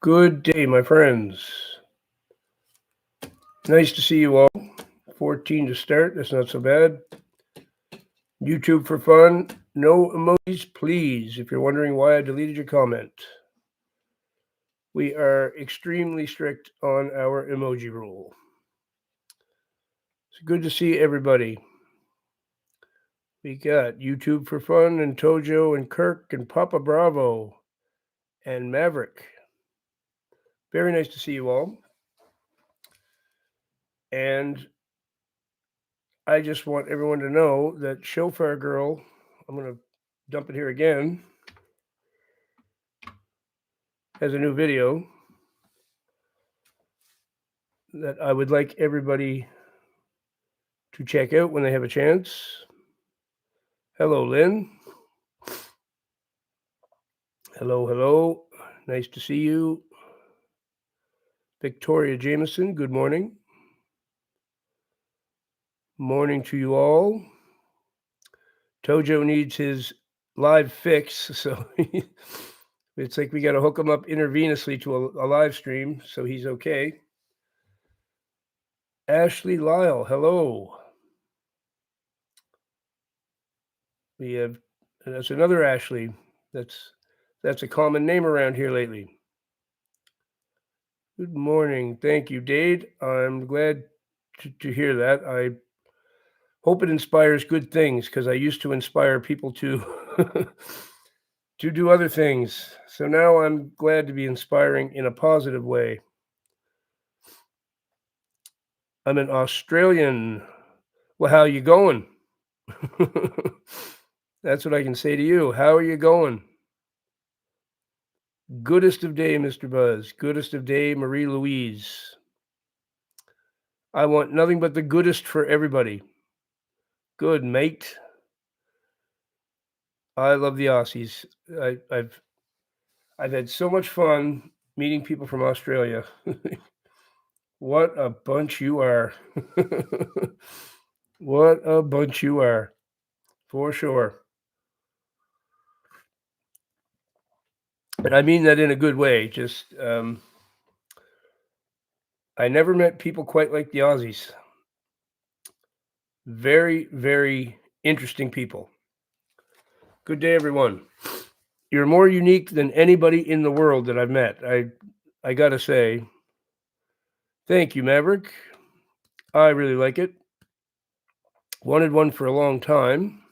Good day, my friends. Nice to see you all. 14 to start. That's not so bad. YouTube for fun. No emojis, please. If you're wondering why I deleted your comment, we are extremely strict on our emoji rule. It's good to see everybody. We got YouTube for fun and Tojo and Kirk and Papa Bravo and Maverick. Very nice to see you all. And I just want everyone to know that Shofar Girl, I'm going to dump it here again, has a new video that I would like everybody to check out when they have a chance. Hello, Lynn. Hello. Nice to see you. Victoria Jameson, good morning. Morning to you all. Tojo needs his live fix, so it's like we got to hook him up intravenously to a live stream, so he's okay. Ashley Lyle, hello. We have, that's another Ashley. That's a common name around here lately. Good morning. Thank you, Dade. I'm glad to hear that. I hope it inspires good things because I used to inspire people to to do other things. So now I'm glad to be inspiring in a positive way. I'm an Australian. Well, how you going? That's what I can say to you. How are you going? Goodest of day, Mr. Buzz. Goodest of day, Marie Louise. I want nothing but the goodest for everybody. Good, mate. I love the Aussies. I've had so much fun meeting people from Australia. What a bunch you are. What a bunch you are. For sure. And I mean that in a good way. Just, I never met people quite like the Aussies. Very, very interesting people. Good day, everyone. You're more unique than anybody in the world that I've met. I gotta say, thank you, Maverick. I really like it. Wanted one for a long time.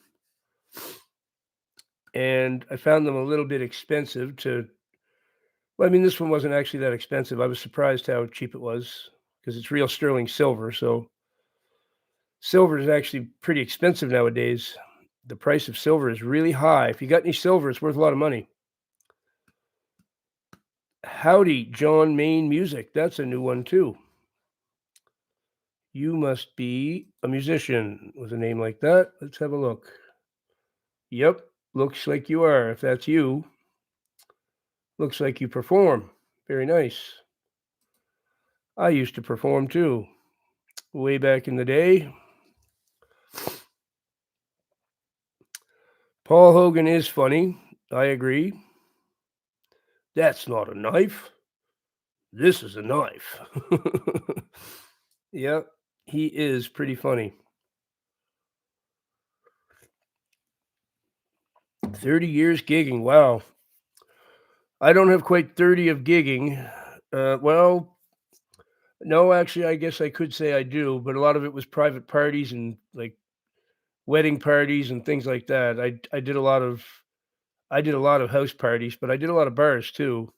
And I found them a little bit expensive well, I mean, this one wasn't actually that expensive. I was surprised how cheap it was because it's real sterling silver. So silver is actually pretty expensive nowadays. The price of silver is really high. If you got any silver, it's worth a lot of money. Howdy, John Main Music. That's a new one too. You must be a musician with a name like that. Let's have a look. Yep, looks like you are. If that's you, looks like you perform. Very nice. I used to perform too, way back in the day. Paul Hogan is funny. I agree. That's not a knife. This is a knife. Yeah, he is pretty funny. 30 years gigging. Wow. I don't have quite 30 of gigging. Well, no, actually, I guess I could say I do, but a lot of it was private parties and like wedding parties and things like that. I did a lot of house parties, but I did a lot of bars too.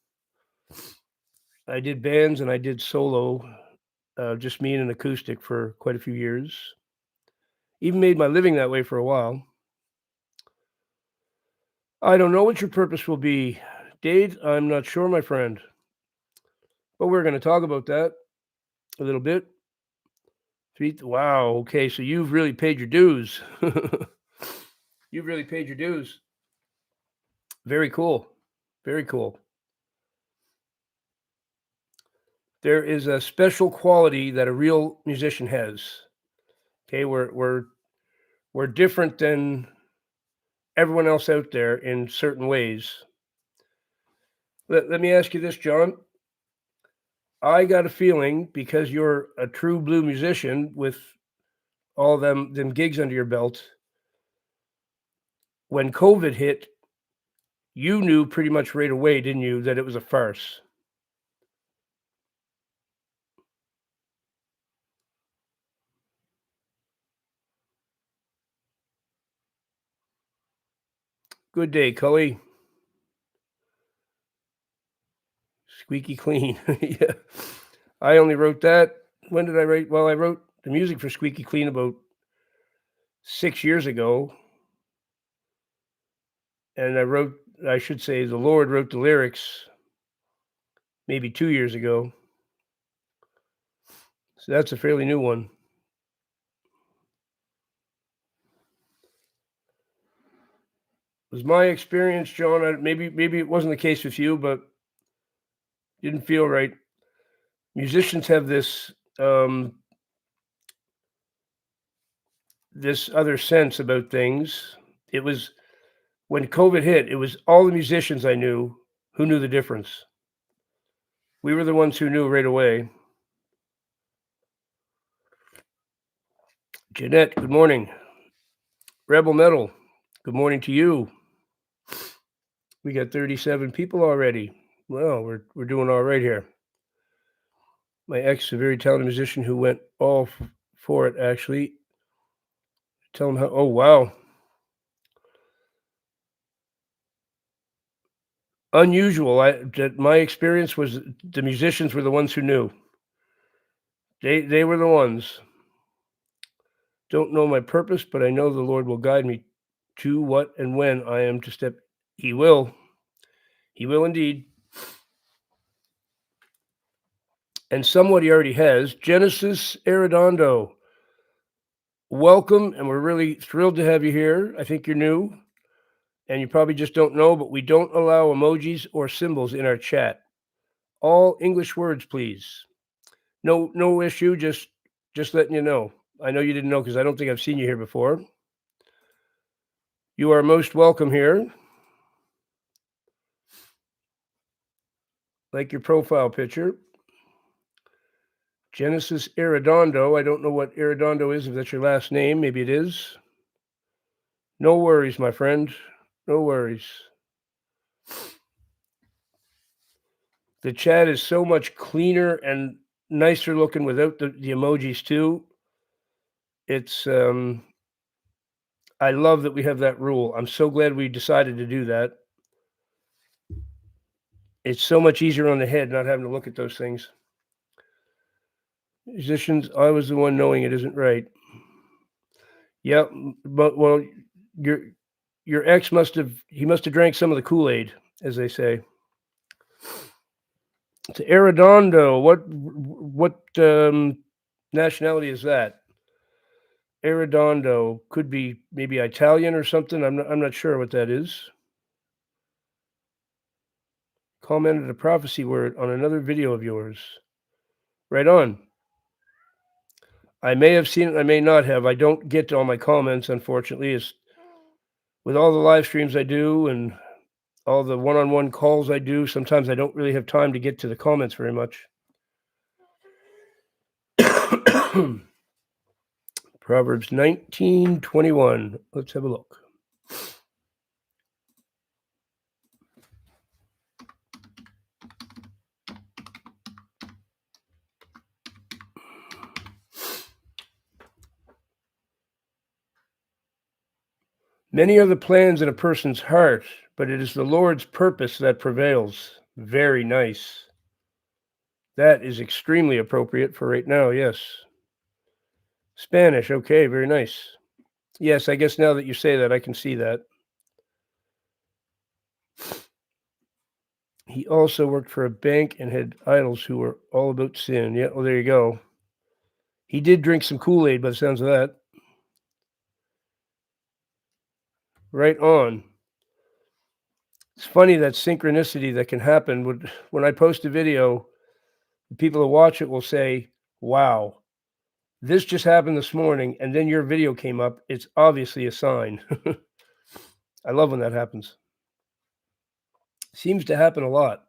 I did bands and I did solo, just me and an acoustic for quite a few years. Even made my living that way for a while. I don't know what your purpose will be, Dade. I'm not sure, my friend. But we're going to talk about that a little bit. Wow. Okay, so you've really paid your dues. You've really paid your dues. Very cool. Very cool. There is a special quality that a real musician has. Okay, we're different than everyone else out there in certain ways. Let me ask you this, John. I got a feeling because you're a true blue musician with all them gigs under your belt, when COVID hit, you knew pretty much right away, didn't you, that it was a farce? Good day, Cully. Squeaky clean. Yeah. I only wrote that. When did I write? Well, I wrote the music for Squeaky Clean about 6 years ago. And I should say, the Lord wrote the lyrics maybe 2 years ago. So that's a fairly new one. It was my experience, John. Maybe it wasn't the case with you, but didn't feel right. Musicians have this other sense about things. It was when COVID hit, it was all the musicians I knew who knew the difference. We were the ones who knew right away. Jeanette, good morning. Rebel Metal, good morning to you. We got 37 people already. Well, we're doing all right here. My ex, a very talented musician who went all for it, actually. Tell him how. Oh, wow. Unusual. My experience was the musicians were the ones who knew. They were the ones. Don't know my purpose, but I know the Lord will guide me to what and when I am to step. He will. He will indeed. And somewhat he already has. Genesis Arredondo, welcome, and we're really thrilled to have you here. I think you're new, and you probably just don't know, but we don't allow emojis or symbols in our chat. All English words, please. No issue. Just letting you know. I know you didn't know because I don't think I've seen you here before. You are most welcome here. Like your profile picture. Genesis Arredondo. I don't know what Arredondo is, if that's your last name. Maybe it is. No worries, my friend. No worries. The chat is so much cleaner and nicer looking without the emojis too. It's I love that we have that rule. I'm so glad we decided to do that. It's so much easier on the head not having to look at those things. Musicians, I was the one knowing it isn't right. Yeah, but well, your ex must have drank some of the Kool-Aid, as they say. To Arredondo, what nationality is that? Arredondo could be maybe Italian or something. I'm not sure what that is. Commented a prophecy word on another video of yours. Right on. I may have seen it, I may not have. I don't get to all my comments, unfortunately. It's with all the live streams I do and all the one-on-one calls I do, sometimes I don't really have time to get to the comments very much. Proverbs 19:21. Let's have a look. Many are the plans in a person's heart, but it is the Lord's purpose that prevails. Very nice. That is extremely appropriate for right now, yes. Spanish, okay, very nice. Yes, I guess now that you say that, I can see that. He also worked for a bank and had idols who were all about sin. Yeah, well, there you go. He did drink some Kool-Aid by the sounds of that. Right on. It's funny that synchronicity that can happen. When I post a video, the people who watch it will say, wow, this just happened this morning, and then your video came up. It's obviously a sign. I love when that happens. Seems to happen a lot.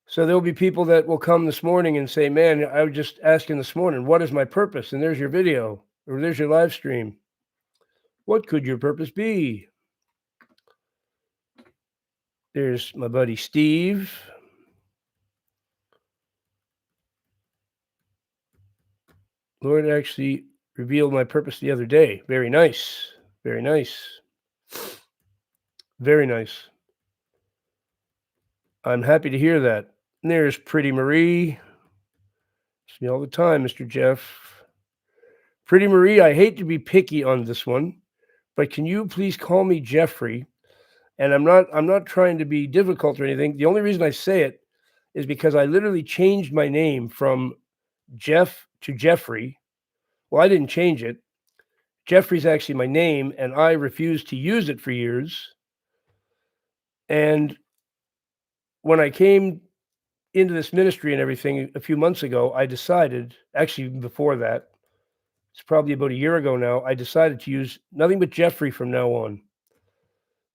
So there'll be people that will come this morning and say, "Man, I was just asking this morning, what is my purpose?" And there's your video or there's your live stream. What could your purpose be? There's my buddy Steve. Lord actually revealed my purpose the other day. Very nice. Very nice. Very nice. I'm happy to hear that. And there's Pretty Marie. See me all the time, Mr. Jeff. Pretty Marie, I hate to be picky on this one, but can you please call me Jeffrey? And I'm not trying to be difficult or anything. The only reason I say it is because I literally changed my name from Jeff to Jeffrey. Well, I didn't change it. Jeffrey's actually my name, and I refused to use it for years. And when I came into this ministry and everything a few months ago, I decided, actually even before that, it's probably about a year ago now, I decided to use nothing but Jeffrey from now on.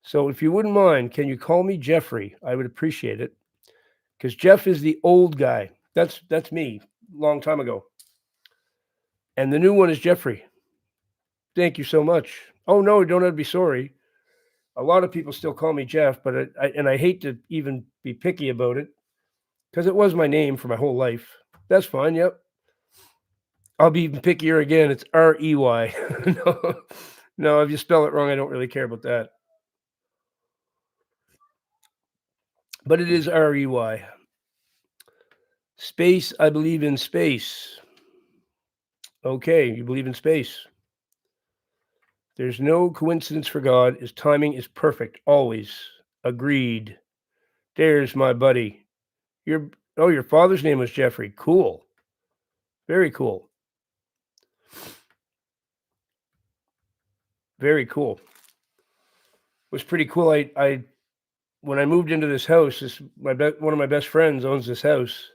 So if you wouldn't mind, can you call me Jeffrey? I would appreciate it. Because Jeff is the old guy. That's me, long time ago. And the new one is Jeffrey. Thank you so much. Oh no, don't have to be sorry. A lot of people still call me Jeff, but I hate to even be picky about it because it was my name for my whole life. That's fine. Yep. I'll be even pickier again. It's Rey. No, no. If you spell it wrong, I don't really care about that. But it is Rey. Space. I believe in space. Okay, you believe in space. There's no coincidence for God. His timing is perfect, always. Agreed. There's my buddy. Your father's name was Jeffrey. Cool. Very cool. Very cool. It was pretty cool. I when I moved into this house, one of my best friends owns this house,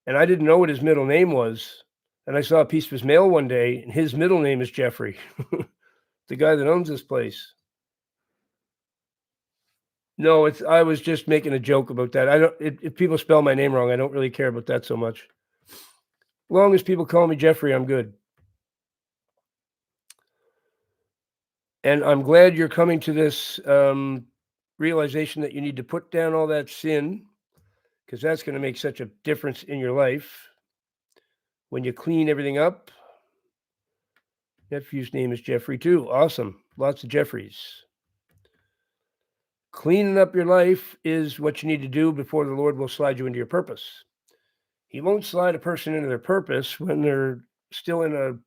and I didn't know what his middle name was. And I saw a piece of his mail one day, and his middle name is Jeffrey, the guy that owns this place. No, I was just making a joke about that. I don't if people spell my name wrong, I don't really care about that so much. As long as people call me Jeffrey, I'm good. And I'm glad you're coming to this realization that you need to put down all that sin because that's going to make such a difference in your life when you clean everything up. Nephew's name is Jeffrey too. Awesome. Lots of Jeffreys. Cleaning up your life is what you need to do before the Lord will slide you into your purpose. He won't slide a person into their purpose when they're still in a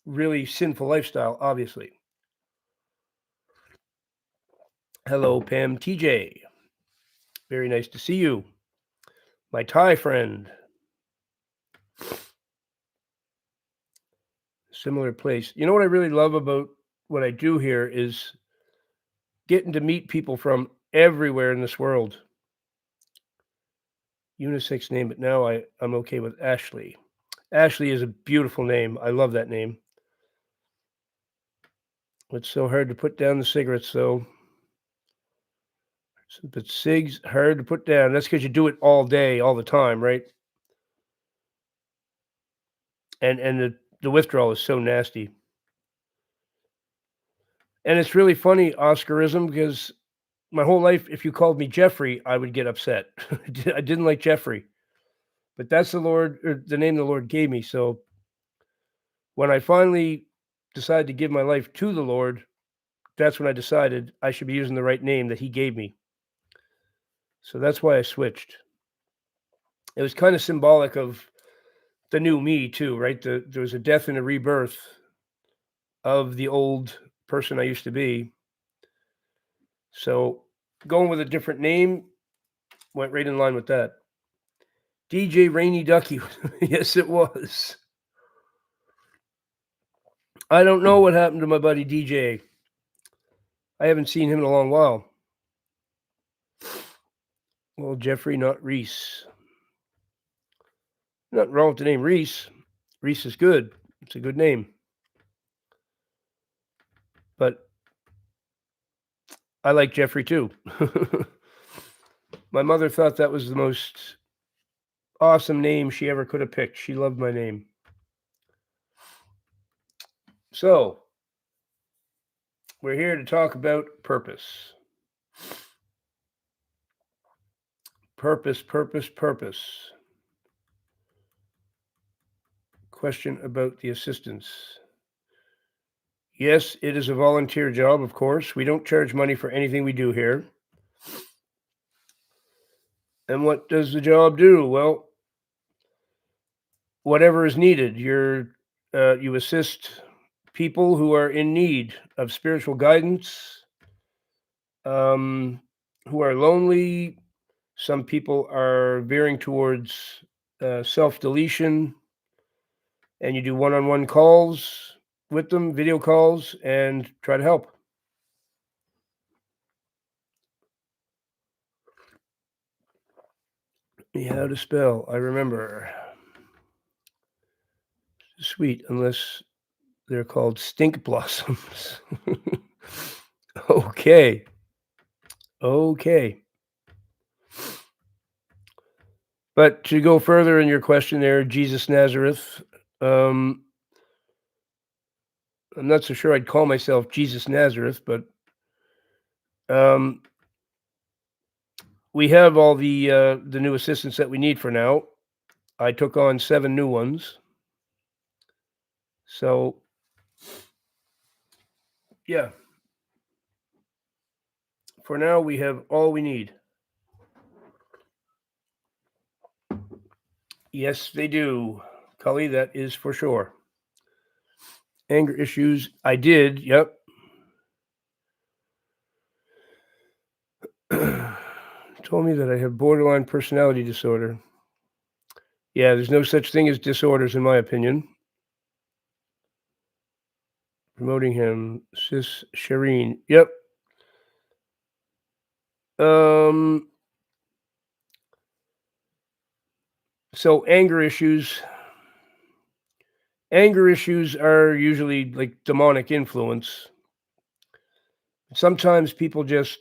really sinful lifestyle, obviously. Hello, Pam TJ. Very nice to see you. My Thai friend. Similar place. You know what I really love about what I do here is getting to meet people from everywhere in this world. Unisex name, but now I'm okay with Ashley. Ashley is a beautiful name. I love that name. It's so hard to put down the cigarettes, though. But cigs hard to put down. That's because you do it all day, all the time, right? And the withdrawal is so nasty. And it's really funny, Oscarism, because my whole life, if you called me Jeffrey, I would get upset. I didn't like Jeffrey, but that's the name the Lord gave me. So when I finally decided to give my life to the Lord, that's when I decided I should be using the right name that He gave me. So that's why I switched. It was kind of symbolic of the new me too, right? There was a death and a rebirth of the old person I used to be. So going with a different name went right in line with that. DJ Rainy Ducky. Yes, it was. I don't know what happened to my buddy DJ. I haven't seen him in a long while. Well, Jeffrey, not Reese. Nothing wrong with the name Reese. Reese is good. It's a good name. But I like Jeffrey too. My mother thought that was the most awesome name she ever could have picked. She loved my name. So, we're here to talk about purpose. Purpose, purpose, purpose. Question about the assistants. Yes, it is a volunteer job, of course. We don't charge money for anything we do here. And what does the job do? Well, whatever is needed. You assist people who are in need of spiritual guidance, um, who are lonely. Some people are veering towards self deletion, and you do one on one calls with them, video calls, and try to help. How to spell? I remember. Sweet, unless they're called stink blossoms. Okay. Okay. But to go further in your question there, Jesus Nazareth, um, I'm not so sure I'd call myself Jesus Nazareth, but um, we have all the new assistants that we need for now. I took on 7 new ones. So, yeah, for now we have all we need. Yes, they do. Cully, that is for sure. Anger issues, I did, yep. Told me that I have borderline personality disorder. Yeah, there's no such thing as disorders, in my opinion. Promoting him, Sis Shireen. Yep. Um. So anger issues. Anger issues are usually like demonic influence. Sometimes people just.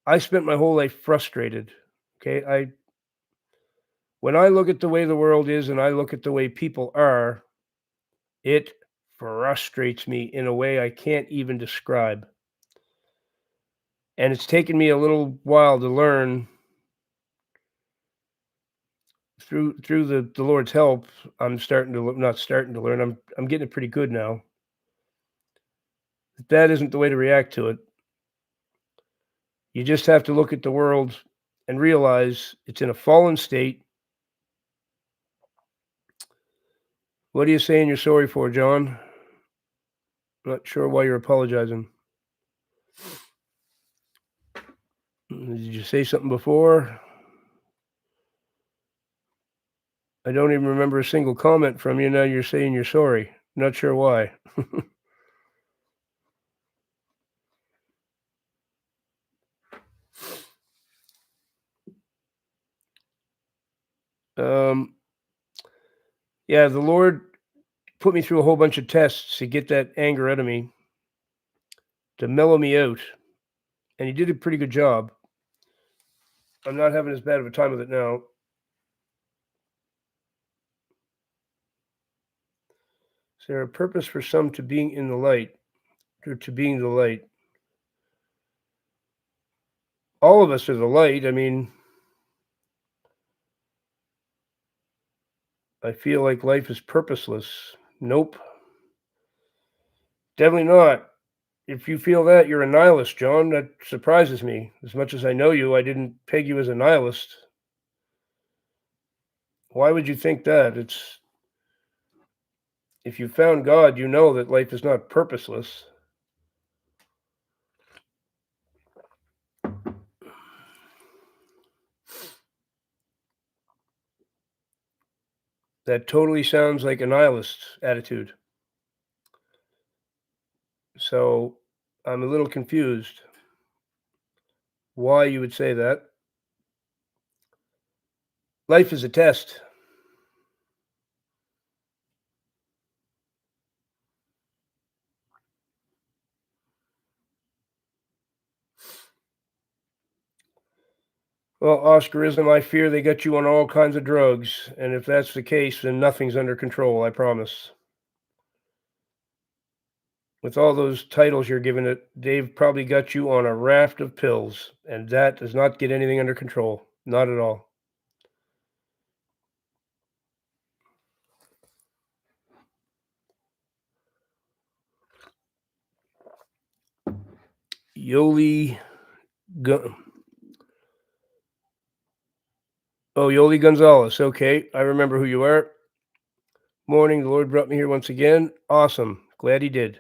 I spent my whole life frustrated. Okay, when I look at the way the world is and I look at the way people are, it frustrates me in a way I can't even describe. And it's taken me a little while to learn through the Lord's help. I'm starting to not starting to learn. I'm getting it pretty good now. That isn't the way to react to it. You just have to look at the world and realize it's in a fallen state. What are you saying you're sorry for, John? Not sure why you're apologizing. Did you say something before? I don't even remember a single comment from you. Now you're saying you're sorry. Not sure why. um, yeah, the Lord put me through a whole bunch of tests to get that anger out of me, to mellow me out, and He did a pretty good job. I'm not having as bad of a time with it now. Is there a purpose for some to being in the light, or to being the light? All of us are the light. I mean, I feel like life is purposeless. Nope. Definitely not. If you feel that, you're a nihilist, John. That surprises me. As much as I know you, I didn't peg you as a nihilist. Why would you think that? It's if you found God, you know that life is not purposeless. That totally sounds like a nihilist attitude. So I'm a little confused why you would say that. Life is a test. Well, Oscarism, I fear they got you on all kinds of drugs, and if that's the case, then nothing's under control, I promise. With all those titles you're giving it, they've probably got you on a raft of pills, and that does not get anything under control. Not at all. Yoli Gun- Yoli Gonzalez. Okay, I remember who you are. Morning, the Lord brought me here once again. Awesome. Glad he did.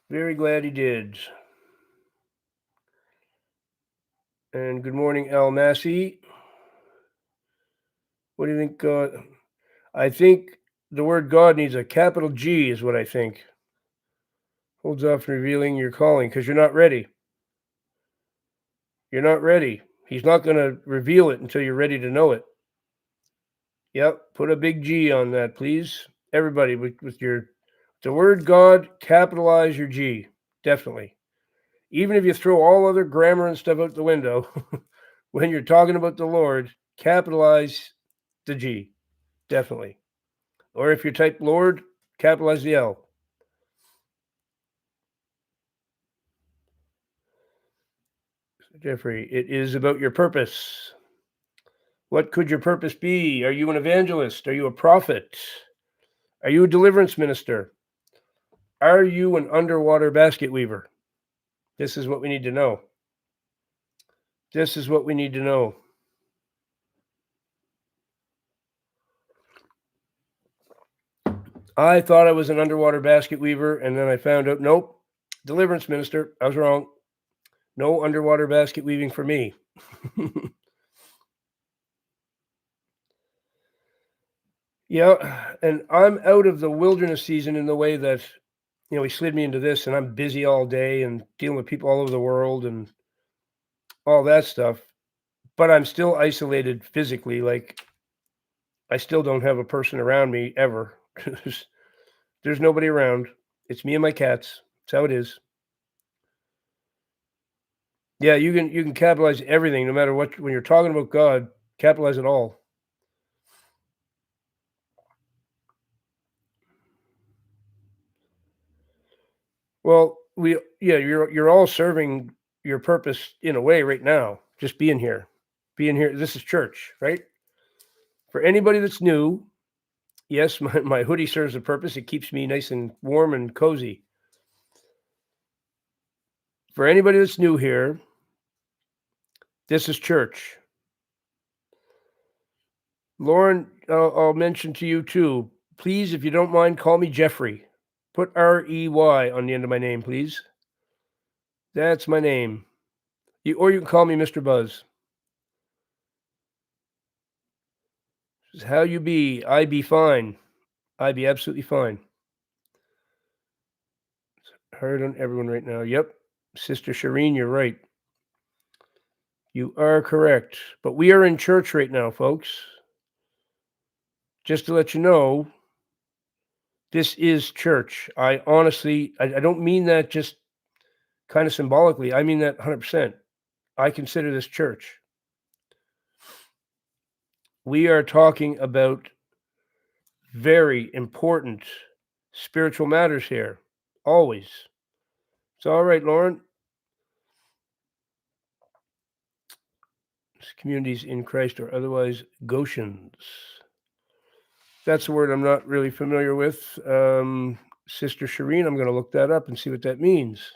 Very glad he did. And good morning, Al Massey. What do you think? I think the word God needs a capital G, is what I think. Holds off revealing your calling because you're not ready. You're not ready. He's not going to reveal it until you're ready to know it. Yep. Put a big G on that, please. Everybody, with the word God, capitalize your G. Definitely. Even if you throw all other grammar and stuff out the window, when you're talking about the Lord, capitalize the G. Definitely. Or if you type Lord, capitalize the L. Jeffrey, it is about your purpose. What could your purpose be? Are you an evangelist? Are you a prophet? Are you a deliverance minister? Are you an underwater basket weaver? This is what we need to know. This is what we need to know. I thought I was an underwater basket weaver, and then I found out, nope, deliverance minister. I was wrong. No underwater basket weaving for me. Yeah, and I'm out of the wilderness season in the way that, he slid me into this, and I'm busy all day and dealing with people all over the world and all that stuff. But I'm still isolated physically. Like, I still don't have a person around me ever. There's nobody around. It's me and my cats. That's how it is. Yeah, you can capitalize everything, no matter what. When you're talking about God, capitalize it all. Well, you're all serving your purpose in a way right now. Just being here. This is church, right? For anybody that's new, yes, my hoodie serves a purpose. It keeps me nice and warm and cozy. For anybody that's new here, this is church. Lauren, I'll mention to you too. Please, if you don't mind, call me Jeffrey. Put REY on the end of my name, please. That's my name. Or you can call me Mr. Buzz. This is how you be. I be fine. I be absolutely fine. It's hard on everyone right now. Yep. Sister Shireen, you're right. You are correct. But we are in church right now, folks. Just to let you know, this is church. I honestly, I don't mean that just kind of symbolically. I mean that 100%. I consider this church. We are talking about very important spiritual matters here. Always. It's all right, Lauren. Communities in Christ or otherwise Goshens. That's a word I'm not really familiar with. Sister Shireen, I'm going to look that up and see what that means.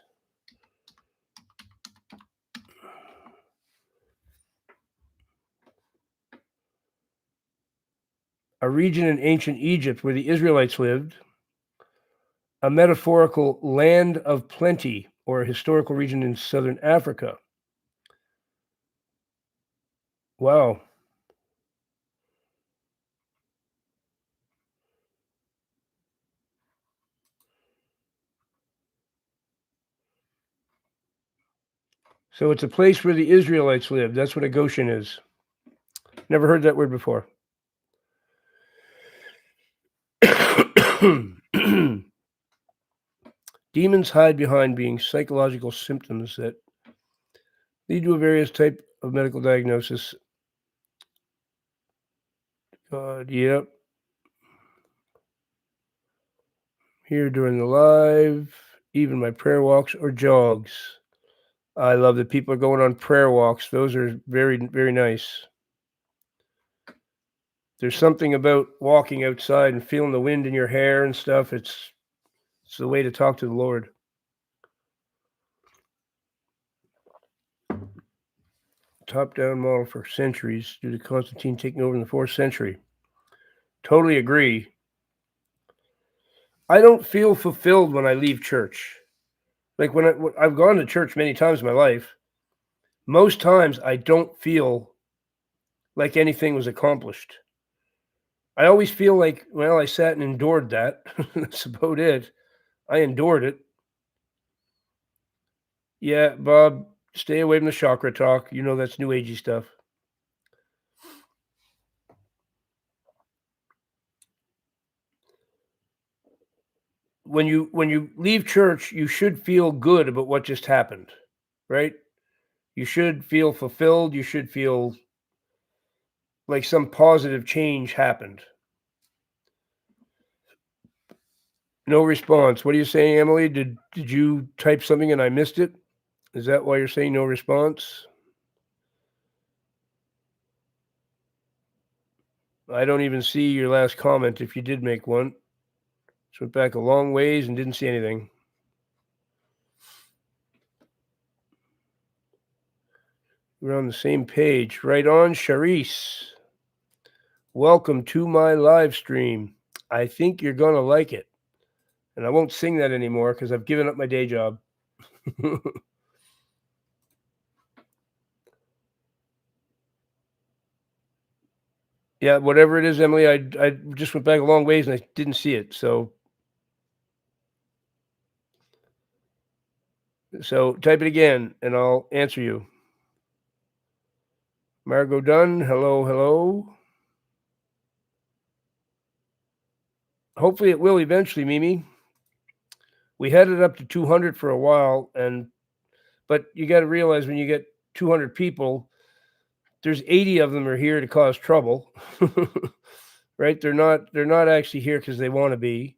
A region in ancient Egypt where the Israelites lived, a metaphorical land of plenty, or a historical region in southern Africa. Wow. So it's a place where the Israelites lived. That's what a Goshen is. Never heard that word before. Demons hide behind being psychological symptoms that lead to a various type of medical diagnosis. God, yep. Here during the live, even my prayer walks or jogs. I love that people are going on prayer walks. Those are very, very nice. There's something about walking outside and feeling the wind in your hair and stuff. It's the way to talk to the Lord. Top-down model for centuries due to Constantine taking over in the 4th century. Totally agree. I don't feel fulfilled when I leave church. Like when I've gone to church many times in my life, most times I don't feel like anything was accomplished. I always feel like, well, I sat and endured that. That's about it. I endured it. Yeah, Bob, stay away from the chakra talk. You know that's new agey stuff. When you leave church, you should feel good about what just happened, right? You should feel fulfilled. You should feel like some positive change happened. No response. What are you saying, Emily? Did you type something and I missed it? Is that why you're saying no response? I don't even see your last comment if you did make one. Just went back a long ways and didn't see anything. We're on the same page. Right on, Charisse. Welcome to my live stream. I think you're going to like it. And I won't sing that anymore because I've given up my day job. Yeah, whatever it is, Emily, I just went back a long ways and I didn't see it. So type it again and I'll answer you. Margot Dunn, hello, hello. Hopefully it will eventually, Mimi. We had it up to 200 for a while, but you got to realize when you get 200 people, there's 80 of them are here to cause trouble. Right? They're not actually here because they want to be.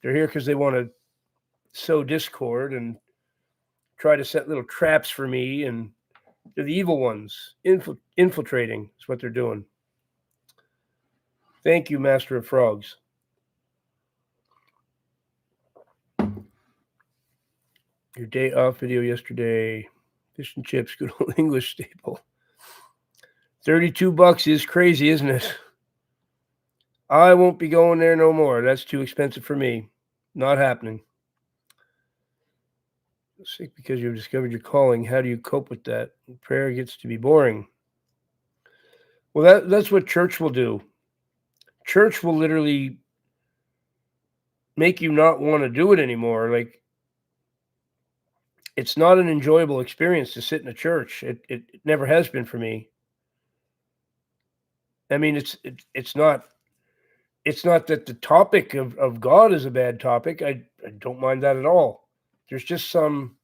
They're here because they want to sow discord and try to set little traps for me, and they're the evil ones. Infiltrating is what they're doing. Thank you, Master of Frogs. Your day off video yesterday. Fish and chips, good old English staple. $32 is crazy, isn't it? I won't be going there no more. That's too expensive for me. Not happening. Sick because you've discovered your calling. How do you cope with that? Prayer gets to be boring. Well, that's what church will do. Church will literally make you not want to do it anymore. Like, it's not an enjoyable experience to sit in a church. It never has been for me. I mean, it's not that the topic of God is a bad topic. I don't mind that at all. There's just some,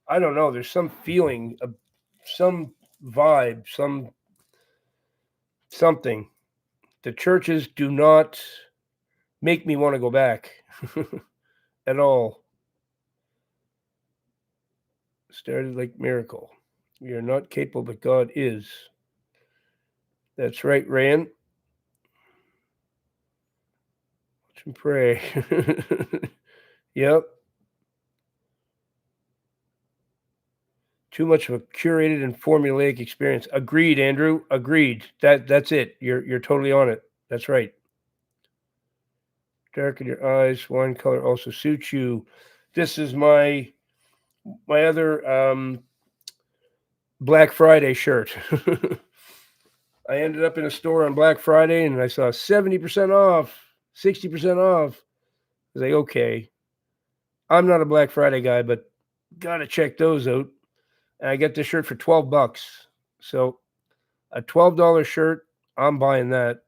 I don't know, there's some feeling, some vibe, something. The churches do not make me want to go back at all. Started like miracle. We are not capable, but God is. That's right, Ryan. Watch and pray. Yep. Too much of a curated and formulaic experience. Agreed, Andrew. Agreed. That's it. You're totally on it. That's right. Darken your eyes. Wine color also suits you. This is my other Black Friday shirt. I ended up in a store on Black Friday and I saw 70% off, 60% off. I was like, okay, I'm not a Black Friday guy, but gotta check those out. And I get this shirt for $12. So a $12 shirt, I'm buying that.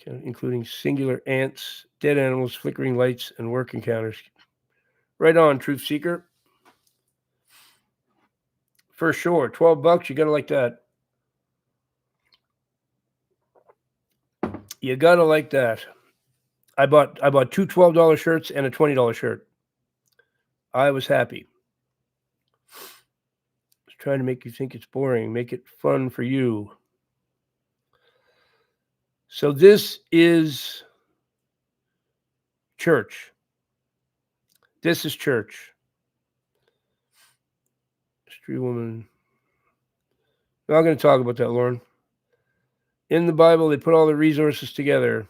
including singular ants, dead animals, flickering lights, and work encounters. Right on, Truth Seeker. For sure. $12, you gotta like that. You gotta like that. I bought two $12 shirts and a $20 shirt. I was happy. Just trying to make you think it's boring, make it fun for you. So this is church. This is church. Street woman. I'm not going to talk about that, Lauren. In the Bible, they put all the resources together.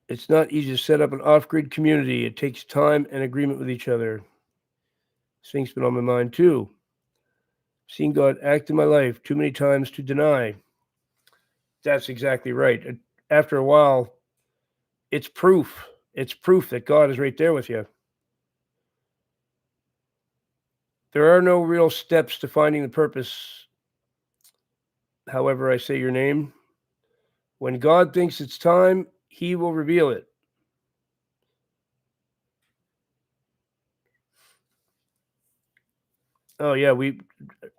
It's not easy to set up an off-grid community. It takes time and agreement with each other. This thing's been on my mind too. Seen God act in my life too many times to deny. That's exactly right. After a while, it's proof. It's proof that God is right there with you. There are no real steps to finding the purpose. However, I say your name. When God thinks it's time, he will reveal it. Oh yeah,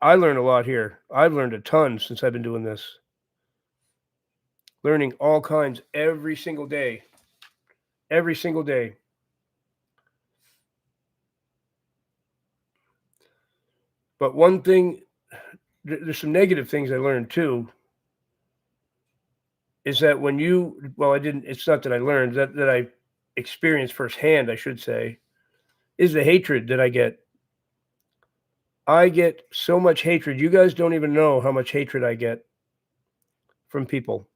I learned a lot here. I've learned a ton since I've been doing this. Learning all kinds every single day. Every single day. But one thing, there's some negative things I learned too, is that when it's not that I learned, that I experienced firsthand, I should say, is the hatred that I get. I get so much hatred. You guys don't even know how much hatred I get from people.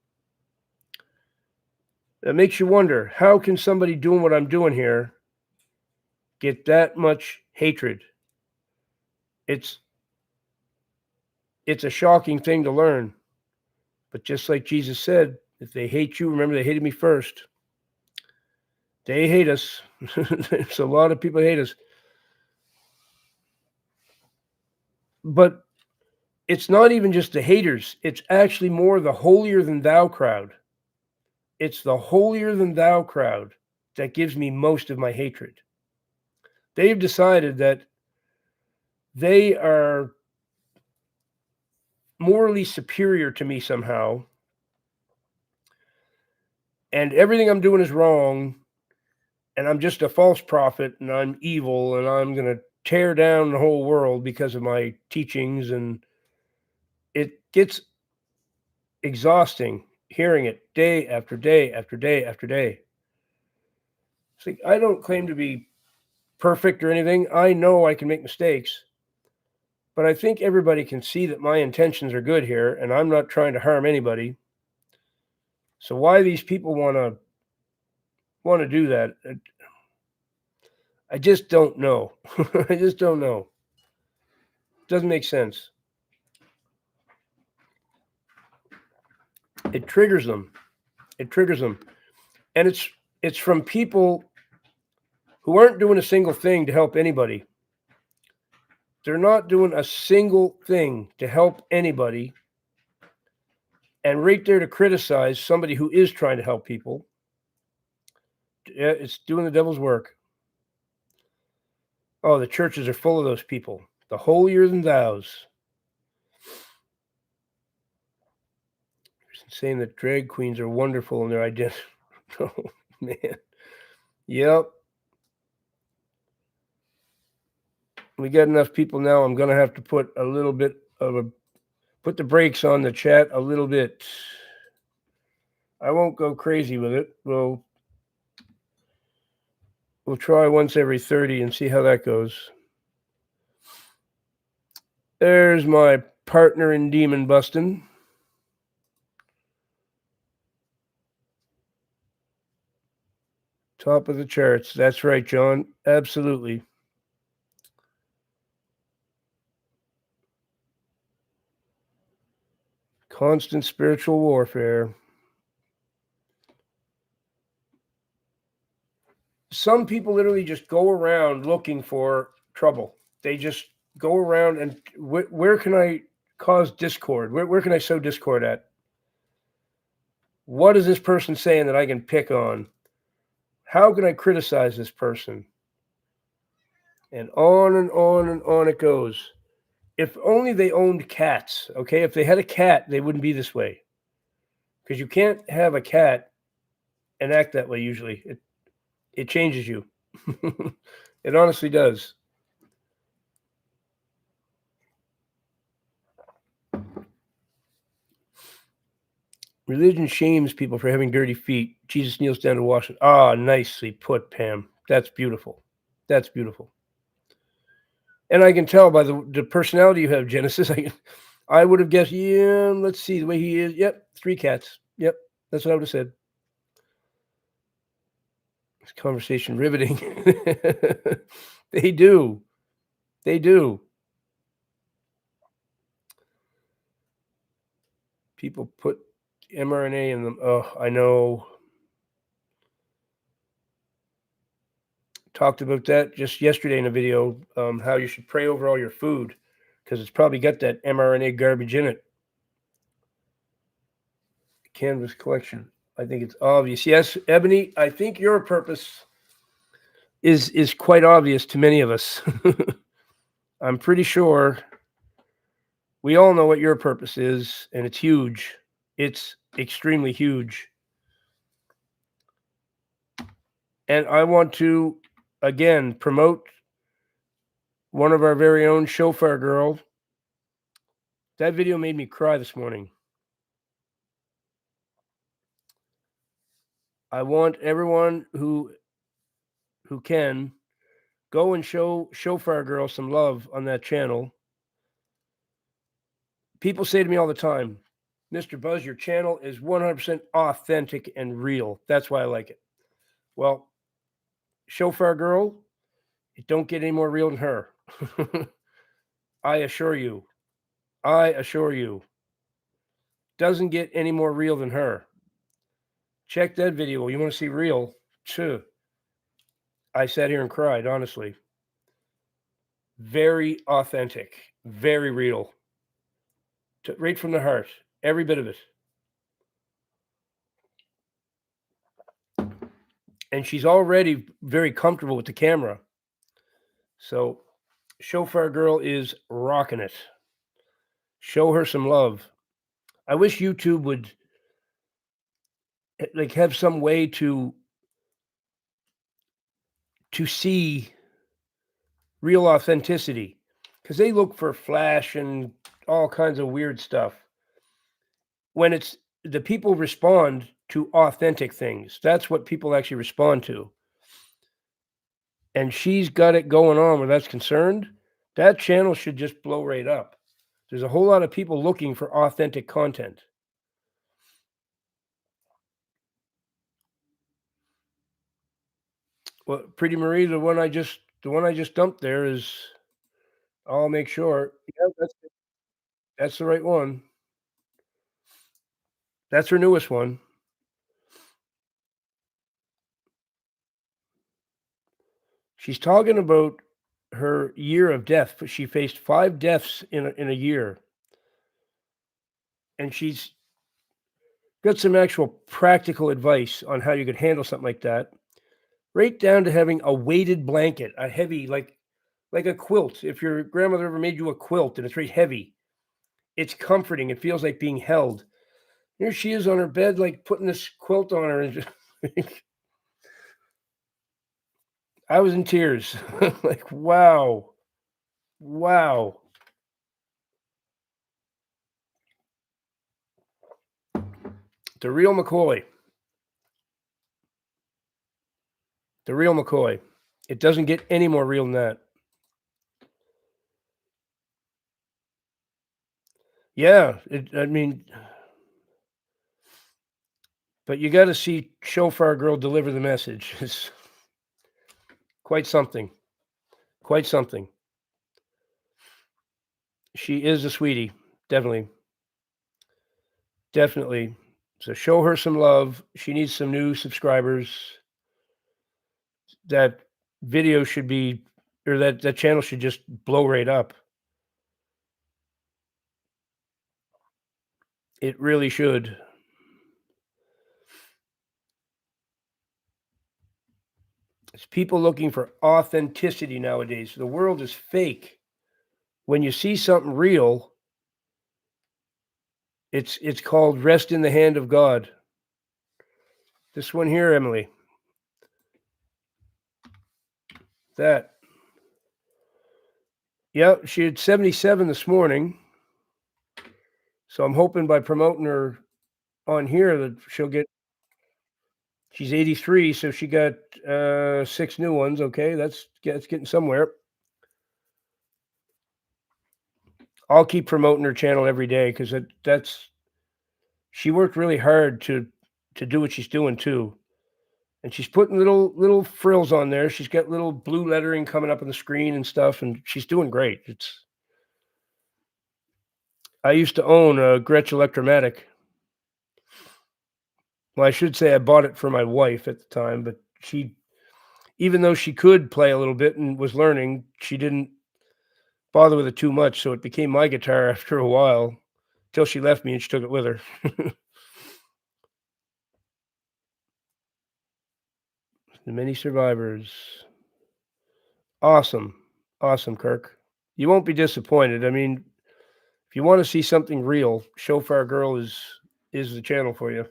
It makes you wonder, how can somebody doing what I'm doing here get that much hatred? It's a shocking thing to learn. But just like Jesus said, if they hate you, remember they hated me first. They hate us. There's a lot of people hate us. But it's not even just the haters. It's actually more the holier than thou crowd. It's the holier than thou crowd that gives me most of my hatred. They've decided that they are morally superior to me somehow, and everything I'm doing is wrong, and I'm just a false prophet, and I'm evil, and I'm going to tear down the whole world because of my teachings, and it gets exhausting hearing it day after day after day after day. It's like, I don't claim to be perfect or anything. I know I can make mistakes, but I think everybody can see that my intentions are good here, and I'm not trying to harm anybody. So why these people want to do that, I just don't know. I just don't know. Doesn't make sense. It triggers them. It triggers them. And it's from people who aren't doing a single thing to help anybody. They're not doing a single thing to help anybody. And right there to criticize somebody who is trying to help people. It's doing the devil's work. Oh, the churches are full of those people. The holier than thous. Saying that drag queens are wonderful in their identity. Oh, man. Yep. We got enough people now. I'm going to have to put put the brakes on the chat a little bit. I won't go crazy with it. We'll try once every 30 and see how that goes. There's my partner in demon busting. Top of the charts. That's right, John. Absolutely. Constant spiritual warfare. Some people literally just go around looking for trouble. They just go around and where can I cause discord? Where can I sow discord at? What is this person saying that I can pick on? How can I criticize this person? And on and on and on it goes. If only they owned cats, okay? If they had a cat, they wouldn't be this way. Because you can't have a cat and act that way usually. It changes you. It honestly does. Religion shames people for having dirty feet. Jesus kneels down to wash it. Ah, nicely put, Pam. That's beautiful. That's beautiful. And I can tell by the personality you have, Genesis. I would have guessed, yeah, let's see, the way he is. Yep, 3 cats. Yep, that's what I would have said. This conversation riveting. They do. They do. People put mRNA in them. Oh, I know. Talked about that just yesterday in a video, how you should pray over all your food because it's probably got that mRNA garbage in it. Canvas collection. I think it's obvious. Yes, Ebony, I think your purpose is quite obvious to many of us. I'm pretty sure we all know what your purpose is, and it's huge. It's extremely huge. And I want to, again, promote one of our very own Shofar Girl. That video made me cry this morning. I want everyone who can go and show Shofar Girl some love on that channel. People say to me all the time, Mr. Buzz, your channel is 100% authentic and real. That's why I like it. Well, Shofar Girl, it don't get any more real than her. I assure you. I assure you. Doesn't get any more real than her. Check that video. You want to see real? Too. I sat here and cried, honestly. Very authentic. Very real. Right from the heart. Every bit of it. And she's already very comfortable with the camera. So, Shofar Girl is rocking it. Show her some love. I wish YouTube would have some way to see real authenticity, because they look for flash and all kinds of weird stuff. When it's the people respond to authentic things, that's what people actually respond to. And she's got it going on where that's concerned. That channel should just blow right up. There's a whole lot of people looking for authentic content. Well, Pretty Marie, the one I just dumped there is. I'll make sure. Yeah, that's the right one. That's her newest one. She's talking about her year of death, but she faced 5 deaths in a year. And she's got some actual practical advice on how you could handle something like that. Right down to having a weighted blanket, a heavy, like a quilt. If your grandmother ever made you a quilt and it's very heavy, it's comforting. It feels like being held. Here she is on her bed, like putting this quilt on her, and just I was in tears. Like, wow. Wow. The real McCoy. The real McCoy. It doesn't get any more real than that. Yeah, I mean, but you got to see Shofar Girl deliver the message. It's quite something. Quite something. She is a sweetie, definitely. Definitely. So show her some love. She needs some new subscribers. That video should be, or that channel should just blow right up. It really should. It's people looking for authenticity nowadays. The world is fake. When you see something real, it's called rest in the hand of God. This one here, Emily. That. Yep, she had 77 this morning. So I'm hoping by promoting her on here that she'll get she's 83, so she got 6 new ones. Okay, that's getting somewhere. I'll keep promoting her channel every day because that's she worked really hard to do what she's doing too. And she's putting little frills on there. She's got little blue lettering coming up on the screen and stuff, and she's doing great. It's I used to own a Gretsch Electromatic. Well, I should say I bought it for my wife at the time, but she even though she could play a little bit and was learning, she didn't bother with it too much, so it became my guitar after a while, till she left me and she took it with her. The many survivors. Awesome. Awesome, Kirk. You won't be disappointed. I mean, if you wanna see something real, Shofar Girl is the channel for you.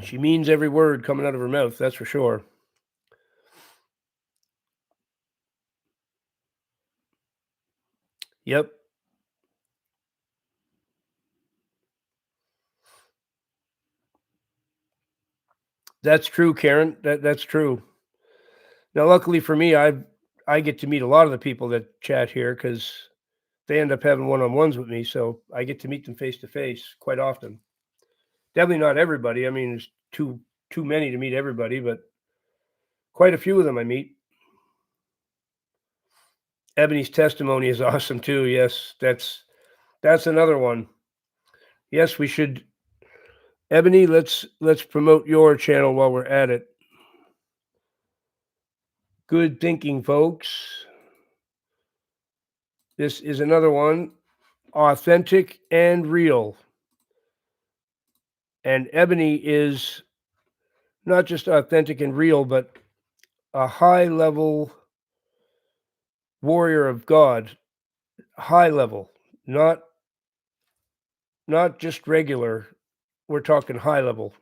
She means every word coming out of her mouth, that's for sure. Yep, that's true, Karen. That's true. Now, luckily for me, I get to meet a lot of the people that chat here because they end up having one-on-ones with me, so I get to meet them face to face quite often. Definitely not everybody. I mean, there's too many to meet everybody, but quite a few of them I meet. Ebony's testimony is awesome too. Yes, that's another one. Yes, we should Ebony, let's promote your channel while we're at it. Good thinking, folks. This is another one, authentic and real. And Ebony is not just authentic and real, but a high level warrior of God. High level, not not just regular. We're talking high level.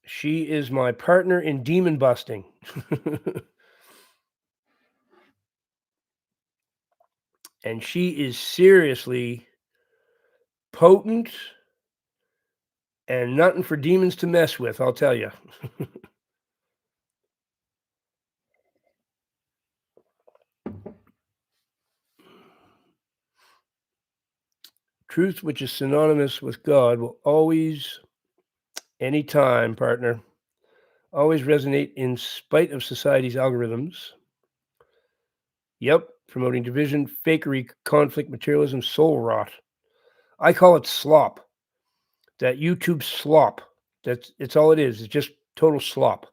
She is my partner in demon busting. And she is seriously potent and nothing for demons to mess with, I'll tell you. Truth, which is synonymous with God, will always, anytime, partner, always resonate in spite of society's algorithms. Yep, promoting division, fakery, conflict, materialism, soul rot. I call it slop. That YouTube slop. It's all it is. It's just total slop.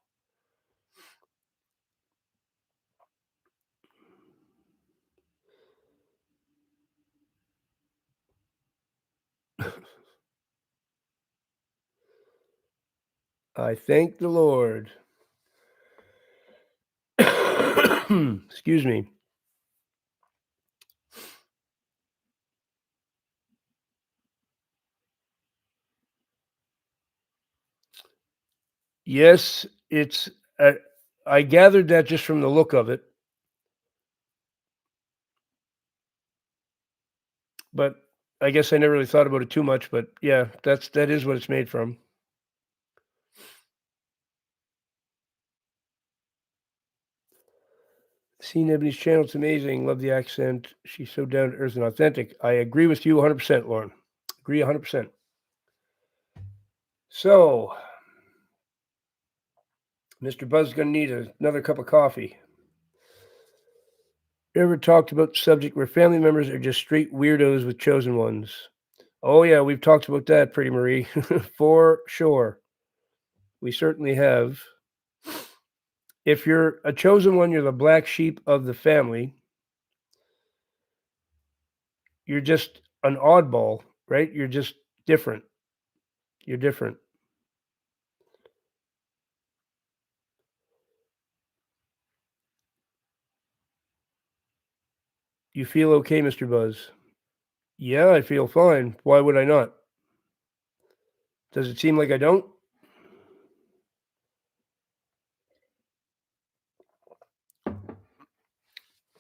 I thank the Lord. Excuse me. Yes, it's. I gathered that just from the look of it, but I guess I never really thought about it too much. But yeah, that is what it's made from. Seen Ebony's channel, it's amazing. Love the accent. She's so down to earth and authentic. I agree with you 100%, Lauren. Agree 100%. So, Mr. Buzz is going to need another cup of coffee. Ever talked about the subject where family members are just straight weirdos with chosen ones? Oh, yeah, we've talked about that, Pretty Marie, for sure. We certainly have. If you're a chosen one, you're the black sheep of the family. You're just an oddball, right? You're just different. You're different. You feel okay, Mr. Buzz? Yeah, I feel fine. Why would I not? Does it seem like I don't?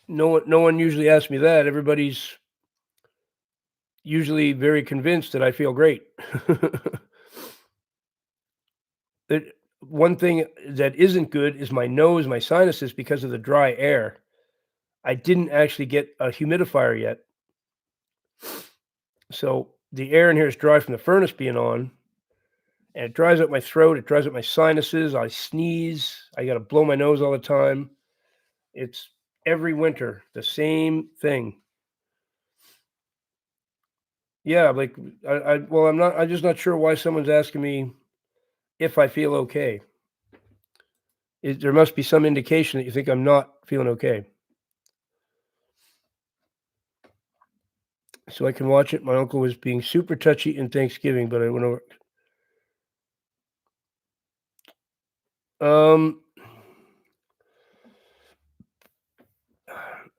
No one usually asks me that. Everybody's usually very convinced that I feel great. It One thing that isn't good is my nose, my sinuses because of the dry air. I didn't actually get a humidifier yet. So the air in here is dry from the furnace being on, and it dries up my throat, it dries up my sinuses, I sneeze, I gotta blow my nose all the time. It's every winter, the same thing. Yeah, like, I'm just not sure why someone's asking me if I feel okay. There must be some indication that you think I'm not feeling okay. So I can watch it. My uncle was being super touchy in Thanksgiving, but I went over. Um,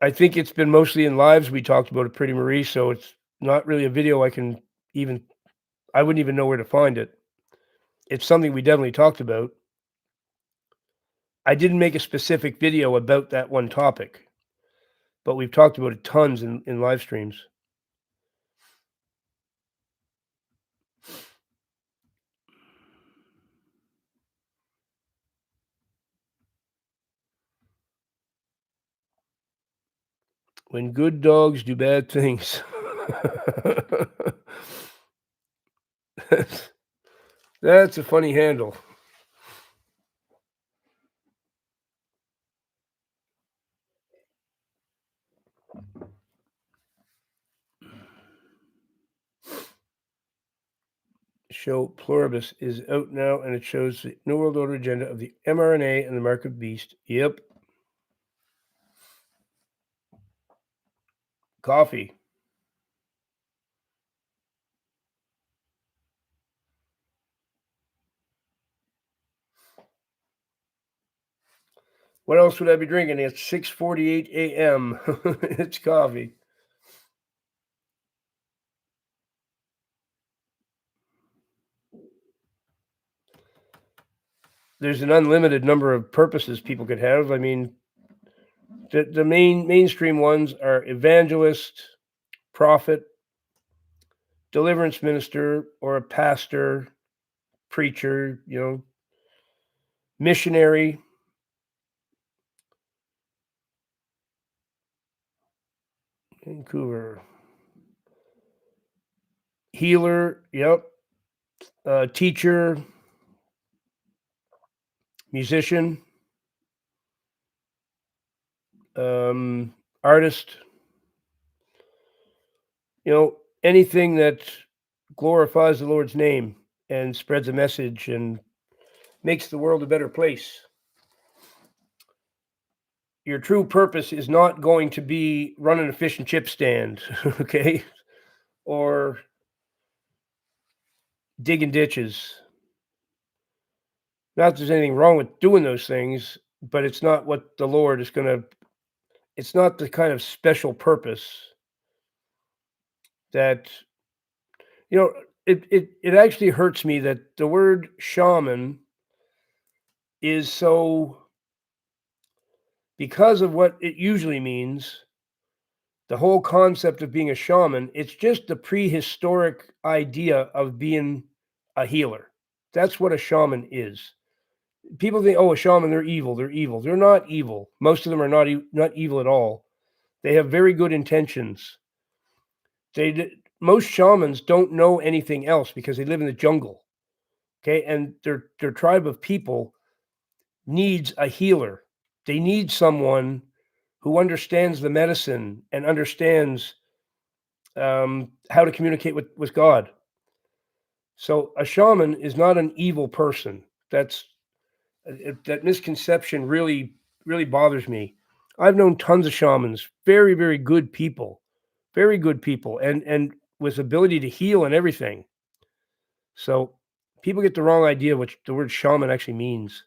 I think it's been mostly in lives. We talked about it, Pretty Marie, so it's not really a video even I wouldn't even know where to find it. It's something we definitely talked about. I didn't make a specific video about that one topic, but we've talked about it tons in live streams. When good dogs do bad things. That's that's a funny handle. Show Pluribus is out now, and it shows the New World Order agenda of the mRNA and the mark of beast. Yep. Coffee. What else would I be drinking? It's 6:48 a.m. It's coffee. There's an unlimited number of purposes people could have. I mean, the mainstream ones are evangelist, prophet, deliverance minister, or a pastor, preacher, missionary, Vancouver, healer, yep, teacher, musician, artist, anything that glorifies the Lord's name and spreads a message and makes the world a better place. Your true purpose is not going to be running a fish and chip stand, okay? Or digging ditches. Not that there's anything wrong with doing those things, but it's not what the Lord is going to, it's not the kind of special purpose that, you know, it actually hurts me that the word shaman is so, because of what it usually means, the whole concept of being a shaman, it's just the prehistoric idea of being a healer. That's what a shaman is. People think, "Oh, a shaman, they're evil. They're evil." They're not evil. Most of them are not evil at all. They have very good intentions. Most shamans don't know anything else because they live in the jungle. Okay, and their tribe of people needs a healer. They need someone who understands the medicine and understands how to communicate with God. So a shaman is not an evil person. That misconception really bothers me. I've known tons of shamans, very good people, very good people, and with ability to heal and everything. So people get the wrong idea what the word shaman actually means.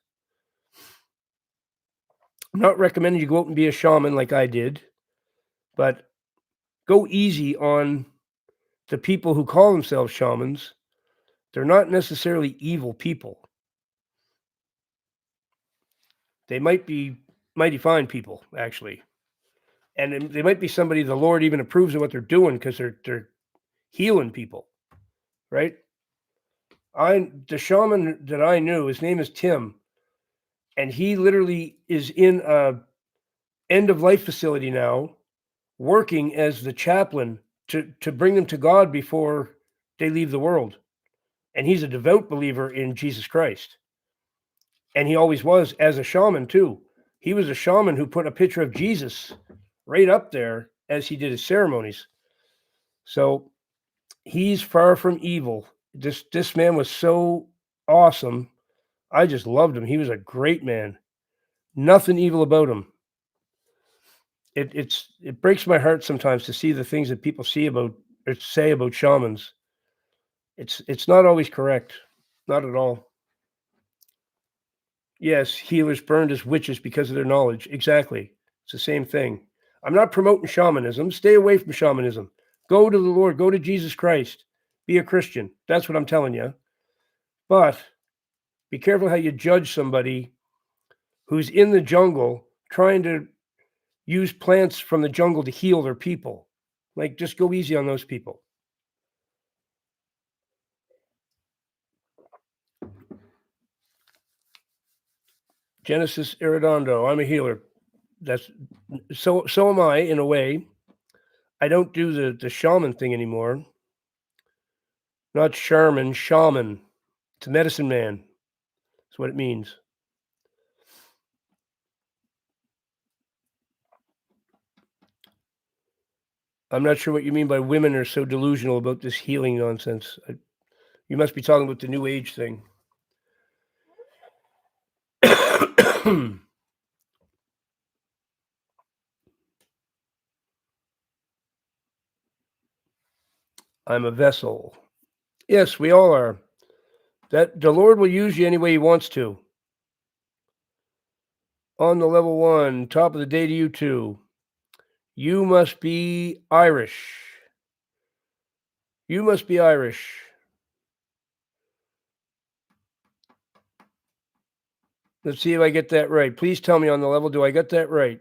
I'm not recommending you go out and be a shaman like I did, but go easy on the people who call themselves shamans. They're not necessarily evil people. They might be mighty fine people, actually. And they might be somebody the Lord even approves of what they're doing because they're healing people, right? The shaman that I knew, his name is Tim, and he literally is in a end of life facility now, working as the chaplain to bring them to God before they leave the world. And he's a devout believer in Jesus Christ. And he always was as a shaman too. He was a shaman who put a picture of Jesus right up there as he did his ceremonies. So he's far from evil. This man was so awesome. I just loved him. He was a great man. Nothing evil about him. It breaks my heart sometimes to see the things that people see about or say about shamans. It's not always correct. Not at all. Yes, healers burned as witches because of their knowledge. Exactly. It's the same thing. I'm not promoting shamanism. Stay away from shamanism. Go to the Lord. Go to Jesus Christ. Be a Christian. That's what I'm telling you. But be careful how you judge somebody who's in the jungle trying to use plants from the jungle to heal their people. Like, just go easy on those people. Genesis Irredondo. I'm a healer. That's so am I in a way. I don't do the shaman thing anymore. Not Sherman, shaman. It's a medicine man. That's what it means. I'm not sure what you mean by women are so delusional about this healing nonsense. You must be talking about the new age thing. I'm a vessel. Yes, we all are. That the Lord will use you any way He wants to. On the level one, top of the day to you too. You must be Irish. You must be Irish. Let's see if I get that right. Please tell me on the level, do I get that right?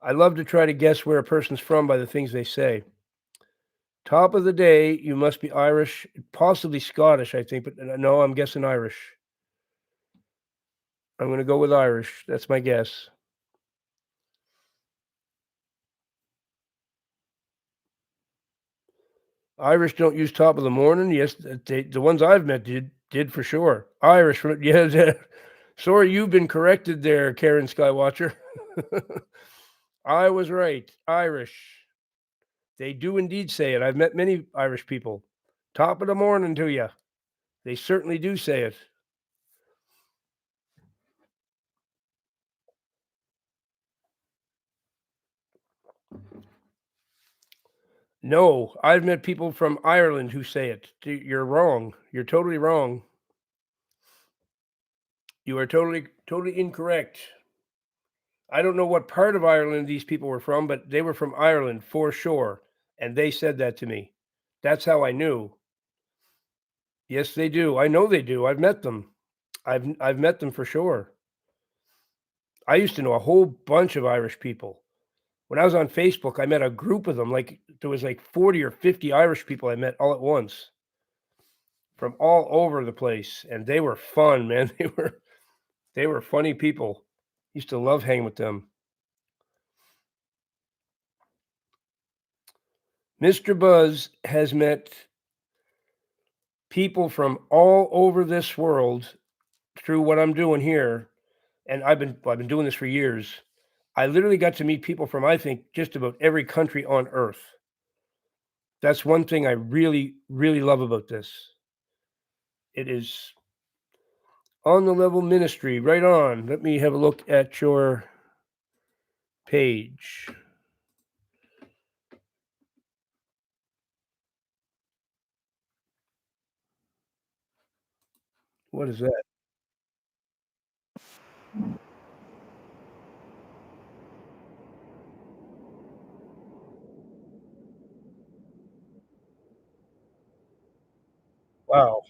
I love to try to guess where a person's from by the things they say. Top of the day, you must be Irish, possibly Scottish, I think, but no, I'm guessing Irish. I'm going to go with Irish. That's my guess. Irish don't use top of the morning. Yes, the ones I've met did for sure. Irish, yeah. Sorry, you've been corrected there, Karen Skywatcher. I was right. Irish. They do indeed say it. I've met many Irish people. Top of the morning to you. They certainly do say it. No, I've met people from Ireland who say it. You're wrong. You're totally wrong. You are totally incorrect. I don't know what part of Ireland these people were from, but they were from Ireland for sure, and they said that to me. That's how I knew. Yes, they do. I know they do. I've met them. I've met them for sure. I used to know a whole bunch of Irish people. When I was on Facebook, I met a group of them. Like there was like 40 or 50 Irish people I met all at once from all over the place, and they were fun, man. They were funny people. Used to love hanging with them. Mr. Buzz has met people from all over this world through what I'm doing here, and I've been doing this for years. I literally got to meet people from, I think, just about every country on earth. That's one thing I really, really love about this. It is on the level ministry. Right on. Let me have a look at your page. What is that? Wow.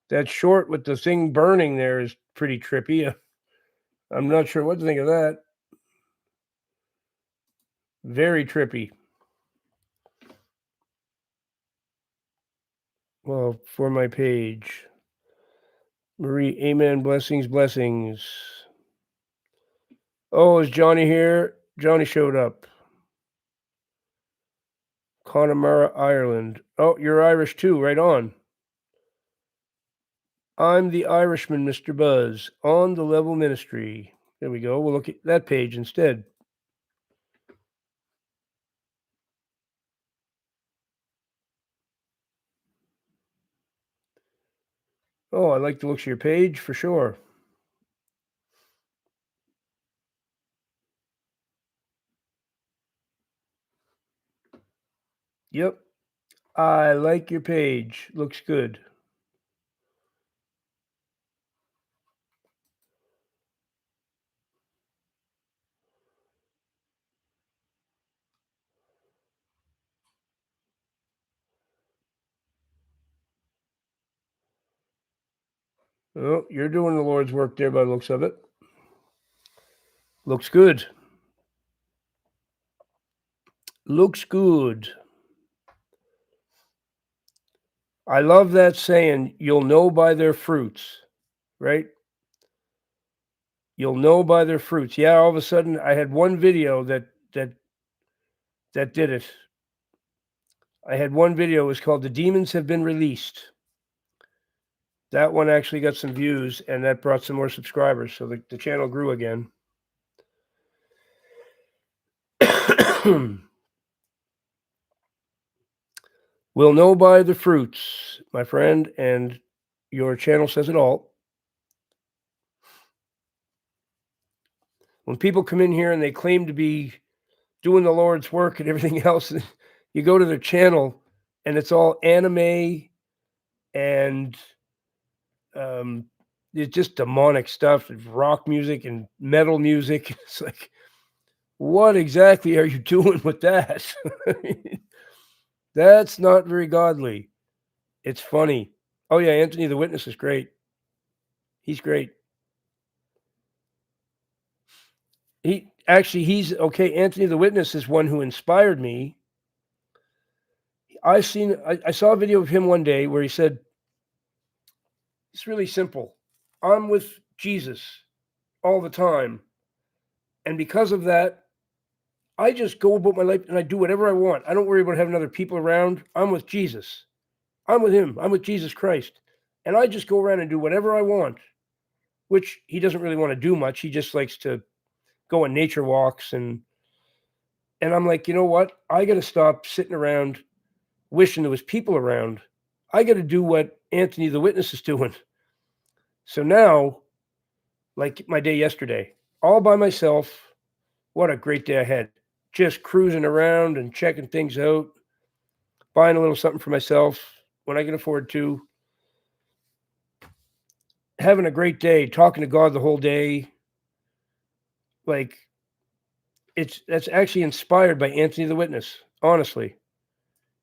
That short with the thing burning there is pretty trippy. I'm not sure what to think of that. Very trippy. Well, for my page. Marie, amen, blessings, blessings. Oh, is Johnny here? Johnny showed up. Connemara, Ireland. Oh, you're Irish too, right on. I'm the Irishman, Mr. Buzz, on the level ministry. There we go. We'll look at that page instead. Oh, I like the looks of your page for sure. Yep. I like your page. Looks good. Oh, you're doing the Lord's work there by the looks of it. Looks good. Looks good. I love that saying, you'll know by their fruits, right? You'll know by their fruits. Yeah, all of a sudden I had one video that did it. I had one video, it was called The Demons Have Been Released. That one actually got some views and that brought some more subscribers. So the channel grew again. We'll know by the fruits, my friend, and your channel says it all. When people come in here and they claim to be doing the Lord's work and everything else, you go to their channel and it's all anime and um, it's just demonic stuff, and rock music and metal music. It's like, what exactly are you doing with that? That's not very godly. It's funny. Oh yeah, Anthony the Witness is great. He's great. He's okay. Anthony the Witness is one who inspired me. I saw a video of him one day where he said, it's really simple. I'm with Jesus all the time. And because of that, I just go about my life and I do whatever I want. I don't worry about having other people around. I'm with Jesus. I'm with him. I'm with Jesus Christ. And I just go around and do whatever I want, which he doesn't really want to do much. He just likes to go on nature walks and I'm like, you know what? I got to stop sitting around wishing there was people around. I got to do what Anthony the Witness is doing. So now, like my day yesterday, all by myself, what a great day I had. Just cruising around and checking things out, buying a little something for myself when I can afford to, having a great day, talking to God the whole day. Like that's actually inspired by Anthony the Witness, honestly.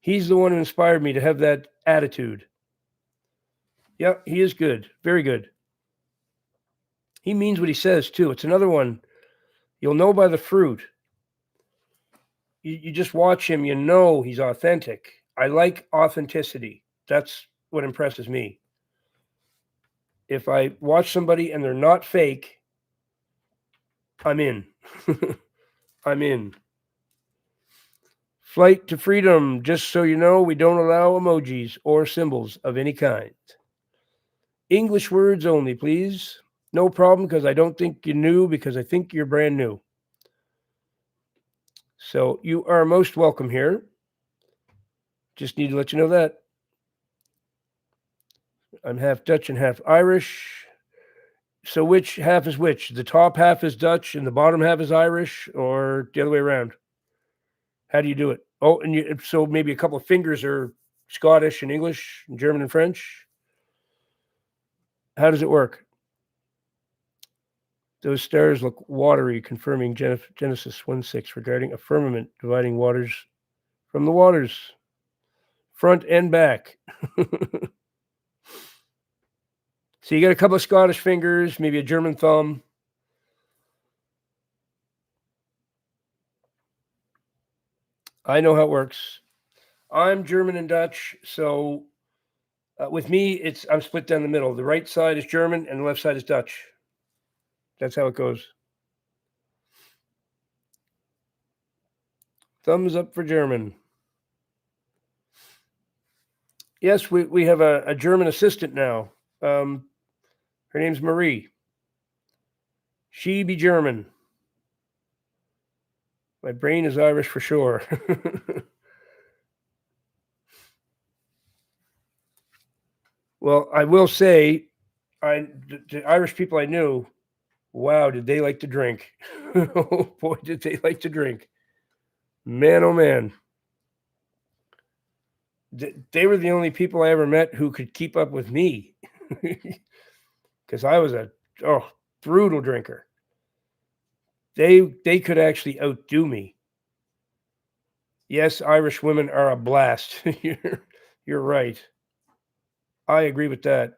He's the one who inspired me to have that attitude. Yeah, he is good. Very good. He means what he says too. It's another one. You'll know by the fruit. You just watch him, you know he's authentic. I like authenticity. That's what impresses me. If I watch somebody and they're not fake, I'm in. I'm in. Flight to freedom. Just so you know, we don't allow emojis or symbols of any kind. English words only, please. No problem, because I don't think you're new, because I think you're brand new. So you are most welcome here. Just need to let you know that. I'm half Dutch and half Irish. So which half is which? The top half is Dutch and the bottom half is Irish, or the other way around? How do you do it? Oh, and so maybe a couple of fingers are Scottish and English, and German and French. How does it work? Those stars look watery, confirming Genesis 1:6 regarding a firmament dividing waters from the waters, front and back. So you got a couple of Scottish fingers, maybe a German thumb. I know how it works. I'm German and Dutch, so with me, I'm split down the middle. The right side is German, and the left side is Dutch. That's how it goes. Thumbs up for German. Yes, we have a German assistant now. Her name's Marie. She be German. My brain is Irish for sure. Well, I will say, the Irish people I knew, wow, did they like to drink? Oh boy, did they like to drink! Man, oh man, they were the only people I ever met who could keep up with me, because I was a brutal drinker. They could actually outdo me. Yes, Irish women are a blast. You're right. I agree with that.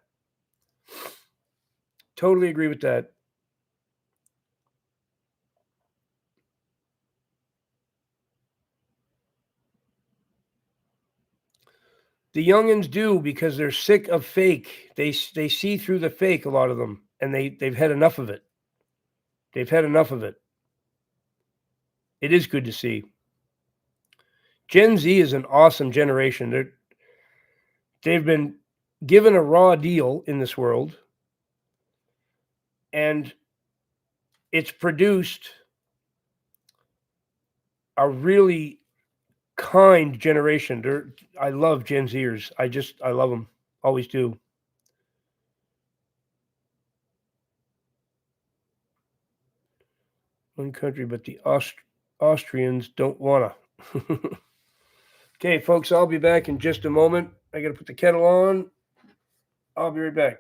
Totally agree with that. The youngins do because they're sick of fake. They see through the fake, a lot of them, and they've had enough of it. They've had enough of it. It is good to see. Gen Z is an awesome generation. They've been given a raw deal in this world, and it's produced a really kind generation. I love Gen Zers. I love them. Always do. One country, but the Austrians don't wanna. Okay, folks, I'll be back in just a moment. I got to put the kettle on. I'll be right back.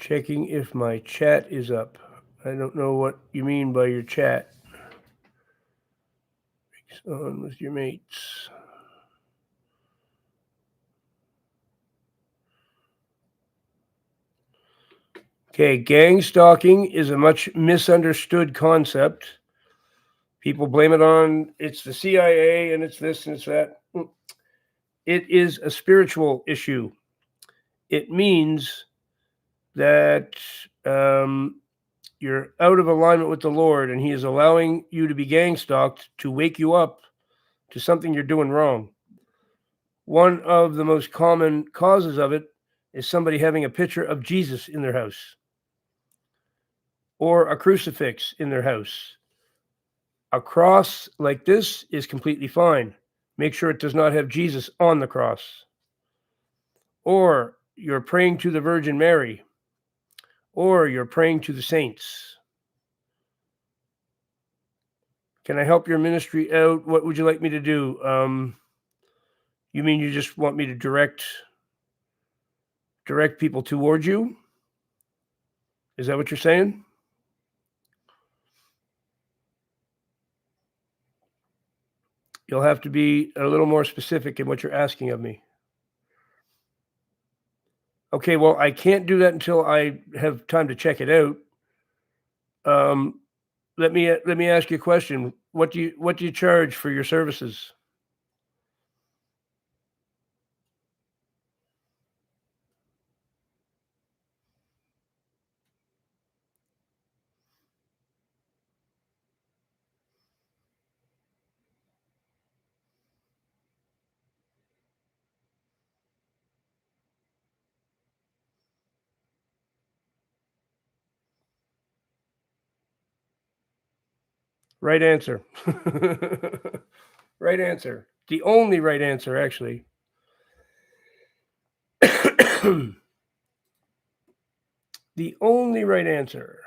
Checking if my chat is up. I don't know what you mean by your chat. Mix on with your mates. Okay, gang stalking is a much misunderstood concept. People blame it on it's the CIA and it's this and it's that. It is a spiritual issue. It means that you're out of alignment with the Lord, and He is allowing you to be gang stalked to wake you up to something you're doing wrong. One of the most common causes of it is somebody having a picture of Jesus in their house or a crucifix in their house. A cross like this is completely fine. Make sure it does not have Jesus on the cross. Or you're praying to the Virgin Mary, or you're praying to the saints. Can I help your ministry out? What would you like me to do? You mean you just want me to direct people towards you? Is that what you're saying? You'll have to be a little more specific in what you're asking of me. Okay, well, I can't do that until I have time to check it out. Let me ask you a question. What do you charge for your services? Right answer. Right answer. The only right answer, actually. The only right answer.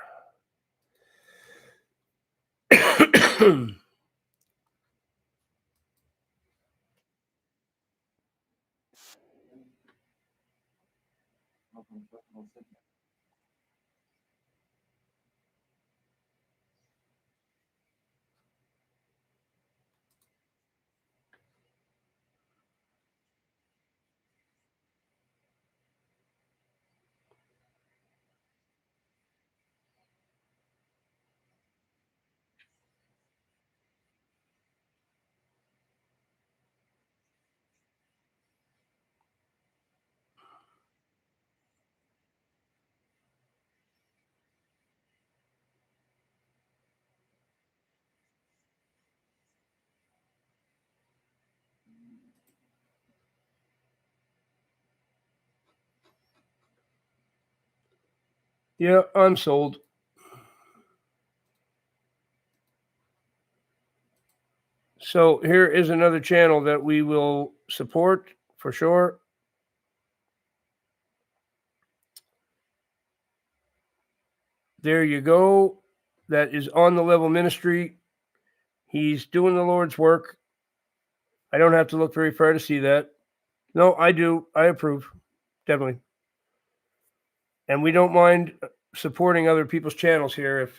Yeah, I'm sold. So here is another channel that we will support for sure. There you go. That is On the Level Ministry. He's doing the Lord's work. I don't have to look very far to see that. No, I do. I approve. Definitely. And we don't mind supporting other people's channels here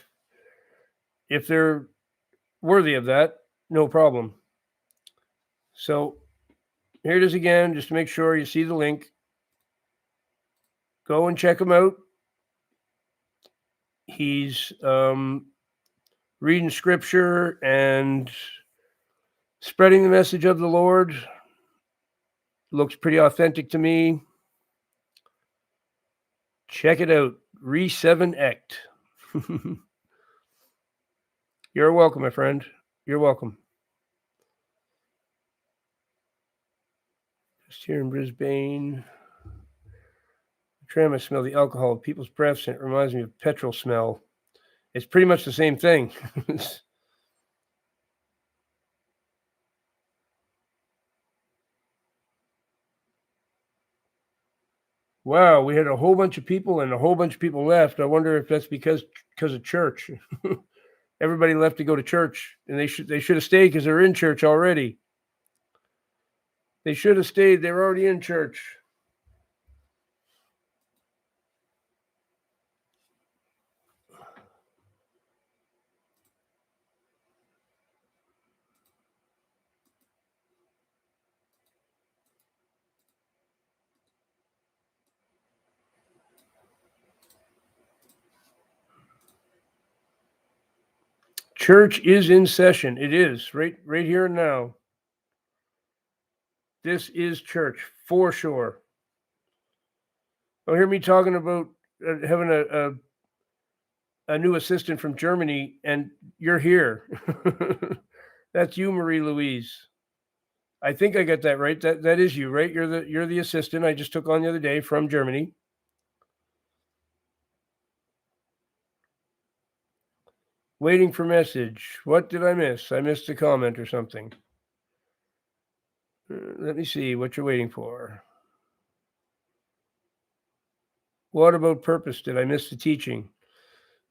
if they're worthy of that. No problem. So here it is again, just to make sure you see the link. Go and check him out. He's reading scripture and spreading the message of the Lord. Looks pretty authentic to me. Check it out. Re7ect. You're welcome, my friend. You're welcome. Just here in Brisbane. Tram, I smell the alcohol of people's breaths, and it reminds me of petrol smell. It's pretty much the same thing. Wow, we had a whole bunch of people and a whole bunch of people left. I wonder if that's because of church. Everybody left to go to church, and they should have stayed because they're in church already. They should have stayed. They're already in church. Church is in session. It is right here and now. This is church for sure. Don't hear me talking about having a new assistant from Germany, and you're here. That's you, Marie Louise. I think I got that right. That is you, right? You're the assistant I just took on the other day from Germany. Waiting for message. What did I miss? I missed a comment or something. Let me see what you're waiting for. What about purpose? Did I miss the teaching?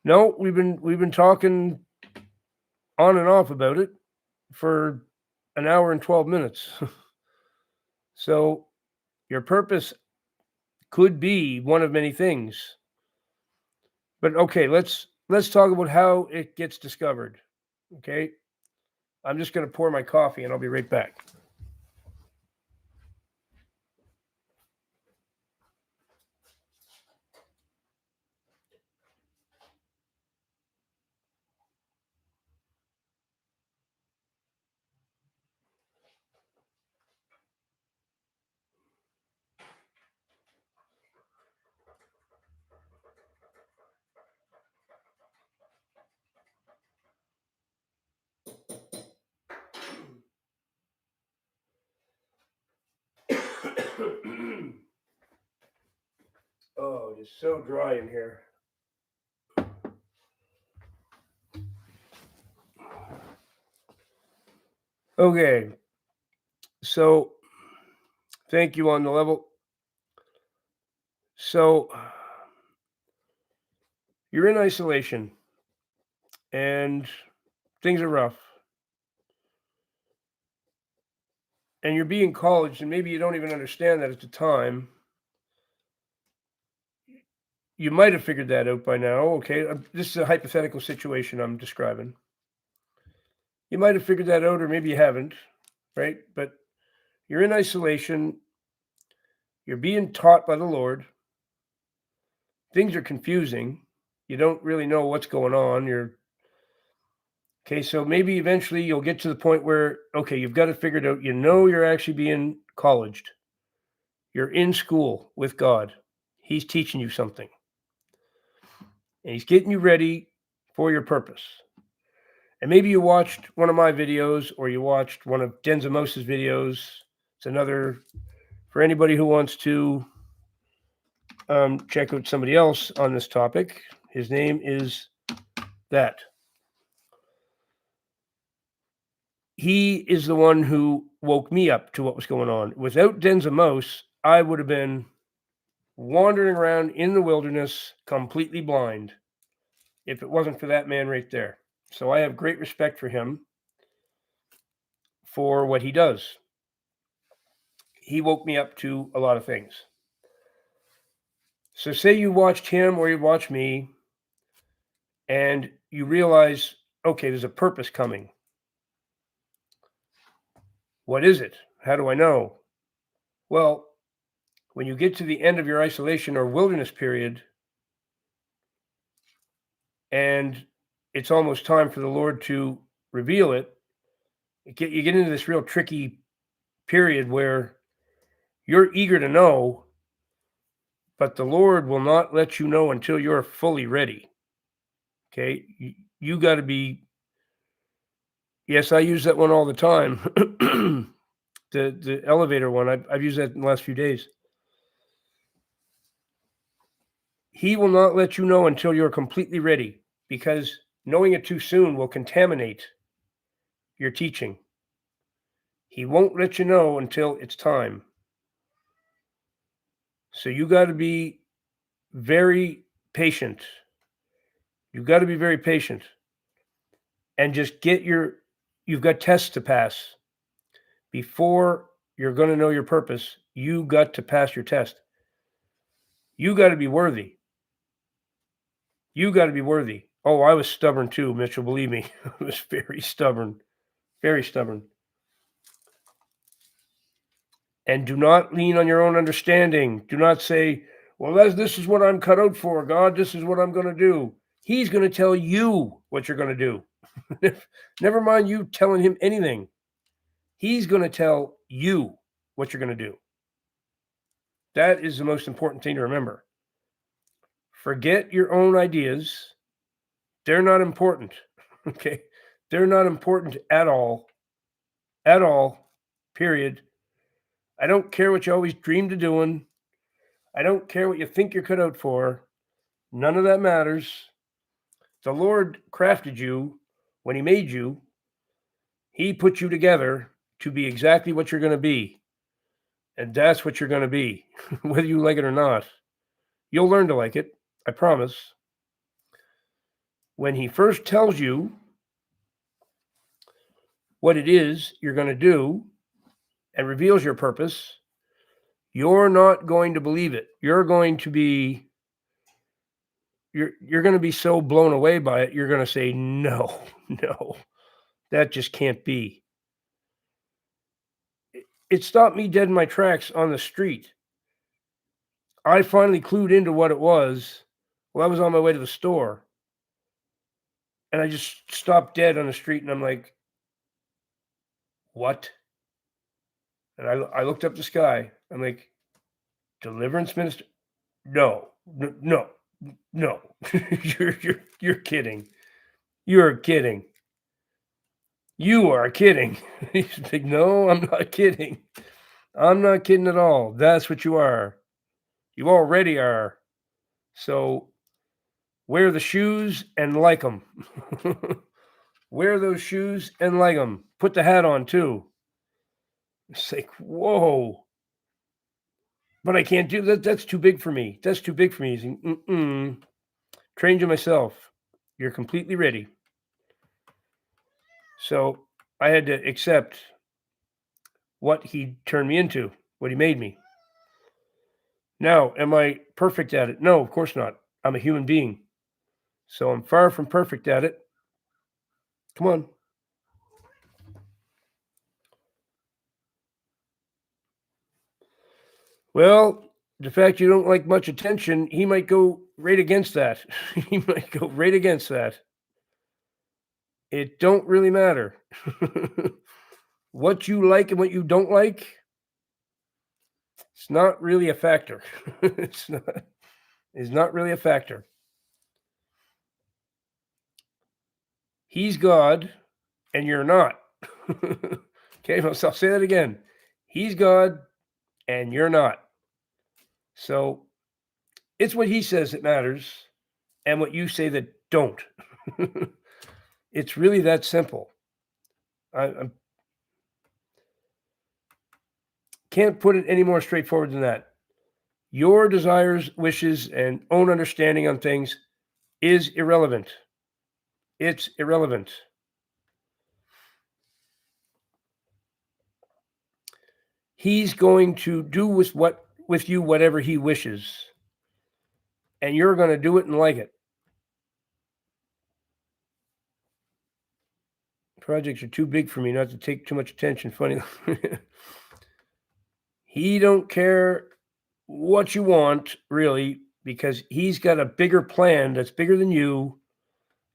No, we've been talking on and off about it for an hour and 12 minutes. So your purpose could be one of many things. But okay, let's talk about how it gets discovered. Okay? I'm just going to pour my coffee and I'll be right back. Oh, it is so dry in here. Okay. So, thank you on the level. So, you're in isolation and things are rough. And you're being college, and maybe you don't even understand that at the time. You might have figured that out by now. Okay. This is a hypothetical situation I'm describing. You might have figured that out, or maybe you haven't, right? But you're in isolation. You're being taught by the Lord. Things are confusing. You don't really know what's going on. Okay, so maybe eventually you'll get to the point where, okay, you've got it figured out. You know you're actually being colleged. You're in school with God. He's teaching you something. And he's getting you ready for your purpose. And maybe you watched one of my videos or you watched one of Denzimos's videos. It's another, for anybody who wants to check out somebody else on this topic. His name is that. He is the one who woke me up to what was going on. Without Denzimos, I would have been wandering around in the wilderness completely blind if it wasn't for that man right there. So I have great respect for him for what he does. He woke me up to a lot of things. So say you watched him or you watched me and you realize, okay, there's a purpose coming. What is it? How do I know? Well, when you get to the end of your isolation or wilderness period, and it's almost time for the Lord to reveal it, you get into this real tricky period where you're eager to know, but the Lord will not let you know until you're fully ready. Okay? You got to be, yes, I use that one all the time. The elevator one, I've used that in the last few days. He will not let you know until you're completely ready, because knowing it too soon will contaminate your teaching. He won't let you know until it's time. So you got to be very patient. You've got to be very patient and just you've got tests to pass. Before you're going to know your purpose, you got to pass your test. You got to be worthy. You got to be worthy. Oh, I was stubborn too, Mitchell. Believe me, I was very stubborn. Very stubborn. And do not lean on your own understanding. Do not say, well, this is what I'm cut out for, God. This is what I'm going to do. He's going to tell you what you're going to do. Never mind you telling him anything. He's going to tell you what you're going to do. That is the most important thing to remember. Forget your own ideas. They're not important. Okay? They're not important at all. At all. Period. I don't care what you always dreamed of doing. I don't care what you think you're cut out for. None of that matters. The Lord crafted you when He made you. He put you together to be exactly what you're going to be. And that's what you're going to be, whether you like it or not. You'll learn to like it, I promise. When He first tells you what it is you're going to do and reveals your purpose, you're not going to believe it. You're going to be so blown away by it, you're going to say, no, that just can't be. It stopped me dead in my tracks on the street. I finally clued into what it was while I was on my way to the store. And I just stopped dead on the street and I'm like, what? And I looked up the sky. I'm like, deliverance minister? No. You're kidding. You're kidding. You are kidding. He's like, no, I'm not kidding. I'm not kidding at all. That's what you are. You already are. So wear the shoes and like them. Wear those shoes and like them. Put the hat on too. It's like, whoa. But I can't do that. That's too big for me. That's too big for me. He's like, trained you myself. You're completely ready. So I had to accept what He turned me into, what He made me. Now, am I perfect at it? No, of course not. I'm a human being. So I'm far from perfect at it. Come on. Well, the fact you don't like much attention, He might go right against that. He might go right against that. It don't really matter. What you like and what you don't like, it's not really a factor. It's not really a factor. He's God and you're not. Okay, I'll say that again. He's God and you're not. So it's what He says that matters and what you say that don't. It's really that simple. I can't put it any more straightforward than that. Your desires, wishes, and own understanding on things is irrelevant. It's irrelevant. He's going to do with you whatever He wishes. And you're going to do it and like it. Projects are too big for me not to take too much attention. Funny. He don't care what you want, really, because He's got a bigger plan that's bigger than you.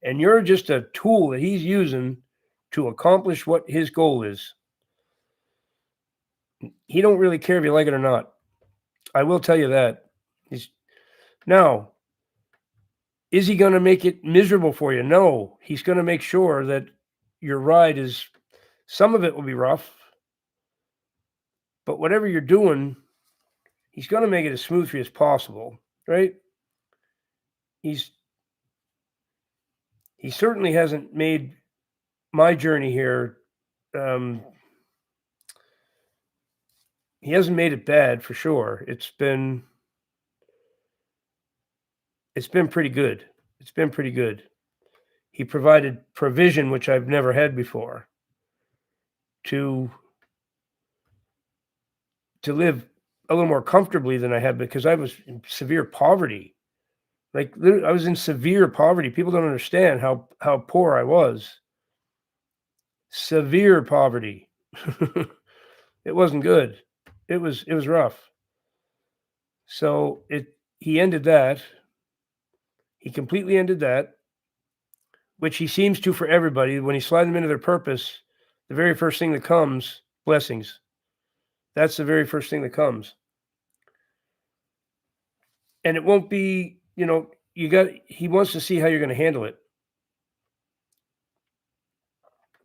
And you're just a tool that He's using to accomplish what His goal is. He don't really care if you like it or not. I will tell you that. Now, is He going to make it miserable for you? No. He's going to make sure that your ride is, some of it will be rough, but whatever you're doing, He's going to make it as smooth for you as possible, right? He certainly hasn't made my journey here, He hasn't made it bad for sure. It's been pretty good. It's been pretty good. He provided provision, which I've never had before, to live a little more comfortably than I had, because I was in severe poverty. Like, I was in severe poverty. People don't understand how poor I was. Severe poverty. It wasn't good. It was rough. So he ended that. He completely ended that which he seems to for everybody. When he slides them into their purpose, the very first thing that comes, blessings. That's the very first thing that comes. And it won't be, he wants to see how you're going to handle it.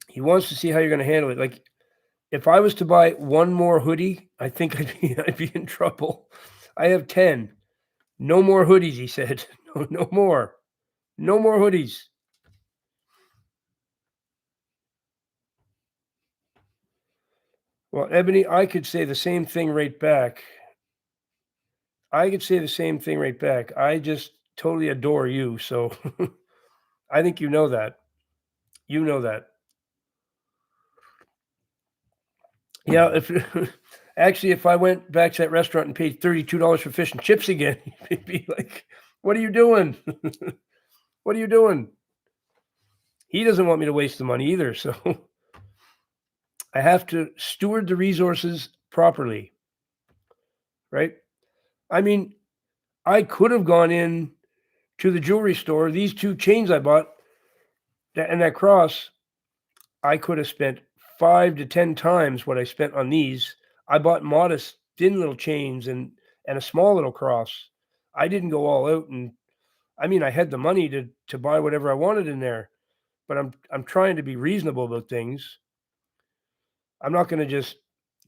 He wants to see how you're going to handle it. Like, if I was to buy one more hoodie, I think I'd be in trouble. I have 10. No more hoodies, he said. No, no more. No more hoodies. Well, Ebony, I could say the same thing right back. I could say the same thing right back. I just totally adore you. So I think you know that. You know that. Yeah, if actually, if I went back to that restaurant and paid $32 for fish and chips again, he'd be like, "What are you doing? What are you doing?" He doesn't want me to waste the money either, so I have to steward the resources properly, right? I mean, I could have gone in to the jewelry store. These 2 chains I bought, and that cross, I could have spent 5 to 10 times what I spent on these. I bought modest, thin little chains and a small little cross. I didn't go all out, and I mean, I had the money to buy whatever I wanted in there, but I'm trying to be reasonable about things. I'm not going to just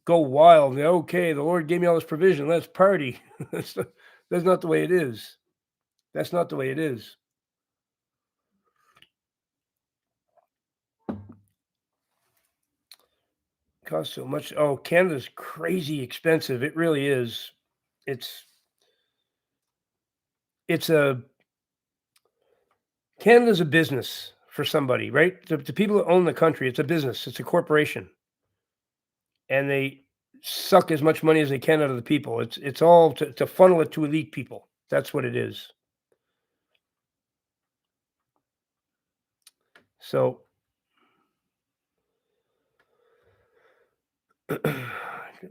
go wild. Okay, the Lord gave me all this provision. Let's party. That's not the way it is. That's not the way it is. Costs so much. Oh, Canada's crazy expensive. It really is. It's it's a Canada's a business for somebody, right? The people that own the country, it's a business. It's a corporation, and they suck as much money as they can out of the people. It's all to funnel it to elite people. That's what it is. So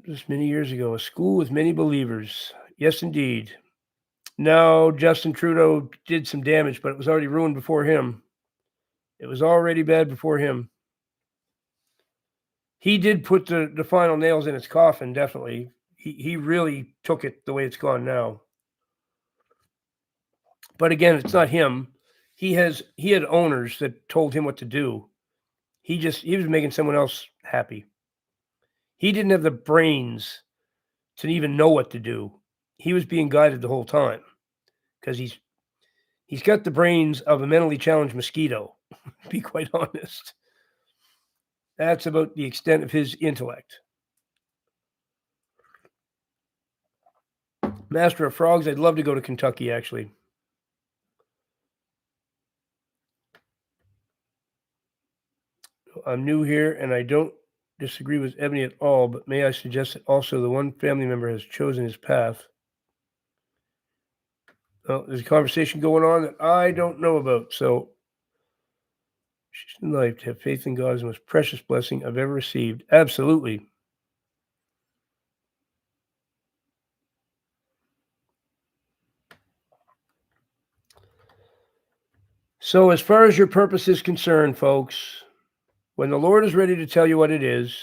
just many years ago, a school with many believers. Yes, indeed. No, Justin Trudeau did some damage, but it was already ruined before him. It was already bad before him. He did put the final nails in its coffin, definitely. He really took it the way it's gone now. But again, it's not him. He had owners that told him what to do. He was making someone else happy. He didn't have the brains to even know what to do. He was being guided the whole time because he's got the brains of a mentally challenged mosquito, to be quite honest. That's about the extent of his intellect. Master of Frogs, I'd love to go to Kentucky, actually. I'm new here and I don't disagree with Ebony at all, but may I suggest that also the one family member has chosen his path? Well, there's a conversation going on that I don't know about. So, in life, to have faith in God is the most precious blessing I've ever received. Absolutely. So, as far as your purpose is concerned, folks, when the Lord is ready to tell you what it is,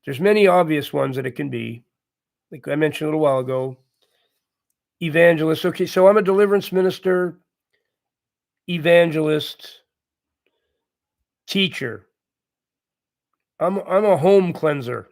there's many obvious ones that it can be. Like I mentioned a little while ago, evangelist. Okay, so I'm a deliverance minister, evangelist, teacher. I'm a home cleanser.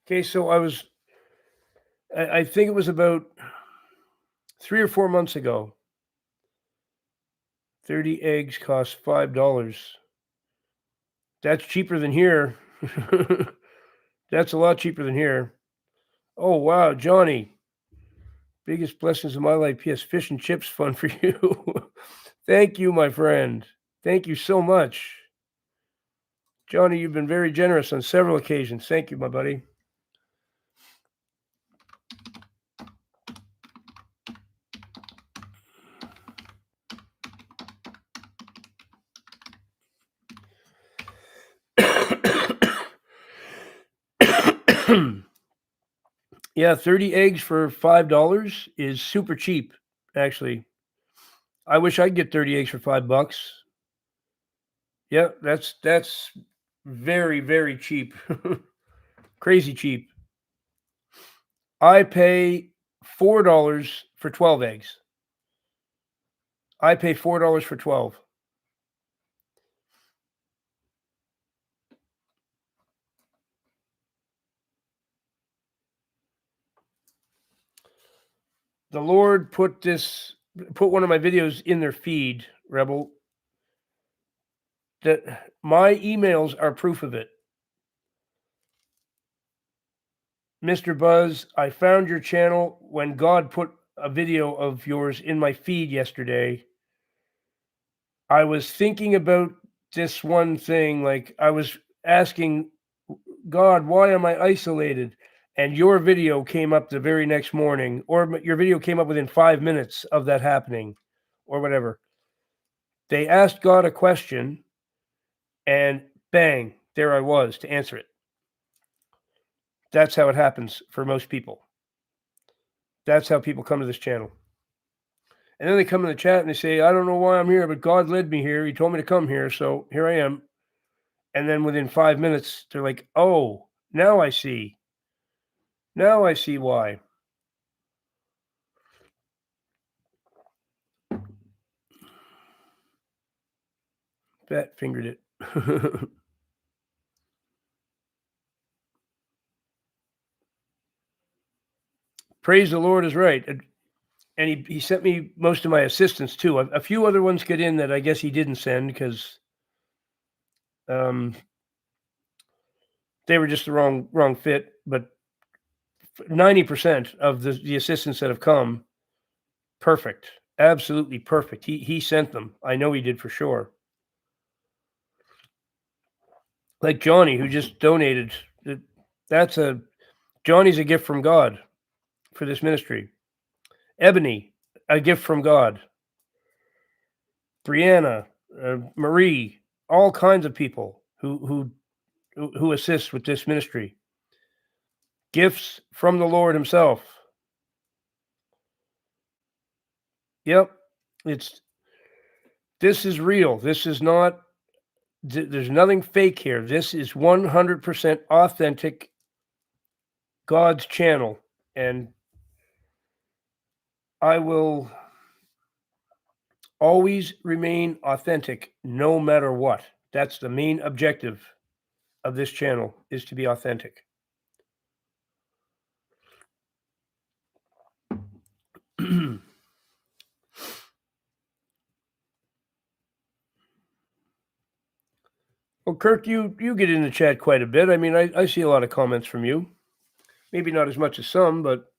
Okay, so I think it was about 3 or 4 months ago. 30 eggs cost $5. That's cheaper than here. That's a lot cheaper than here. Oh, wow, Johnny. Biggest blessings of my life. P.S. Fish and chips fun for you. Thank you, my friend. Thank you so much. Johnny, you've been very generous on several occasions. Thank you, my buddy. Yeah, 30 eggs for $5 is super cheap, actually. I wish I'd get 30 eggs for $5. Yeah, that's very, very cheap. Crazy cheap. I pay $4 for 12 eggs. I pay $4 for 12. The Lord put one of my videos in their feed, Rebel, that my emails are proof of it. Mr. Buzz, I found your channel when God put a video of yours in my feed yesterday. I was thinking about this one thing, like I was asking God, why am I isolated? And your video came up the very next morning, or your video came up within 5 minutes of that happening, or whatever. They asked God a question, and bang, there I was to answer it. That's how it happens for most people. That's how people come to this channel. And then they come in the chat and they say, I don't know why I'm here, but God led me here. He told me to come here. So here I am. And then within 5 minutes, they're like, oh, now I see. Now I see why. Fat fingered it. Praise the Lord is right. And he sent me most of my assistants too. A few other ones get in that I guess he didn't send because they were just the wrong fit. But 90% of the assistants that have come, perfect, absolutely perfect. He sent them. I know he did for sure. Like Johnny, who just donated. Johnny's a gift from God for this ministry. Ebony, a gift from God. Brianna, Marie, all kinds of people who assist with this ministry. Gifts from the Lord himself. Yep. This is real. This is not, there's nothing fake here. This is 100% authentic God's channel. And I will always remain authentic no matter what. That's the main objective of this channel, is to be authentic. Well, Kirk, you get in the chat quite a bit. I mean, I see a lot of comments from you. Maybe not as much as some, but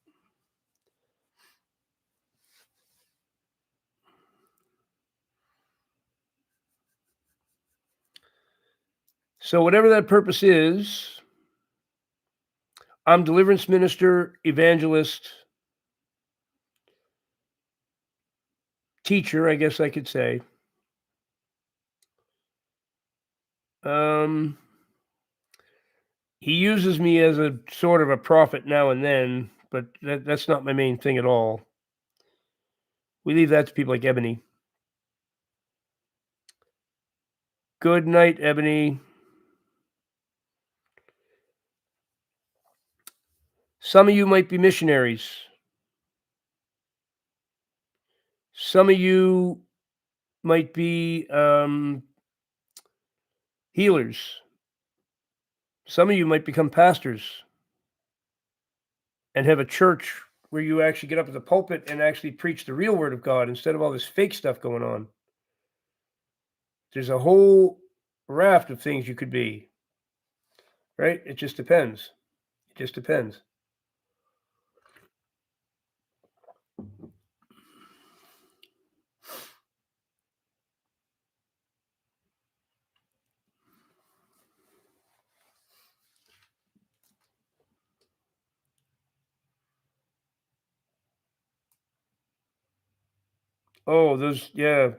so whatever that purpose is, I'm deliverance minister, evangelist, teacher, I guess I could say. He uses me as a sort of a prophet now and then, but that's not my main thing at all. We leave that to people like Ebony. Good night, Ebony. Some of you might be missionaries. Some of you might be healers. Some of you might become pastors and have a church where you actually get up at the pulpit and actually preach the real word of God instead of all this fake stuff going on. There's a whole raft of things you could be, right? It just depends. It just depends. Oh, yeah,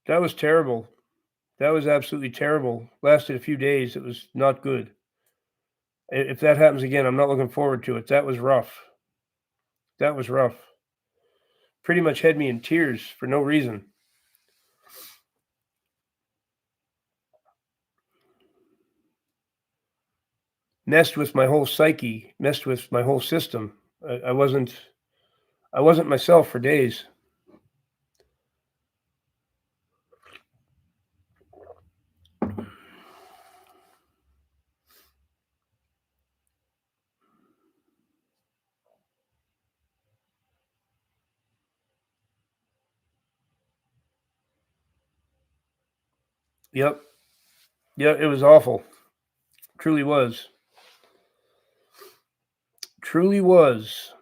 that was terrible. That was absolutely terrible. Lasted a few days. It was not good. If that happens again, I'm not looking forward to it. That was rough. That was rough. Pretty much had me in tears for no reason. Messed with my whole psyche, messed with my whole system. I wasn't myself for days. Yep. Yeah, it was awful. Truly was. Truly was.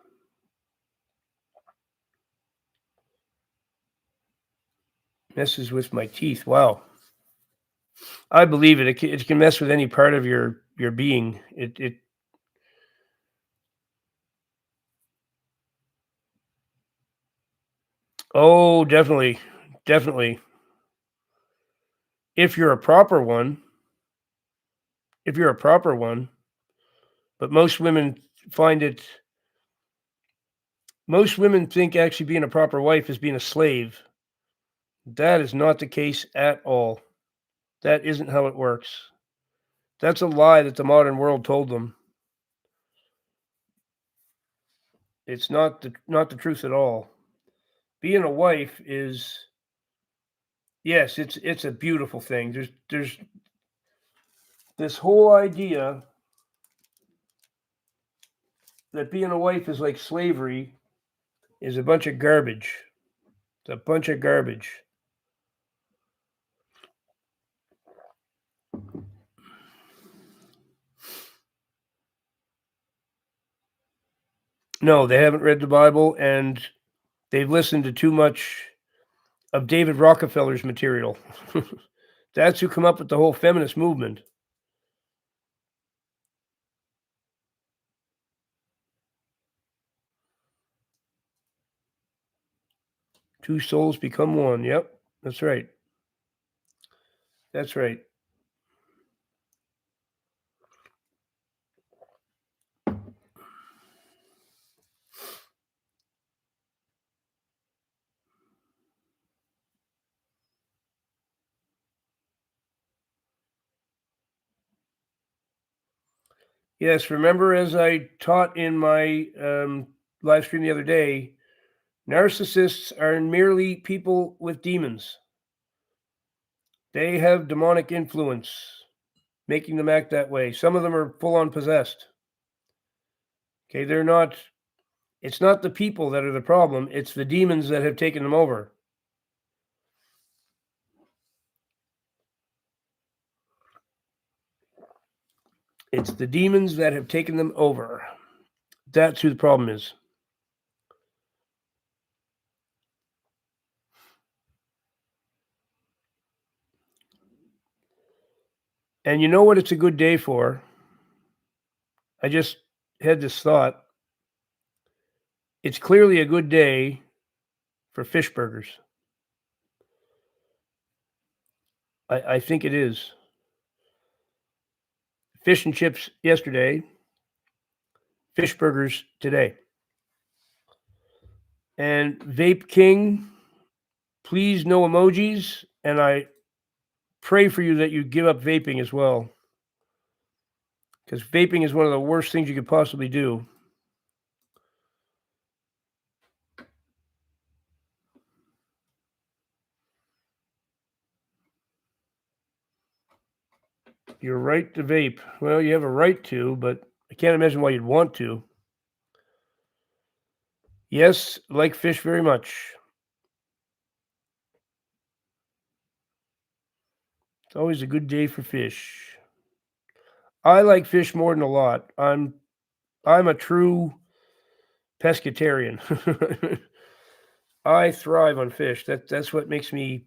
Messes with my teeth. Wow. I believe it. It can mess with any part of your being. It. Oh, definitely, definitely. If you're a proper one, if you're a proper one, but most women find it. Most women think actually being a proper wife is being a slave. That is not the case at all. That isn't how it works. That's a lie that the modern world told them. It's not the truth at all. Being a wife is yes, it's a beautiful thing. There's this whole idea that being a wife is like slavery is a bunch of garbage. It's a bunch of garbage. No, they haven't read the Bible and they've listened to too much of David Rockefeller's material. That's who come up with the whole feminist movement. Two souls become one. Yep, that's right. That's right. Yes, remember as I taught in my live stream the other day, narcissists are merely people with demons. They have demonic influence, making them act that way. Some of them are full on possessed. Okay, they're not, it's not the people that are the problem, it's the demons that have taken them over. It's the demons that have taken them over. That's who the problem is. And you know what it's a good day for? I just had this thought. It's clearly a good day for fish burgers. I think it is. Fish and chips yesterday, fish burgers today. And Vape King, please no emojis. And I pray for you that you give up vaping as well. Because vaping is one of the worst things you could possibly do. Your right to vape. Well, you have a right to, but I can't imagine why you'd want to. Yes, like fish very much. It's always a good day for fish. I like fish more than a lot. I'm a true pescatarian. I thrive on fish. That's what makes me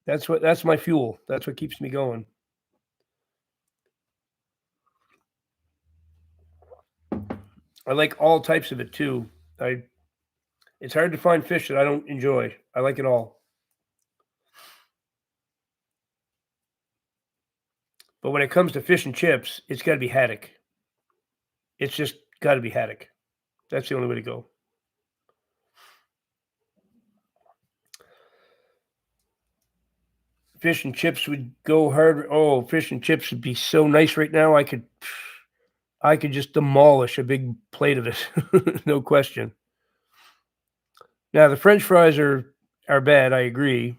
that's my fuel. That's what keeps me going. I like all types of it too. I It's hard to find fish that I don't enjoy. I like it all. But when it comes to fish and chips, it's got to be haddock. It's just got to be haddock. That's the only way to go. Fish and chips would go hard. Oh, fish and chips would be so nice right now. I could just demolish a big plate of it. No question. Now the French fries are bad. I agree.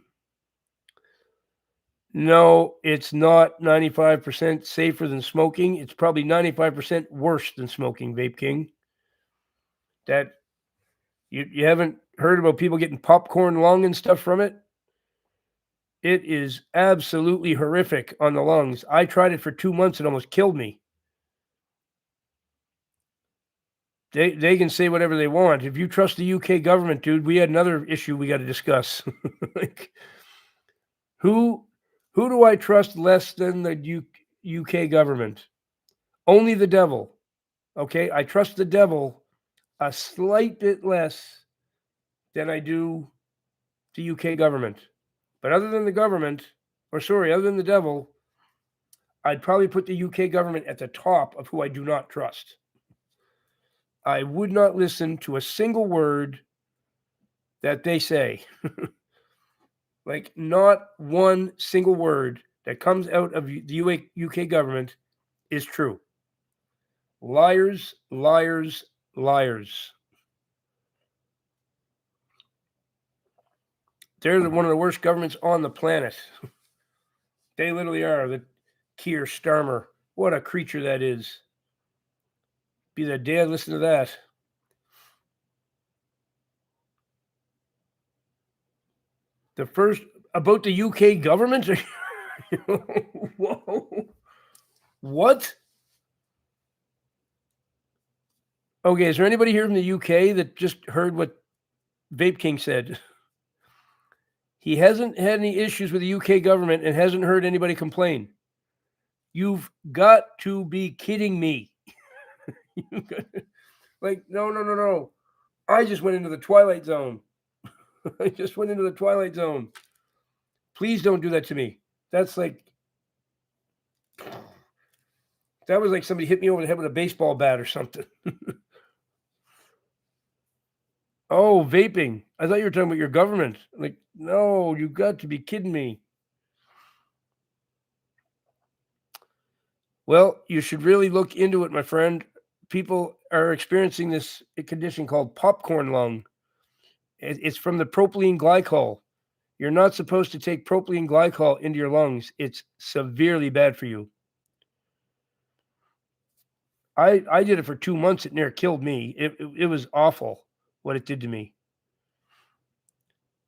No, it's not 95% safer than smoking. It's probably 95% worse than smoking, Vape King. That you haven't heard about people getting popcorn lung and stuff from it? It is absolutely horrific on the lungs. I tried it for 2 months, it almost killed me. They can say whatever they want. If you trust the UK government, dude, we had another issue we gotta discuss. Like, who who do I trust less than the UK government? Only the devil, okay? I trust the devil a slight bit less than I do the UK government. But other than the government, or sorry, other than the devil, I'd probably put the UK government at the top of who I do not trust. I would not listen to a single word that they say. Like, not one single word that comes out of the UK government is true. Liars, liars, liars. They're one of the worst governments on the planet. They literally are. The Keir Starmer. What a creature that is. Be the day I listen to that. The first about the UK government? Whoa. What? Okay, is there anybody here from the UK that just heard what Vape King said? He hasn't had any issues with the UK government and hasn't heard anybody complain. You've got to be kidding me. Like, no. I just went into the Twilight Zone. I just went into the Twilight Zone. Please don't do that to me. That's like, that was like somebody hit me over the head with a baseball bat or something. Oh, vaping. I thought you were talking about your government. Like, no, you've got to be kidding me. Well, you should really look into it, my friend. People are experiencing this condition called popcorn lung. It's from the propylene glycol. You're not supposed to take propylene glycol into your lungs. It's severely bad for you. I did it for 2 months. It near killed me. It was awful what it did to me.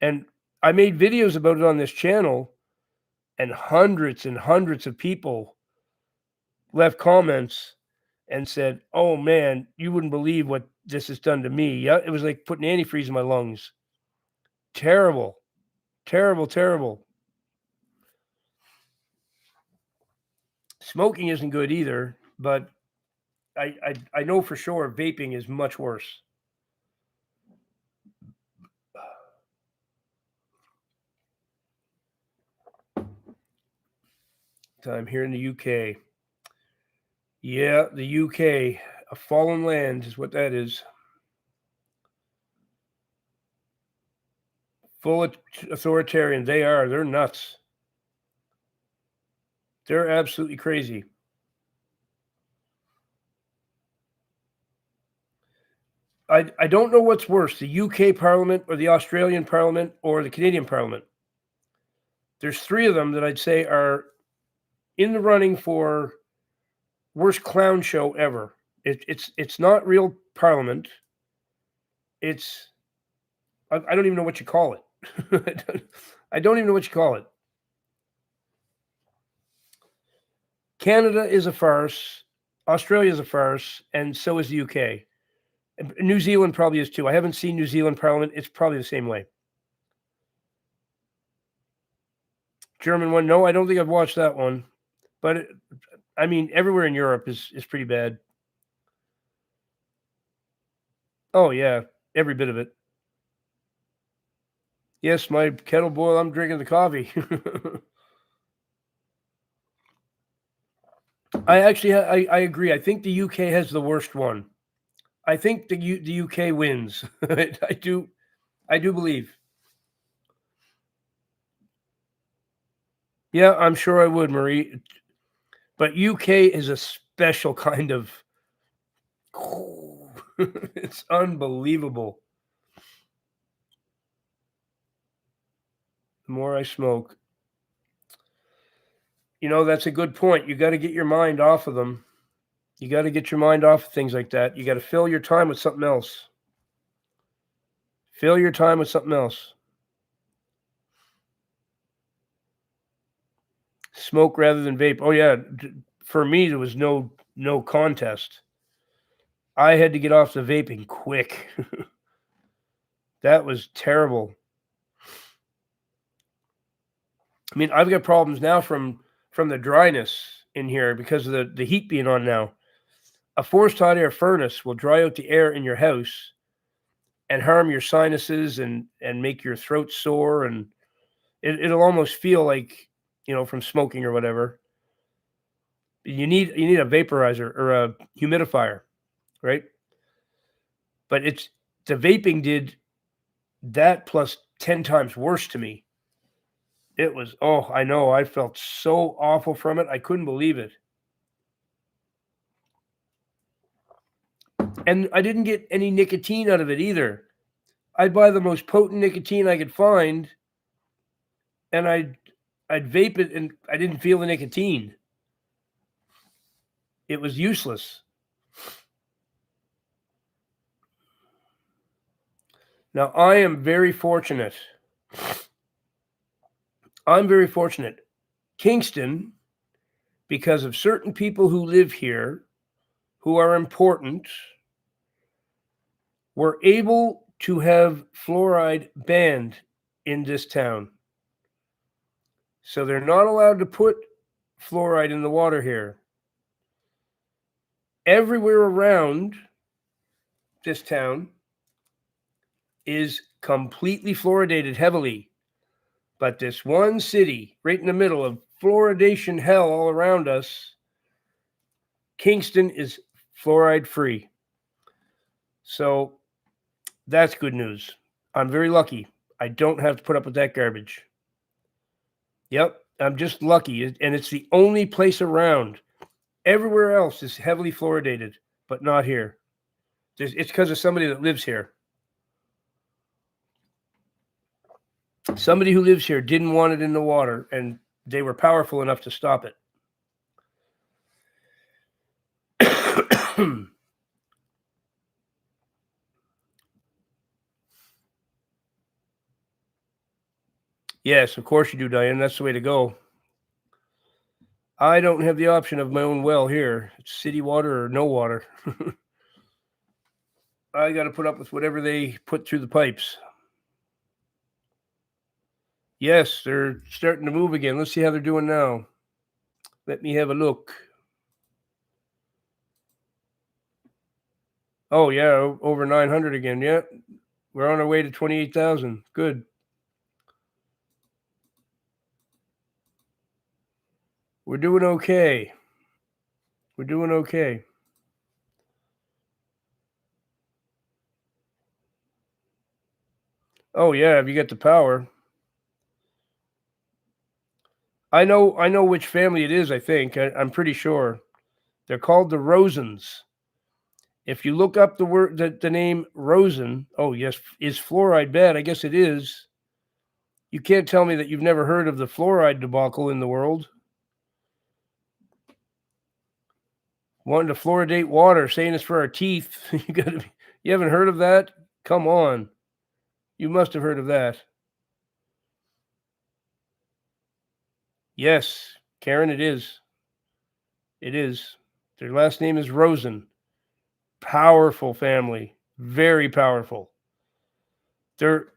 And I made videos about it on this channel, and hundreds of people left comments and said, "Oh man, you wouldn't believe what this has done to me." Yeah, it was like putting antifreeze in my lungs. Terrible, terrible, terrible. Smoking isn't good either, but I know for sure vaping is much worse. Time here in the UK. Yeah, the UK, a fallen land is what that is. Full authoritarian. They are. They're nuts. They're absolutely crazy. I don't know what's worse, the UK Parliament or the Australian Parliament or the Canadian Parliament. There's three of them that I'd say are in the running for worst clown show ever. It's not real Parliament. It's I don't even know what you call it. I don't even know what you call it. Canada is a farce. Australia is a farce, and so is the UK. New Zealand probably is too. I haven't seen New Zealand Parliament. It's probably the same way. German one, no, I don't think I've watched that one. But I mean, everywhere in Europe is pretty bad. Oh yeah, every bit of it. Yes, my kettle boil. I'm drinking the coffee. I agree. I think the UK has the worst one. I think the UK wins. I do believe. Yeah, I'm sure I would, Marie. But UK is a special kind of. It's unbelievable. The more I smoke, that's a good point. You got to get your mind off of them. You got to get your mind off of things like that. You got to fill your time with something else. Fill your time with something else. Smoke rather than vape. Oh yeah, for me there was no contest. I had to get off the vaping quick. That was terrible. I mean, I've got problems now from the dryness in here because of the heat being on now. A forced hot air furnace will dry out the air in your house and harm your sinuses and make your throat sore, and it'll almost feel like from smoking or whatever. You need a vaporizer or a humidifier, right? But it's the vaping did that plus 10 times worse to me. It was, oh, I know, I felt so awful from it. I couldn't believe it. And I didn't get any nicotine out of it either. I'd buy the most potent nicotine I could find, and I'd vape it, and I didn't feel the nicotine. It was useless. Now I am very fortunate. I'm very fortunate. Kingston, because of certain people who live here, who are important, were able to have fluoride banned in this town. So they're not allowed to put fluoride in the water here. Everywhere around this town is completely fluoridated heavily. But this one city, right in the middle of fluoridation hell all around us, Kingston is fluoride free. So that's good news. I'm very lucky. I don't have to put up with that garbage. Yep, I'm just lucky. And it's the only place around. Everywhere else is heavily fluoridated, but not here. It's because of somebody that lives here. Somebody who lives here didn't want it in the water, and they were powerful enough to stop it. Yes, of course you do, Diane. That's the way to go. I don't have the option of my own well here. It's city water or no water. I got to put up with whatever they put through the pipes. Yes, they're starting to move again. Let's see how they're doing now. Let me have a look. Oh, yeah, over 900 again. Yeah, we're on our way to 28,000. Good. We're doing okay. We're doing okay. Oh, yeah, have you got the power? I know which family it is, I think. I'm pretty sure. They're called the Rosens. If you look up the name Rosen, oh yes, is fluoride bad? I guess it is. You can't tell me that you've never heard of the fluoride debacle in the world. Wanting to fluoridate water, saying it's for our teeth. You haven't heard of that? Come on. You must have heard of that. Yes, Karen, it is. It is. Their last name is Rosen. Powerful family. Very powerful. They're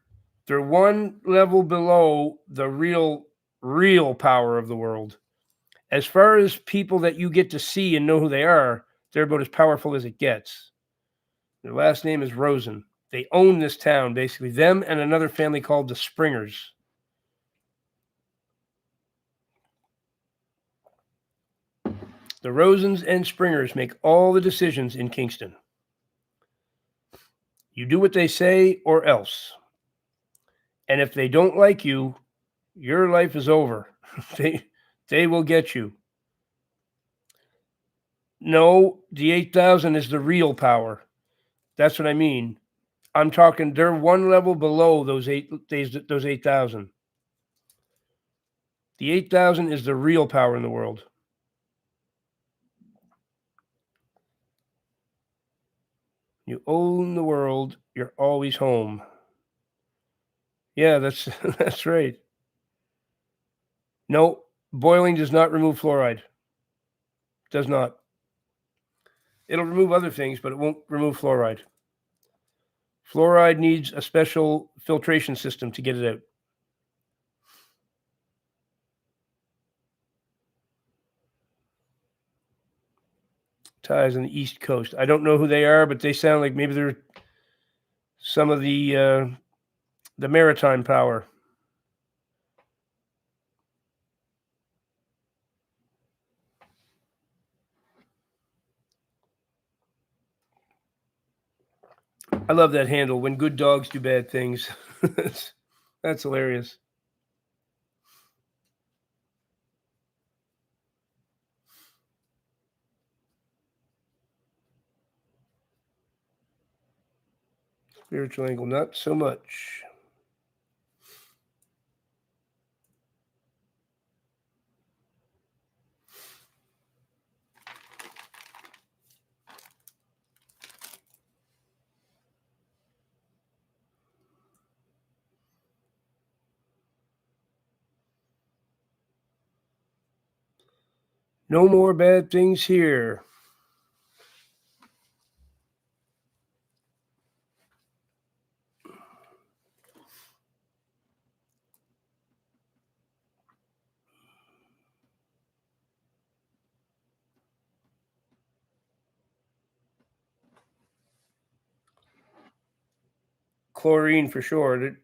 one level below the real power of the world. As far as people that you get to see and know who they are, they're about as powerful as it gets. Their last name is Rosen. They own this town, basically. Them and another family called the Springers. The Rosens and Springers make all the decisions in Kingston. You do what they say or else. And if they don't like you, your life is over. they will get you. No, the 8,000 is the real power. That's what I mean. I'm talking they're one level below those 8,000. The 8,000 is the real power in the world. You own the world, you're always home. Yeah, that's that's right. No, boiling does not remove fluoride. Does not. It'll remove other things, but it won't remove fluoride. Fluoride needs a special filtration system to get it out. Ties on the East Coast. I don't know who they are, but they sound like maybe they're some of the maritime power. I love that handle. When good dogs do bad things. That's hilarious. Spiritual angle, not so much. No more bad things here. Chlorine for sure.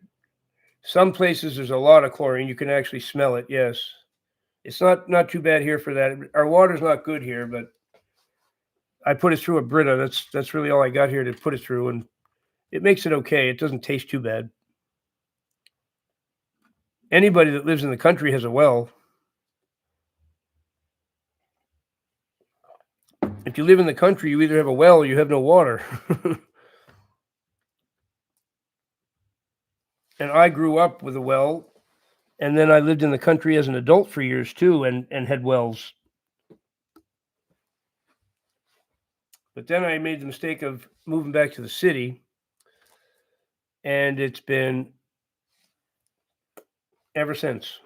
Some places there's a lot of chlorine. You can actually smell it. Yes, it's not too bad here for that. Our water's not good here, but I put it through a Brita. That's really all I got here to put it through, and it makes it okay. It doesn't taste too bad. Anybody that lives in the country has a well. If you live in the country, you either have a well or you have no water. And I grew up with a well, and then I lived in the country as an adult for years too, and had wells. But then I made the mistake of moving back to the city, and it's been ever since.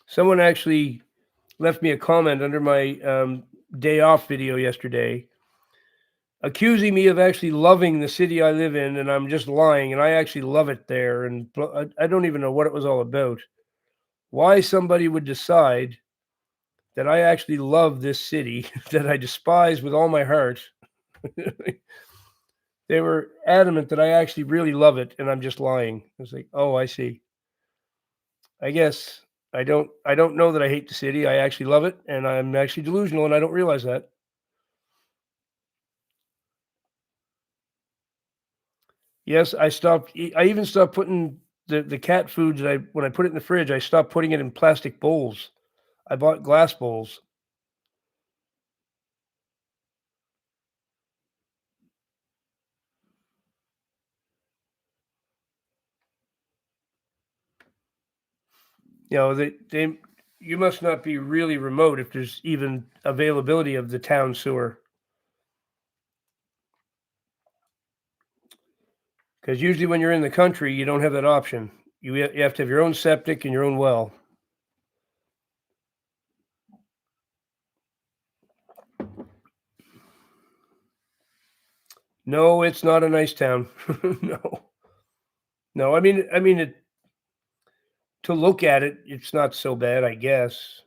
Someone actually left me a comment under my day off video yesterday, accusing me of actually loving the city I live in, and I'm just lying, and I actually love it there, and I don't even know what it was all about. Why somebody would decide that I actually love this city that I despise with all my heart. They were adamant that I actually really love it, and I'm just lying. I was like, oh, I see. I guess I don't know that I hate the city. I actually love it, and I'm actually delusional, and I don't realize that. Yes, I even stopped putting the cat food that I when I put it in the fridge, I stopped putting it in plastic bowls. I bought glass bowls. They you must not be really remote if there's even availability of the town sewer. Because usually when you're in the country, you don't have that option. You have to have your own septic and your own well. No, it's not a nice town. No. No, I mean it to look at it, it's not so bad, I guess.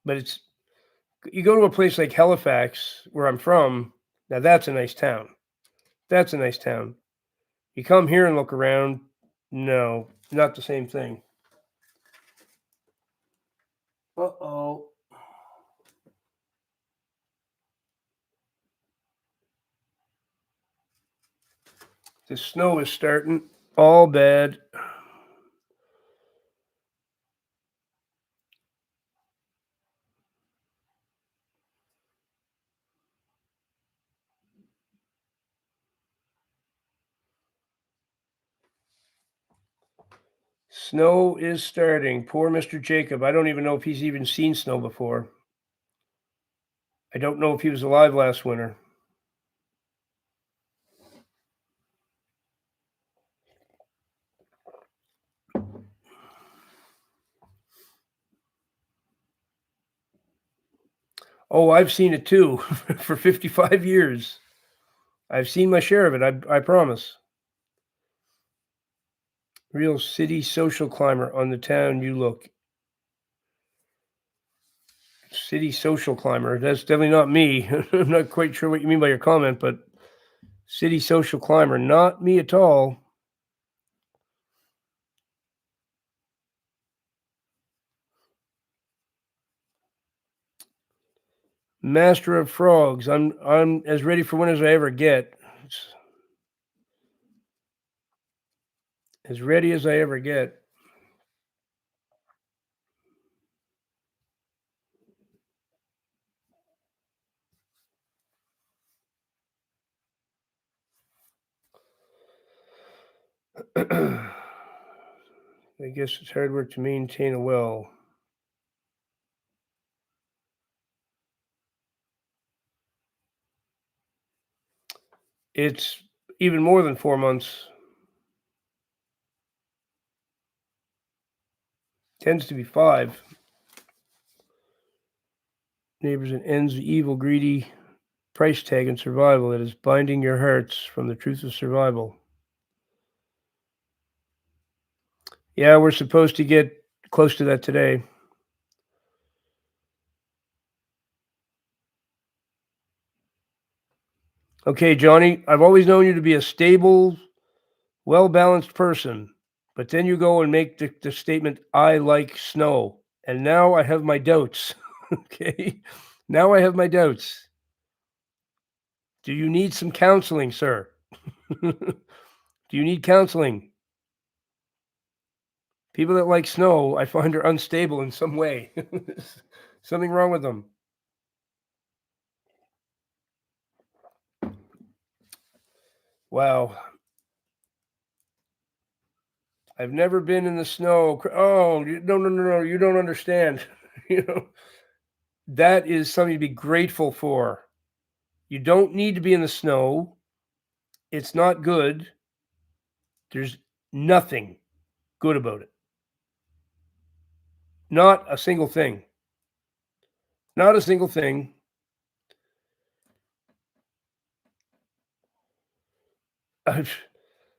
But it's you go to a place like Halifax, where I'm from, now that's a nice town. That's a nice town. You come here and look around. No, not the same thing. Uh-oh. The snow is starting. All bad. Snow is starting. Poor Mr. Jacob. I don't even know if he's even seen snow before. I don't know if he was alive last winter. Oh, I've seen it too for 55 years. I've seen my share of it, I promise. Real city social climber on the town you look. City social climber. That's definitely not me. I'm not quite sure what you mean by your comment, but city social climber, not me at all. Master of frogs. I'm as ready for winter as I ever get. It's as ready as I ever get. I guess it's hard work to maintain a well. It's even more than 4 months. Tends to be 5. Neighbors and ends the evil, greedy price tag in survival that is binding your hearts from the truth of survival. Yeah, we're supposed to get close to that today. Okay, Johnny, I've always known you to be a stable, well balanced person, but then you go and make the statement, I like snow. And now I have my doubts. Okay. Now I have my doubts. Do you need some counseling, sir? Do you need counseling? People that like snow, I find are unstable in some way. Something wrong with them. Wow. I've never been in the snow. Oh, no, no, no, no. You don't understand. You know, that is something to be grateful for. You don't need to be in the snow. It's not good. There's nothing good about it. Not a single thing. Not a single thing.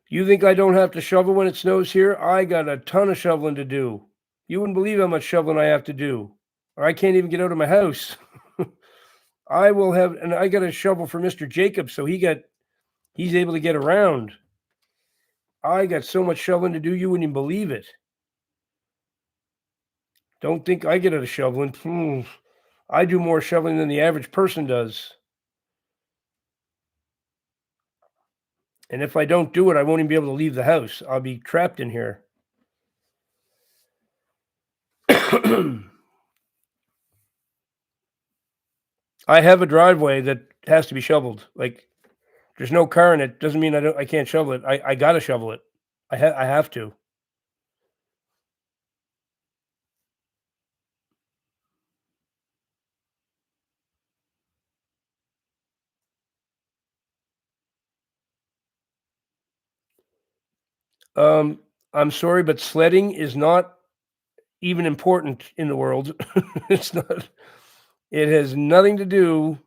You think I don't have to shovel when it snows here? I got a ton of shoveling to do. You wouldn't believe how much shoveling I have to do, or I can't even get out of my house. I will have, and I got a shovel for Mr. Jacob, so he's able to get around. I got so much shoveling to do, you wouldn't even believe it. Don't think I get out of shoveling. I do more shoveling than the average person does. And if I don't do it, I won't even be able to leave the house. I'll be trapped in here. I have a driveway that has to be shoveled. Like there's no car in it. Doesn't mean I can't shovel it. I gotta shovel it. I have to. Um, I'm sorry, but sledding is not even important in the world. It's not. It has nothing to do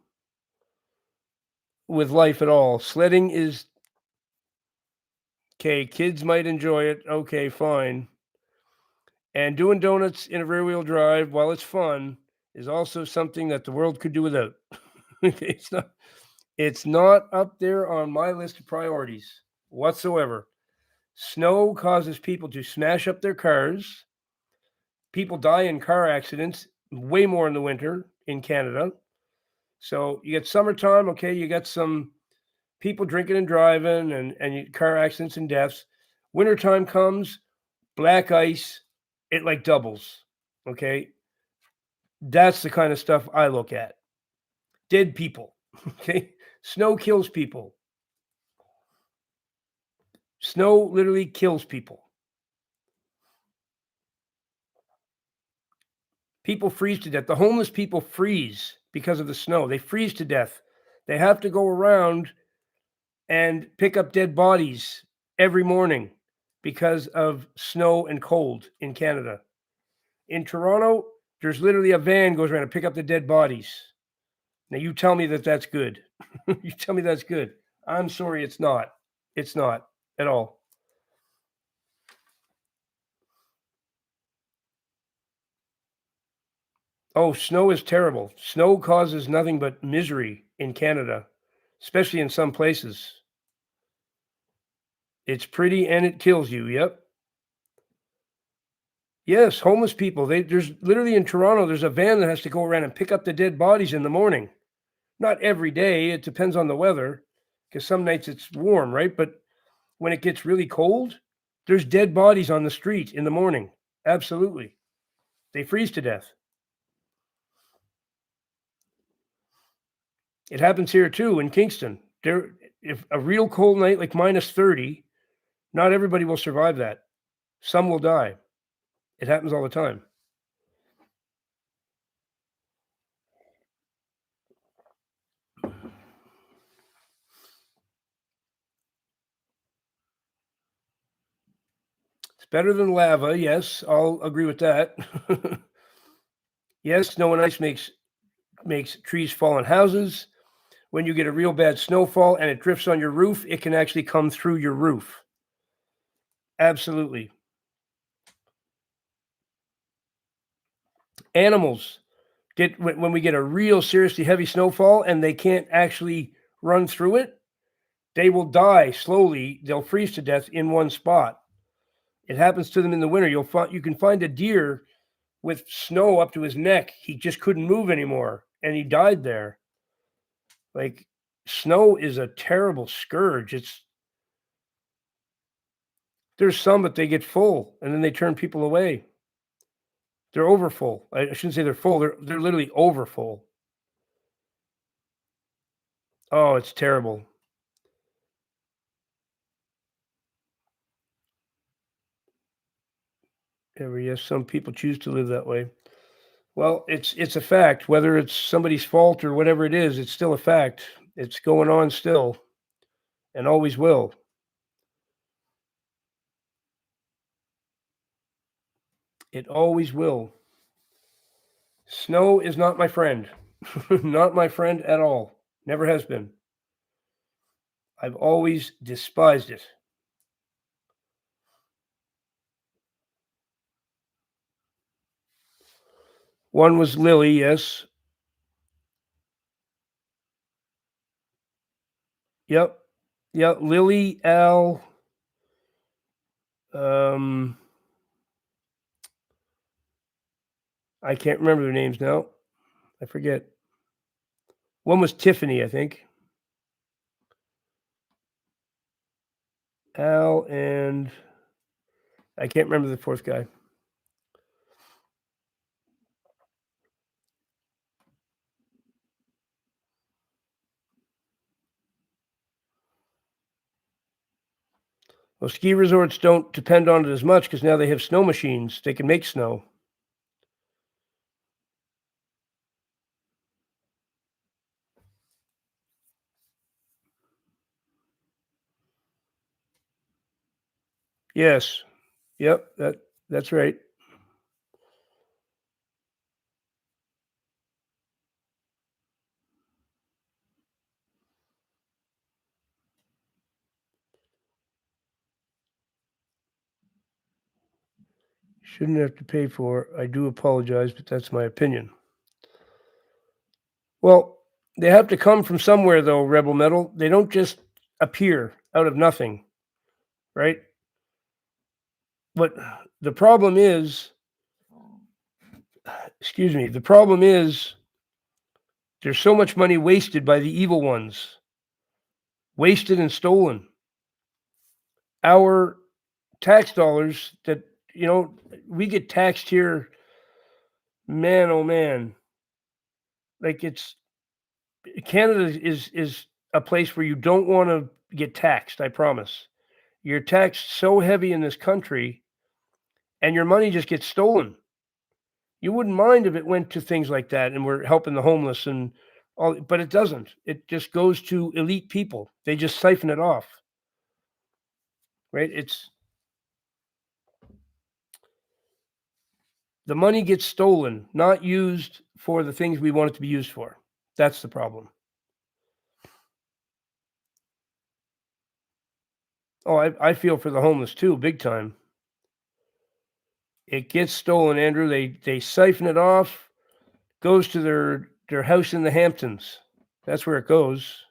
with life at all. Sledding is okay. Kids might enjoy it. Okay, fine. And doing donuts in a rear wheel drive, while it's fun, is also something that the world could do without. Okay, it's not. It's not up there on my list of priorities. whatsoever. Snow causes people to smash up their cars. People die in car accidents way more in the winter in Canada. So you get summertime, okay, you got some people drinking and driving and car accidents and deaths. Wintertime comes, black ice, it like doubles. Okay. That's the kind of stuff I look at. Dead people. Okay. Snow kills people. Snow literally kills people. People freeze to death. The homeless people freeze because of the snow. They freeze to death. They have to go around and pick up dead bodies every morning because of snow and cold in Canada. In Toronto, there's literally a van goes around and pick up the dead bodies. Now you tell me that that's good. You tell me that's good. I'm sorry, it's not. It's not at all. Oh, snow is terrible. Snow causes nothing but misery in Canada, especially in some places. It's pretty and it kills you. Yep. Yes, homeless people. There's literally in Toronto, there's a van that has to go around and pick up the dead bodies in the morning. Not every day. It depends on the weather, because some nights it's warm, right? But when it gets really cold, there's dead bodies on the street in the morning. Absolutely. They freeze to death. It happens here too in Kingston. There, if a real cold night like -30, not everybody will survive that. Some will die. It happens all the time. It's better than lava. Yes, I'll agree with that. Yes, snow and ice makes trees fall on houses. When you get a real bad snowfall and it drifts on your roof, it can actually come through your roof. Absolutely. Animals get when we get a real seriously heavy snowfall and they can't actually run through it, they will die slowly. They'll freeze to death in one spot. It happens to them in the winter. You can find a deer with snow up to his neck. He just couldn't move anymore, and he died there. Like, snow is a terrible scourge. There's some, but they get full, and then they turn people away. They're overfull. I shouldn't say they're full. They're literally overfull. Oh, it's terrible. Yes, some people choose to live that way. Well, it's a fact. Whether it's somebody's fault or whatever it is, it's still a fact. It's going on still, and always will. It always will. Snow is not my friend. Not my friend at all. Never has been. I've always despised it. One was Lily, yes. Yep. Yep. Lily, Al, um, I can't remember their names now. I forget. One was Tiffany, I think. Al and I can't remember the fourth guy. Well, ski resorts don't depend on it as much because now they have snow machines. They can make snow. Yes. Yep. That's right. Shouldn't have to pay for. I do apologize, but that's my opinion. Well, they have to come from somewhere, though. Rebel metal. They don't just appear out of nothing. right? But the problem is, excuse me, the problem is there's so much money wasted by the evil ones, wasted and stolen. Our tax dollars that, you know, we get taxed here, man, oh man. Like it's Canada is a place where you don't want to get taxed, I promise. You're taxed so heavy in this country and your money just gets stolen. You wouldn't mind if it went to things like that and we're helping the homeless and all, but it doesn't. It just goes to elite people. They just siphon it off, right? It's the money gets stolen, not used for the things we want it to be used for. That's the problem. Oh, I feel for the homeless too, big time. It gets stolen, Andrew. They siphon it off, goes to their house in the Hamptons. That's where it goes.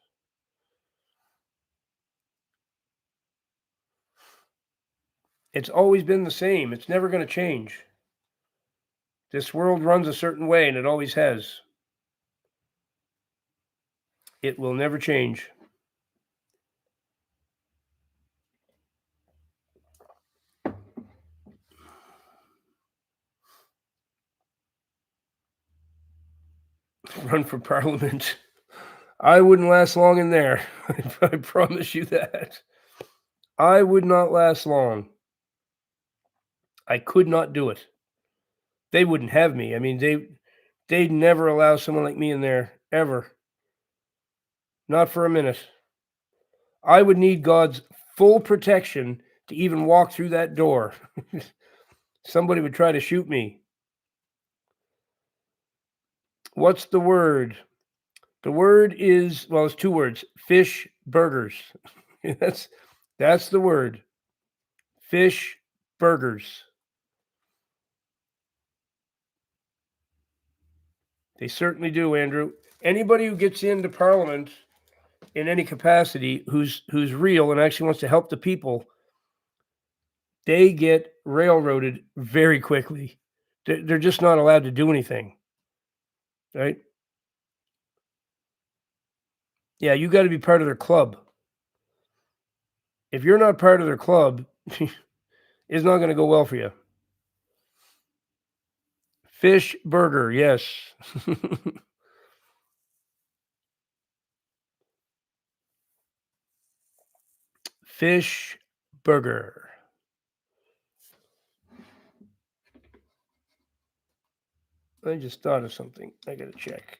It's always been the same. It's never going to change. This world runs a certain way, and it always has. It will never change. Run for parliament. I wouldn't last long in there. I promise you that. I would not last long. I could not do it. They wouldn't have me. I mean, they'd never allow someone like me in there ever. Not for a minute. I would need God's full protection to even walk through that door. Somebody would try to shoot me. What's the word? The word is, well, it's two words: fish burgers. that's that's the word. Fish burgers. They certainly do, Andrew. Anybody who gets into Parliament in any capacity who's real and actually wants to help the people, they get railroaded very quickly. They're just not allowed to do anything, right? Yeah, you got to be part of their club. If you're not part of their club, it's not going to go well for you. Fish burger, yes. Fish burger. I just thought of something. I got to check.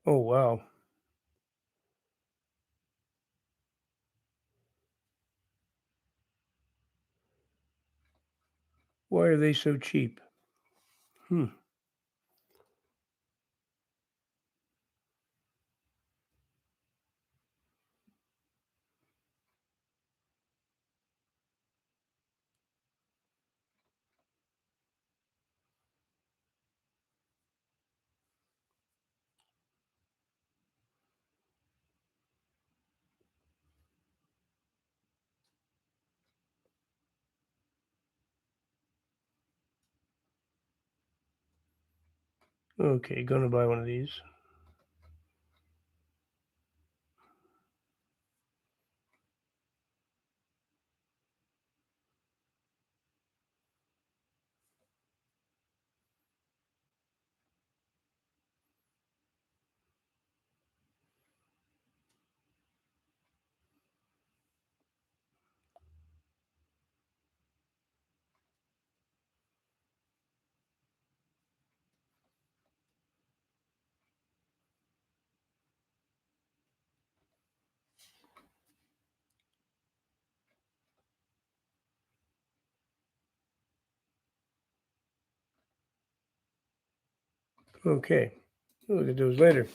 Oh, wow. Why are they so cheap? Hmm. Okay, gonna buy one of these. Okay. We'll look at those later.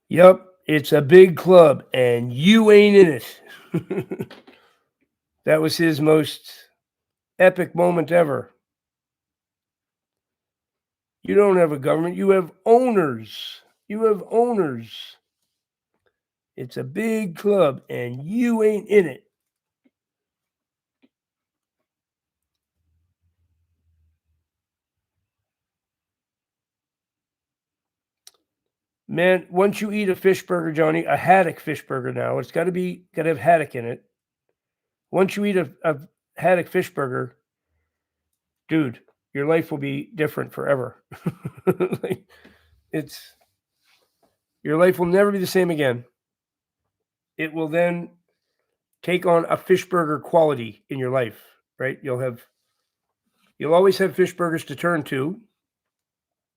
Yep, it's a big club and you ain't in it. That was his most epic moment ever. You don't have a government, you have owners. You have owners. It's a big club and you ain't in it. Man, once you eat a fish burger, Johnny, a haddock fish burger now, it's gotta have haddock in it. Once you eat a haddock fish burger, dude, your life will be different forever. Like, it's your life will never be the same again. It will then take on a fish burger quality in your life, right? You'll always have fish burgers to turn to,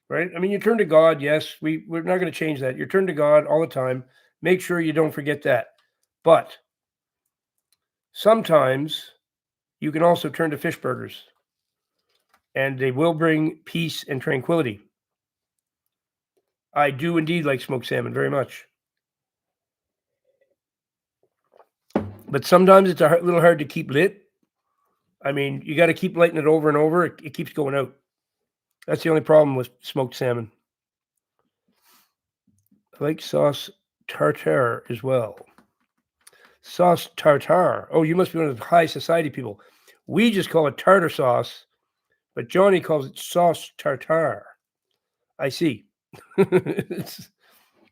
right? I mean, you turn to God, yes. We're not going to change that. You turn to God all the time. Make sure you don't forget that. But sometimes you can also turn to fish burgers, and they will bring peace and tranquility. I do indeed like smoked salmon very much. But sometimes it's a little hard to keep lit. I mean, you got to keep lighting it over and over. It keeps going out. That's the only problem with smoked salmon. I like sauce tartare as well. Sauce tartare. Oh, you must be one of the high society people. We just call it tartar sauce, but Johnny calls it sauce tartare. I see. It's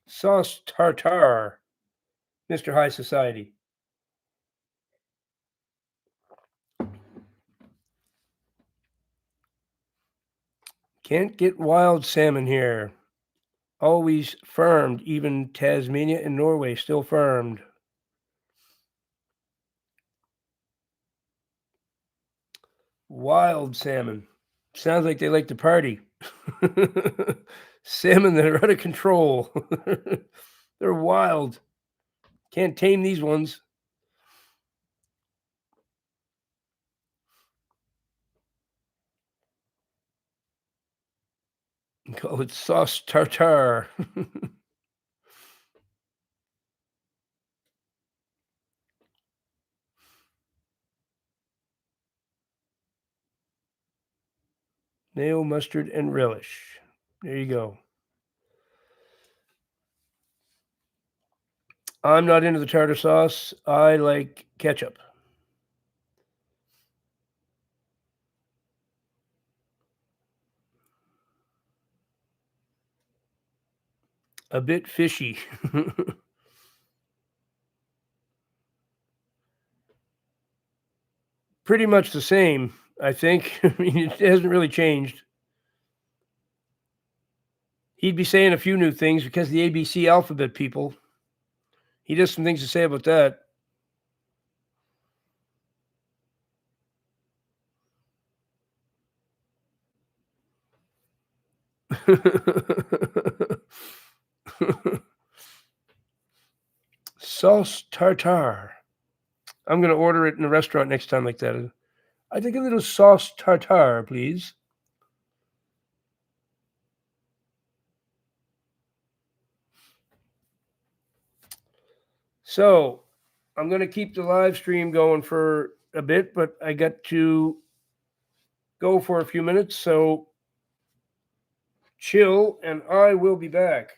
sauce tartare, Mr. High Society. Can't get wild salmon here. Always firmed, even Tasmania and Norway still firmed. Wild salmon. Sounds like they like to party. Salmon that are out of control. They're wild. Can't tame these ones. Call it sauce tartare. Mayo, mustard, and relish. There you go. I'm not into the tartar sauce. I like ketchup. A bit fishy. Pretty much the same, I think. I mean, it hasn't really changed. He'd be saying a few new things because the ABC alphabet people. He does some things to say about that. Sauce tartare. I'm going to order it in a restaurant next time like that. I think a little sauce tartare, please. So I'm going to keep the live stream going for a bit, but I got to go for a few minutes. So chill, and I will be back.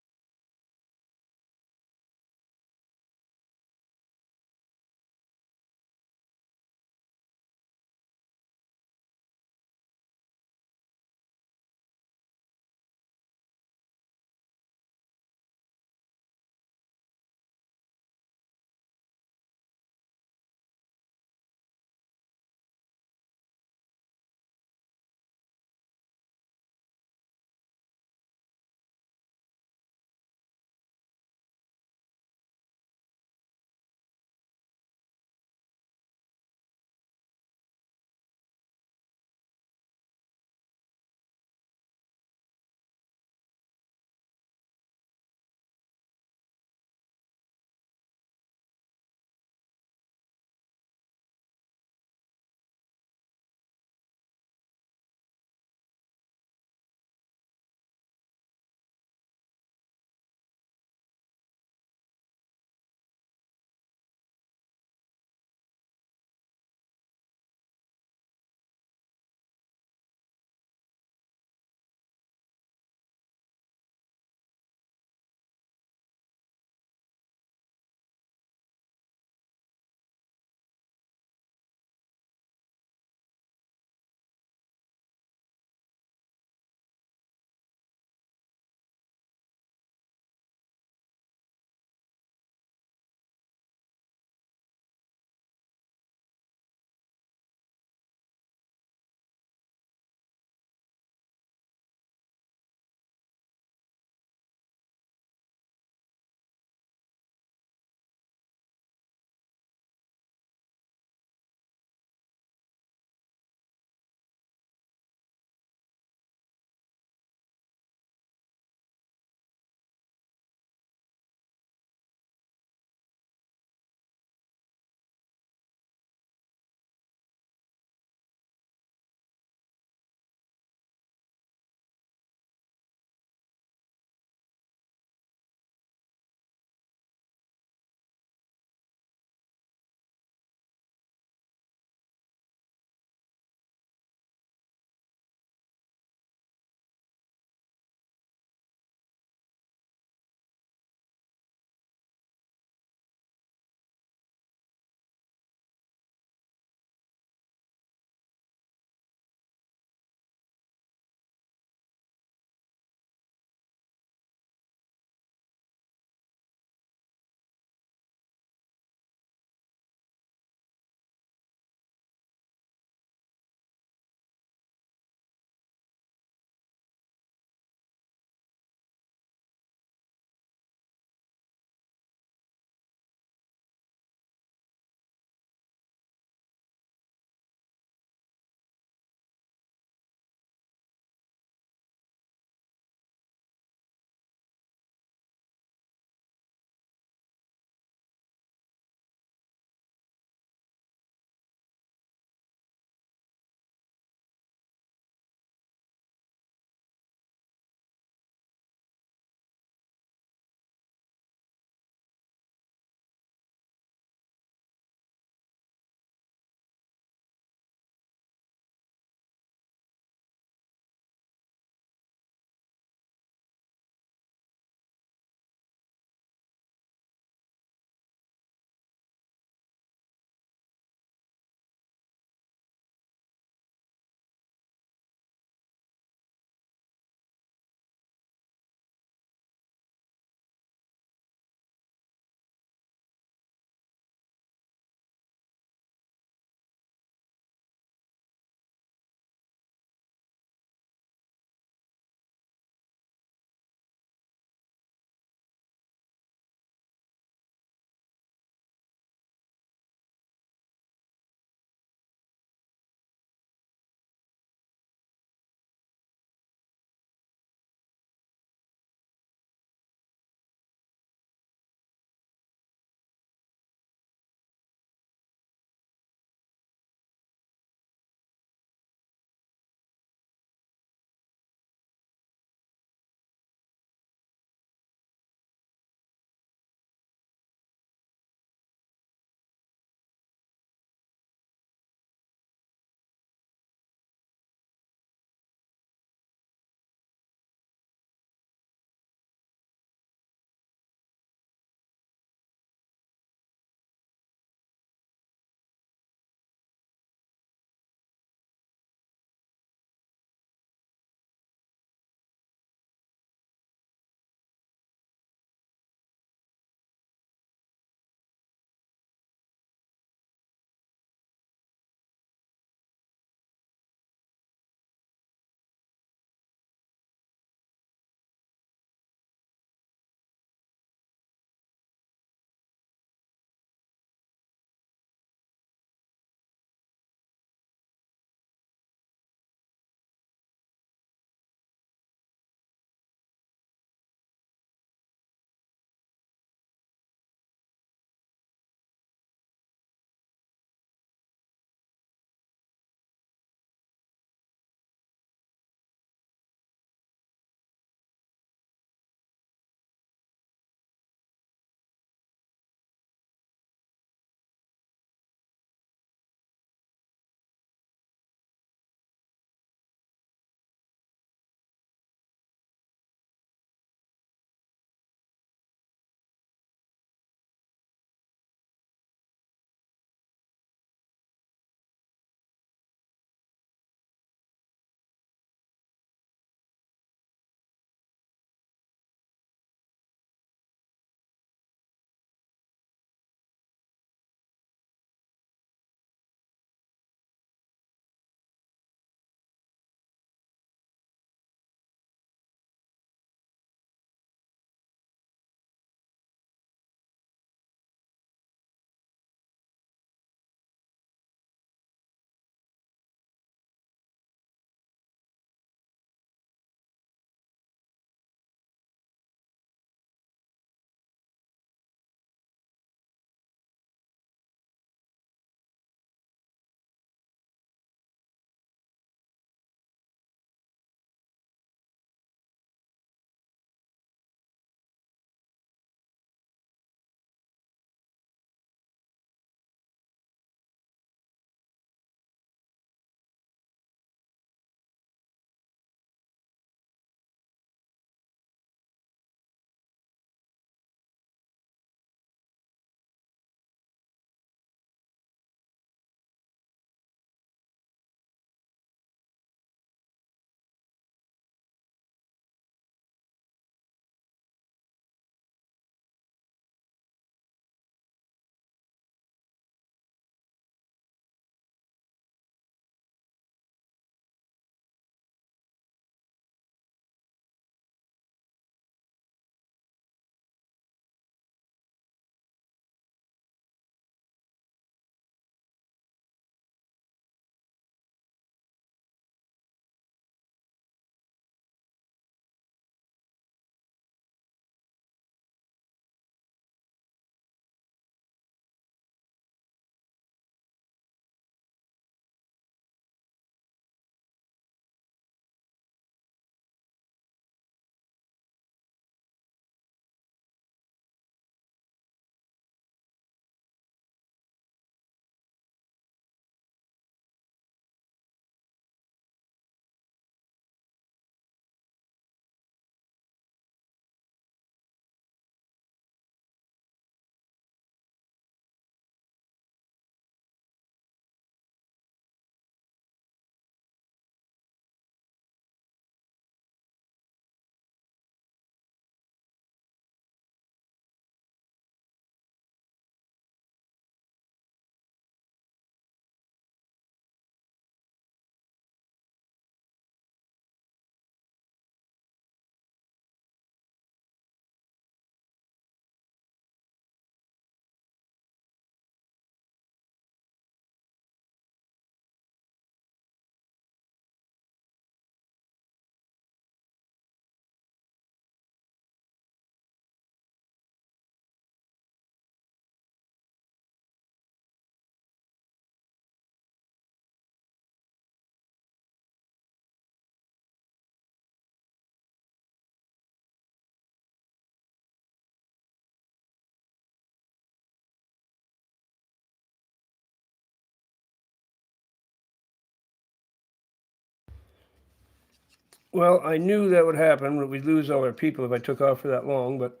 Well, I knew that would happen, that we'd lose all our people if I took off for that long, but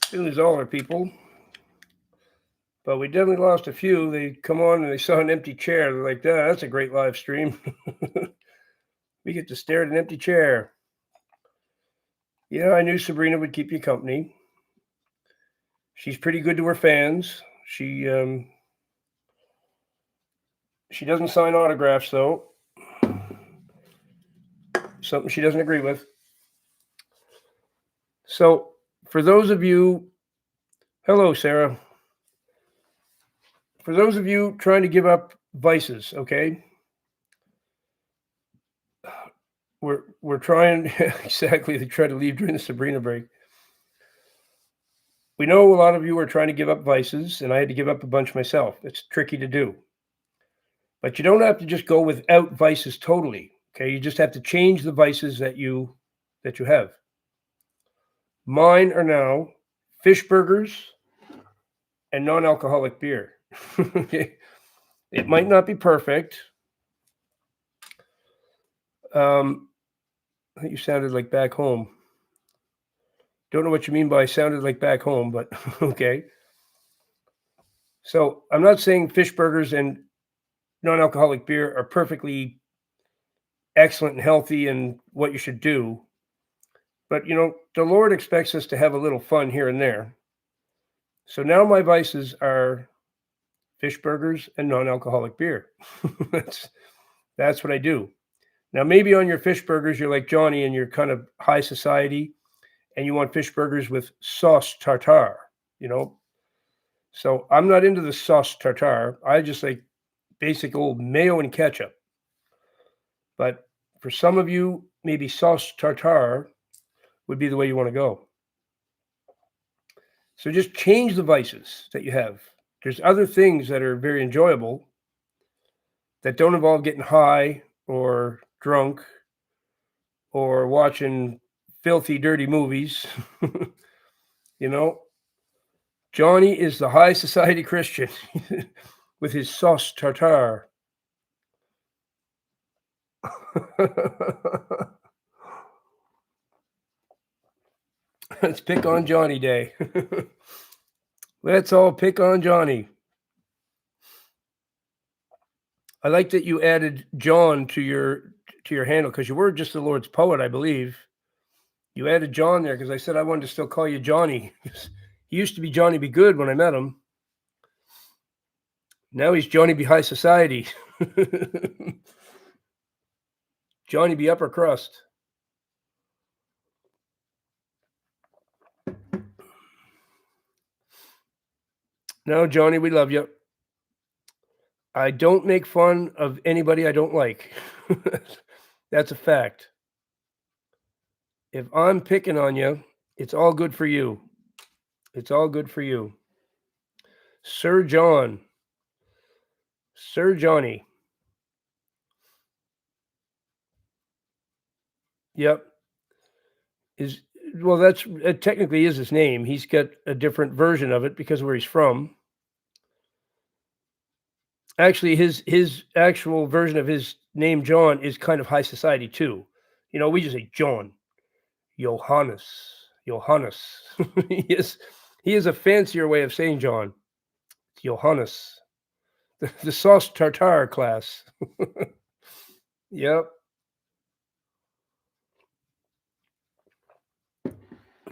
didn't lose all our people. But we definitely lost a few. They come on and they saw an empty chair. They're like, "Ah, that's a great live stream. We get to stare at an empty chair." Yeah, I knew Sabrina would keep you company. She's pretty good to her fans. She doesn't sign autographs though. Something she doesn't agree with. So, for those of you, hello, Sarah. For those of you trying to give up vices, okay, we're trying exactly to try to leave during the Sabrina break. We know a lot of you are trying to give up vices, and I had to give up a bunch myself. It's tricky to do, but you don't have to just go without vices totally. Okay, you just have to change the vices that you have. Mine are now fish burgers and non-alcoholic beer. Okay, it might not be perfect. I think you sounded like back home. Don't know what you mean by sounded like back home, but okay. So I'm not saying fish burgers and non-alcoholic beer are perfectly excellent and healthy and what you should do. But the Lord expects us to have a little fun here and there. So now my vices are fish burgers and non-alcoholic beer. that's that's what I do. Now maybe on your fish burgers you're like Johnny and you're kind of high society and you want fish burgers with sauce tartare, you know. So I'm not into the sauce tartare. I just like basic old mayo and ketchup. But for some of you, maybe sauce tartare would be the way you want to go. So just change the vices that you have. There's other things that are very enjoyable that don't involve getting high or drunk or watching filthy, dirty movies. you know, Johnny is the high society Christian with his sauce tartare. Let's pick on Johnny Day. Let's all pick on Johnny. I like that you added John to your handle because you were just the Lord's poet, I believe. You added John there because I said I wanted to still call you Johnny. He used to be Johnny Be Good when I met him. Now he's Johnny Be High Society. Johnny Be Upper Crust. No, Johnny, we love you. I don't make fun of anybody I don't like. That's a fact. If I'm picking on you, it's all good for you. It's all good for you. Sir John. Sir Johnny. Yep. Is well, that's it technically is his name. He's got a different version of it because of where he's from. Actually, his actual version of his name, John, is kind of high society too. We just say John, Johannes, Johannes. he is a fancier way of saying John. Johannes, the sauce tartare class. Yep.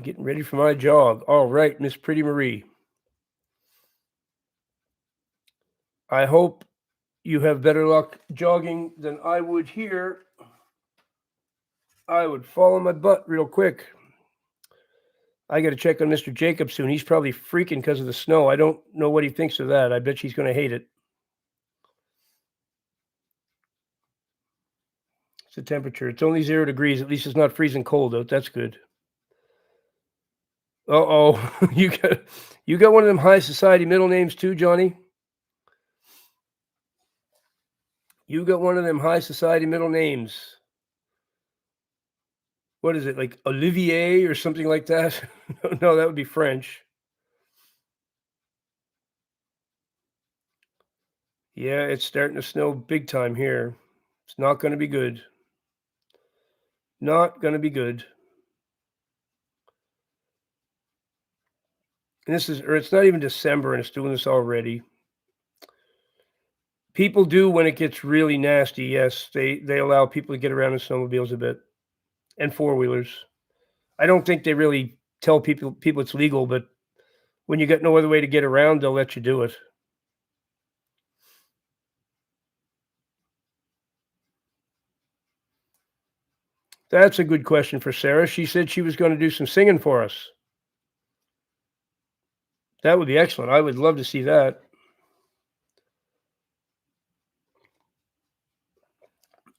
Getting ready for my jog. All right, Miss Pretty Marie. I hope you have better luck jogging than I would here. I would fall on my butt real quick. I got to check on Mr. Jacob soon. He's probably freaking because of the snow. I don't know what he thinks of that. I bet he's going to hate it. It's the temperature. It's only 0 degrees. At least it's not freezing cold out. That's good. Uh-oh. you got one of them high society middle names too, Johnny? You got one of them high society middle names. What is it, like Olivier or something like that? No, that would be French. Yeah, it's starting to snow big time here. It's not going to be good. Not gonna be good. And it's not even December and it's doing this already. People do when it gets really nasty, yes, they allow people to get around in snowmobiles a bit and four-wheelers. I don't think they really tell people it's legal, but when you got no other way to get around, they'll let you do it. That's a good question for Sarah. She said she was gonna do some singing for us. That would be excellent. I would love to see that.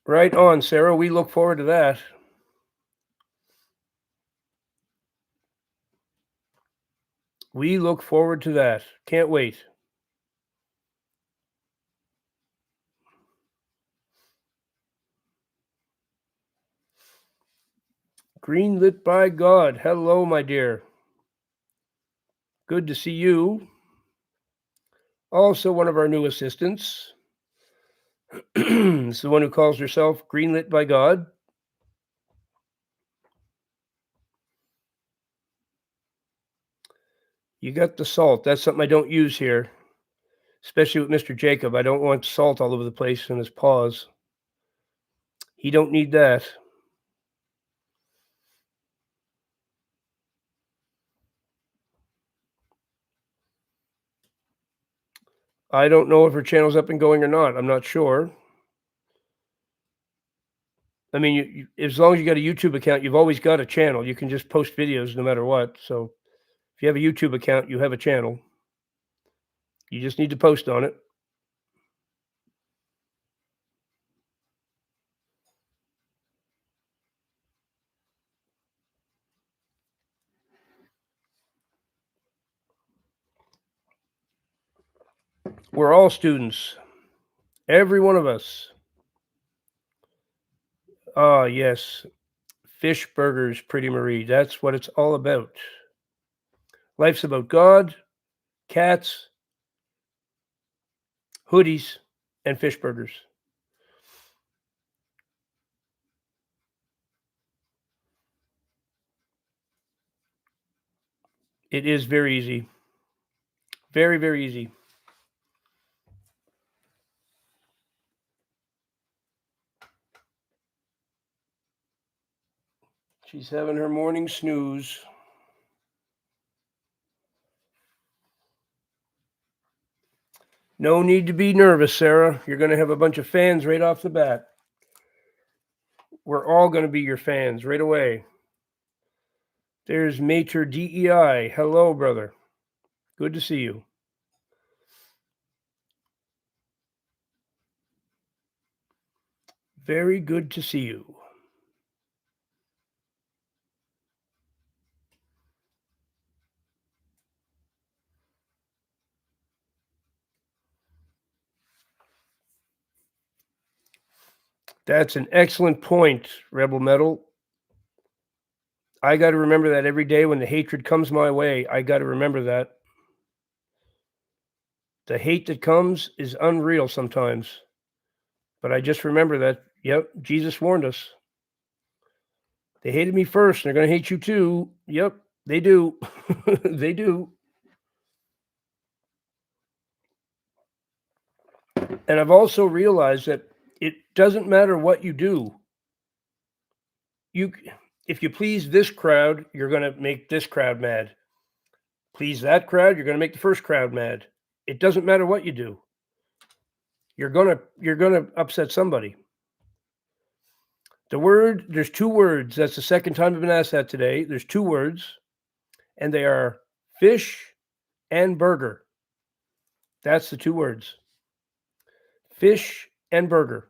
Right on, Sarah. We look forward to that. We look forward to that. Can't wait. Greenlit by God. Hello, my dear. Good to see you. Also, one of our new assistants. It's the one who calls herself Greenlit by God. You got the salt. That's something I don't use here, especially with Mr. Jacob. I don't want salt all over the place in his paws. He don't need that. I don't know if her channel's up and going or not. I'm not sure. I mean, as long as you got a YouTube account, you've always got a channel. You can just post videos no matter what. So if you have a YouTube account, you have a channel. You just need to post on it. We're all students, every one of us. Ah, yes. Fish burgers, Pretty Marie. That's what it's all about. Life's about God, cats, hoodies, and fish burgers. It is very easy. Very, very easy. She's having her morning snooze. No need to be nervous, Sarah. You're going to have a bunch of fans right off the bat. We're all going to be your fans right away. There's Mater DEI. Hello, brother. Good to see you. Very good to see you. That's an excellent point, Rebel Metal. I got to remember that every day when the hatred comes my way. I got to remember that. The hate that comes is unreal sometimes. But I just remember that, yep, Jesus warned us. They hated me first, and they're going to hate you too. Yep, they do. They do. And I've also realized that it doesn't matter what you do. You if you please this crowd, you're going to make this crowd mad. Please that crowd, you're going to make the first crowd mad. It doesn't matter what you do. You're going to upset somebody. There's two words. That's the second time I've been asked that today. There's two words, and they are fish and burger. That's the two words. Fish and burger.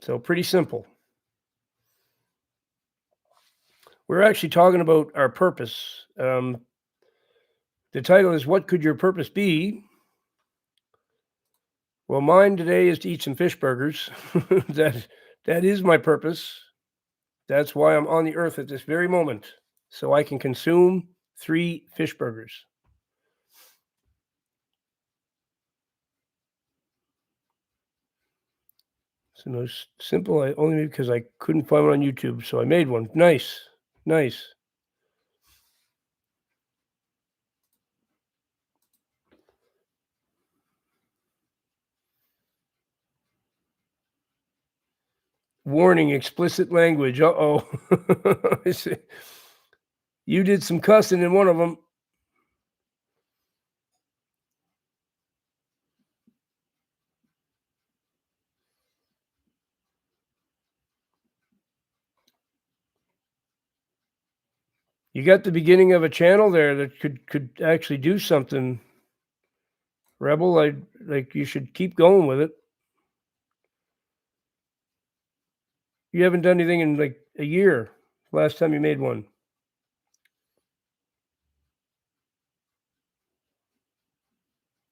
So pretty simple. We're actually talking about our purpose. The title is "What Could Your Purpose Be?" Well, mine today is to eat some fish burgers. that is my purpose. That's why I'm on the earth at this very moment, so I can consume 3 fish burgers. The most simple, I only made because I couldn't find one on YouTube, so I made one. Nice, nice. Warning, explicit language. Uh-oh. I see. You did some cussing in one of them. You got the beginning of a channel there that could actually do something. Rebel, I like you should keep going with it. You haven't done anything in like a year. Last time you made one.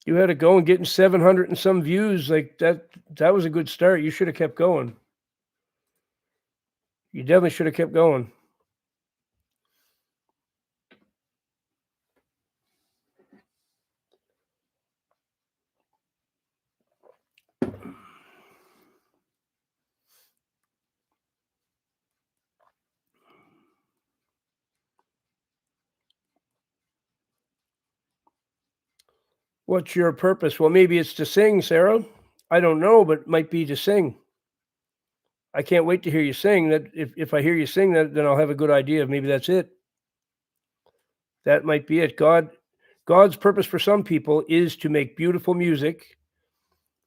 You had it going, getting 700 and some views like that. That was a good start. You should have kept going. You definitely should have kept going. What's your purpose? Well, maybe it's to sing, Sarah. I don't know, but it might be to sing. I can't wait to hear you sing. That if I hear you sing that, then I'll have a good idea of maybe that's it. That might be it. God's purpose for some people is to make beautiful music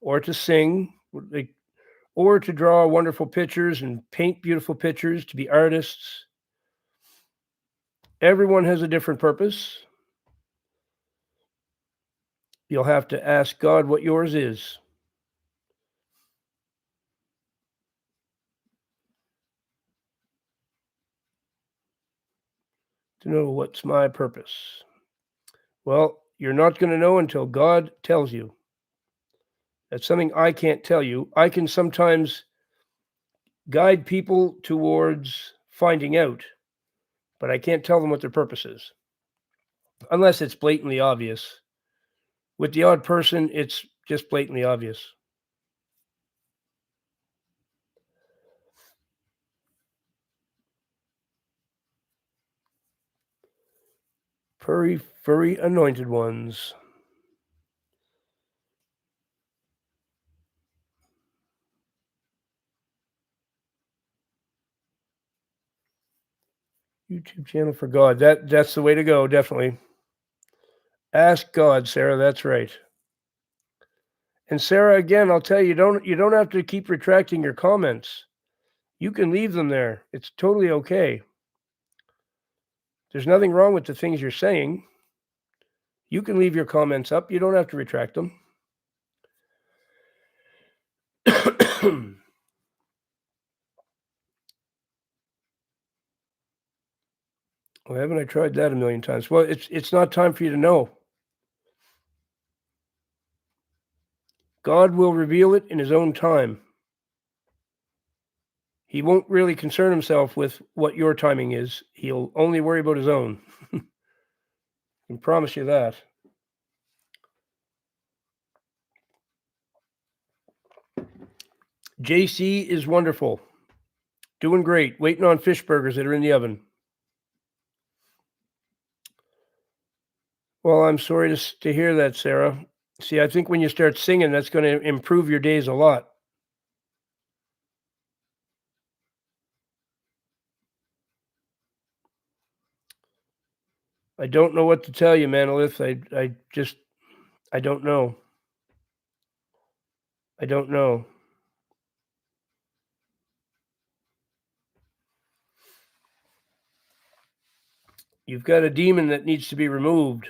or to sing, like, or to draw wonderful pictures and paint beautiful pictures, to be artists. Everyone has a different purpose. You'll have to ask God what yours is. To know what's my purpose. Well, you're not going to know until God tells you. That's something I can't tell you. I can sometimes guide people towards finding out, but I can't tell them what their purpose is unless it's blatantly obvious. With the odd person, it's just blatantly obvious. Furry anointed ones. YouTube channel for God. That's the way to go, definitely. Ask God, Sarah. That's right. And Sarah, again, I'll tell you, you don't have to keep retracting your comments. You can leave them there. It's totally okay. There's nothing wrong with the things you're saying. You can leave your comments up. You don't have to retract them. Well, haven't I tried that a million times? Well, it's not time for you to know. God will reveal it in his own time. He won't really concern himself with what your timing is. He'll only worry about his own. I can promise you that. JC is wonderful. Doing great. Waiting on fish burgers that are in the oven. Well, I'm sorry to hear that, Sarah. See, I think when you start singing, that's going to improve your days a lot. I don't know what to tell you, Manolith. I don't know. I don't know. You've got a demon that needs to be removed.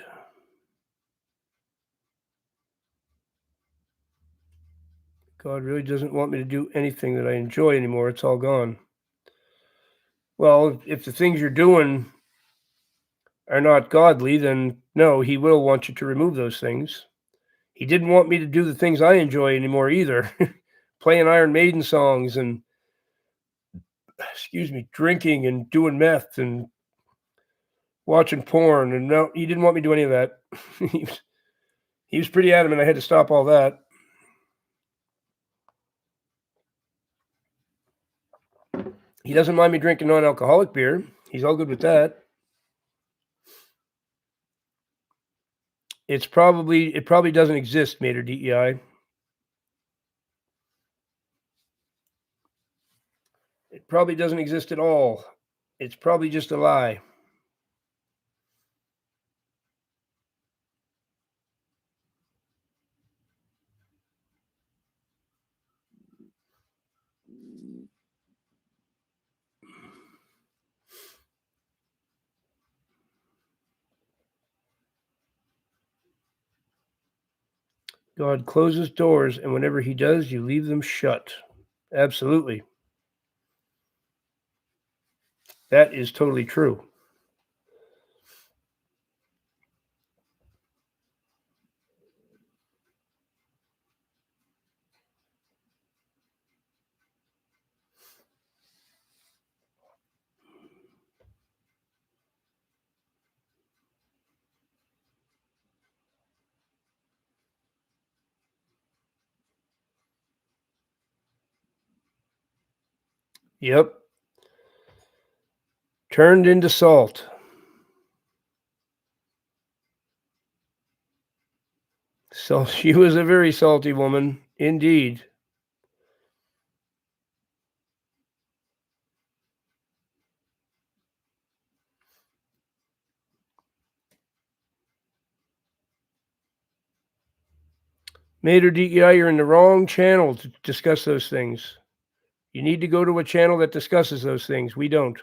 God really doesn't want me to do anything that I enjoy anymore. It's all gone. Well, if the things you're doing are not godly, then no, he will want you to remove those things. He didn't want me to do the things I enjoy anymore either. Playing Iron Maiden songs and, drinking and doing meth and watching porn. And no, he didn't want me to do any of that. he was pretty adamant I had to stop all that. He doesn't mind me drinking non-alcoholic beer. He's all good with that. It probably doesn't exist, Mater DEI. It probably doesn't exist at all. It's probably just a lie. God closes doors, and whenever he does, you leave them shut. Absolutely. That is totally true. Yep. Turned into salt. So she was a very salty woman, indeed. Mater DEI, you're in the wrong channel to discuss those things. You need to go to a channel that discusses those things. We don't.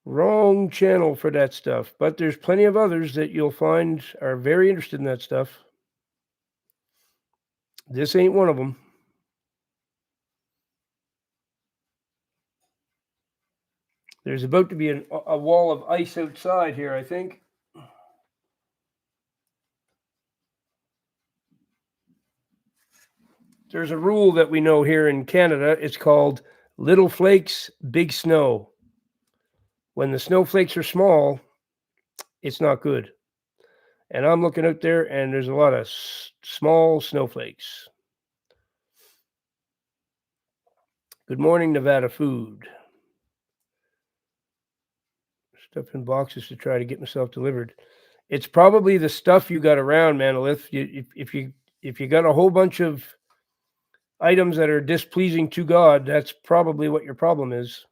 Wrong channel for that stuff. But there's plenty of others that you'll find are very interested in that stuff. This ain't one of them. There's about to be a wall of ice outside here, I think. There's a rule that we know here in Canada. It's called little flakes, big snow. When the snowflakes are small, it's not good. And I'm looking out there, and there's a lot of small snowflakes. Good morning, Nevada food. Stuff in boxes to try to get myself delivered. It's probably the stuff you got around, Manolith. If you got a whole bunch of items that are displeasing to God, that's probably what your problem is.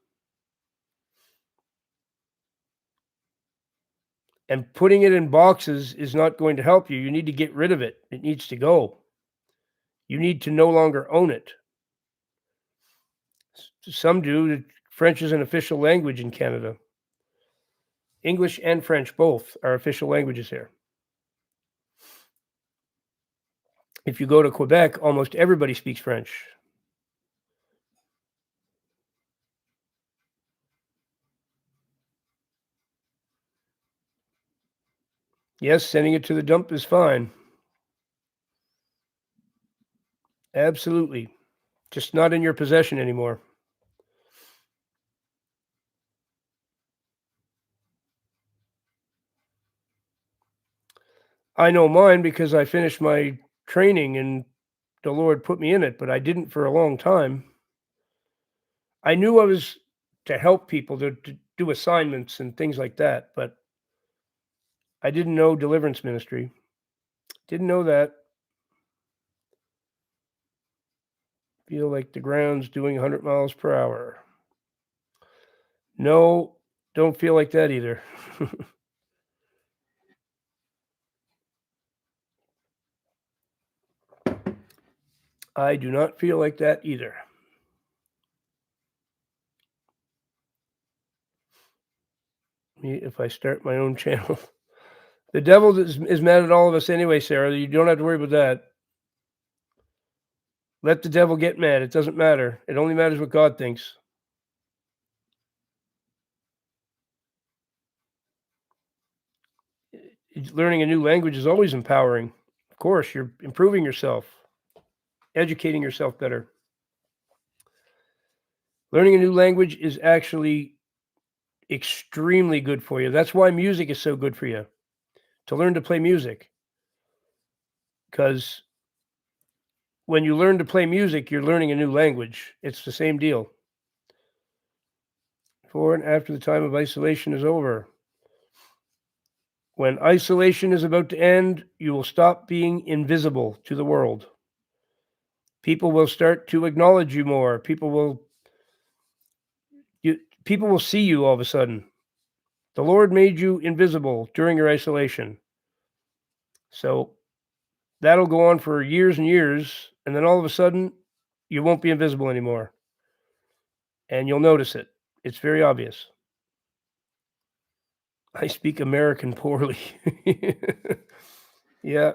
And putting it in boxes is not going to help you. You need to get rid of it. It needs to go. You need to no longer own it. Some do. French is an official language in Canada. English and French both are official languages here. If you go to Quebec, almost everybody speaks French. Yes, sending it to the dump is fine. Absolutely. Just not in your possession anymore. I know mine because I finished my training and the Lord put me in it, but I didn't for a long time. I knew I was to help people to do assignments and things like that, but I didn't know deliverance ministry. Didn't know that. Feel like the ground's doing 100 miles per hour. No, don't feel like that either. I do not feel like that either. If I start my own channel. The devil is mad at all of us anyway, Sarah. You don't have to worry about that. Let the devil get mad. It doesn't matter. It only matters what God thinks. Learning a new language is always empowering. Of course, you're improving yourself, educating yourself better. Learning a new language is actually extremely good for you. That's why music is so good for you, to learn to play music. Because when you learn to play music, you're learning a new language. It's the same deal. Before and after the time of isolation is over. When isolation is about to end, you will stop being invisible to the world. People will start to acknowledge you more. People will see you all of a sudden. The Lord made you invisible during your isolation. So that'll go on for years and years, and then all of a sudden, you won't be invisible anymore. And you'll notice it. It's very obvious. I speak American poorly. Yeah,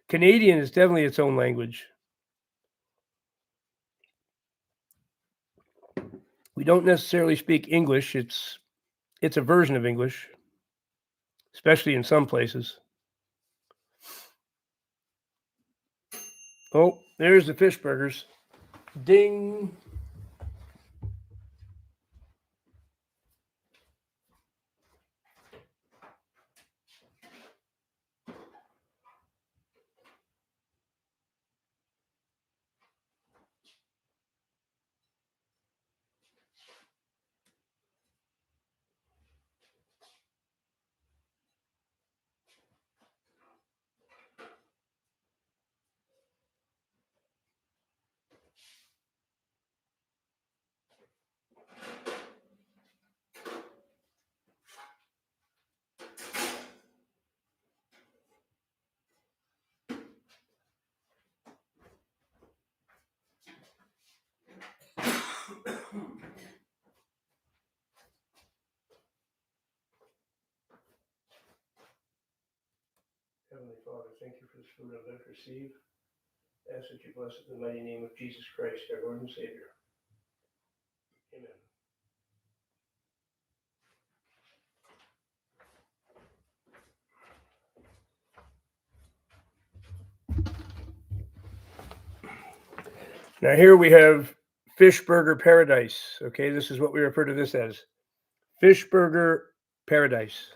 Canadian is definitely its own language. We don't necessarily speak English. It's a version of English, especially in some places. Oh, there's the fish burgers. Ding. Heavenly Father, thank you for this food I'm about to receive. I ask that you bless it in the mighty name of Jesus Christ, our Lord and Savior. Amen. Now here we have Fish Burger Paradise. Okay, this is what we refer to this as. Fish Burger Paradise.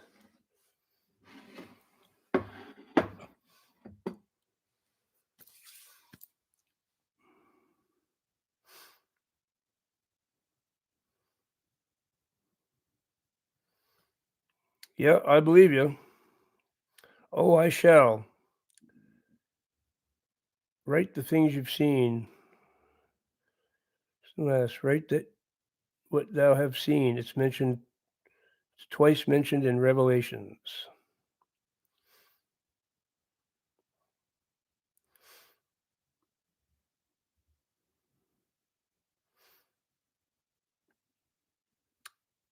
Yeah, I believe you. Oh, I shall. Write the things you've seen. Last, write that what thou have seen. It's twice mentioned in Revelations.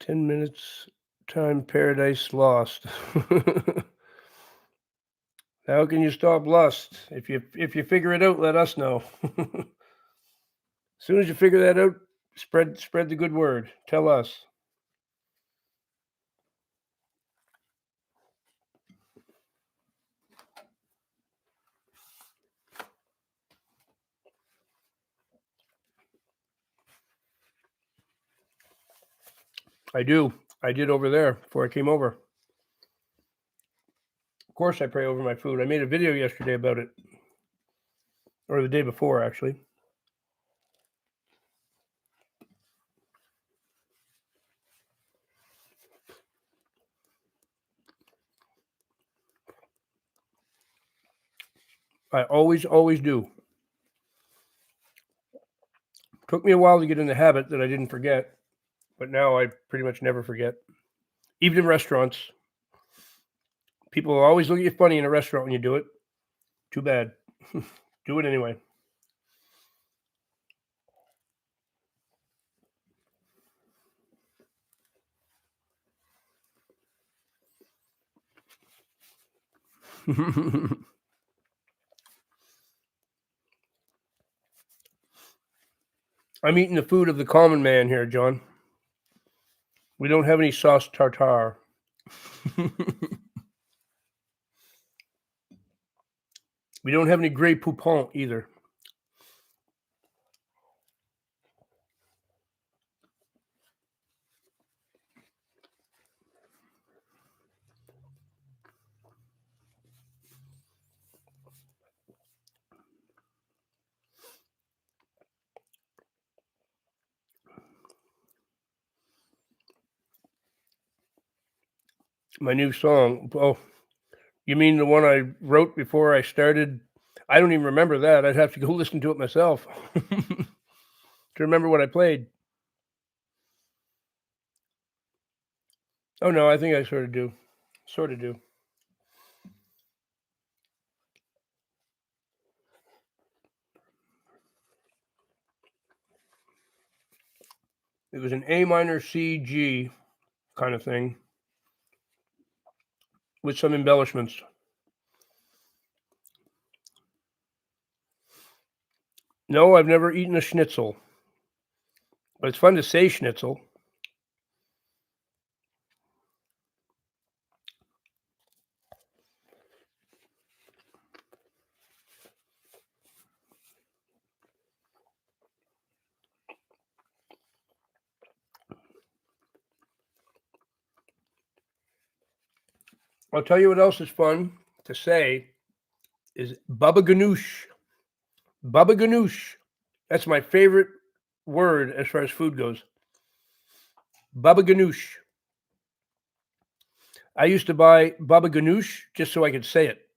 "10 minutes time paradise lost." How can you stop lust? If you figure it out, let us know. As soon as you figure that out, spread the good word. Tell us. I do. I did over there before I came over. Of course, I pray over my food. I made a video yesterday about it, or the day before, actually. I always do. Took me a while to get in the habit that I didn't forget, but now I pretty much never forget. Even in restaurants, people will always look at you funny in a restaurant when you do it. Too bad. Do it anyway. I'm eating the food of the common man here, John. We don't have any sauce tartare. We don't have any Grey Poupon either. My new song. Oh, you mean the one I wrote before I started? I don't even remember that. I'd have to go listen to it myself to remember what I played. Oh no, I think I sort of do. Sort of do. It was an A minor C G kind of thing with some embellishments. No, I've never eaten a schnitzel, but it's fun to say schnitzel. I'll tell you what else is fun to say is baba ganoush. Baba ganoush. That's my favorite word as far as food goes. Baba ganoush. I used to buy baba ganoush just so I could say it.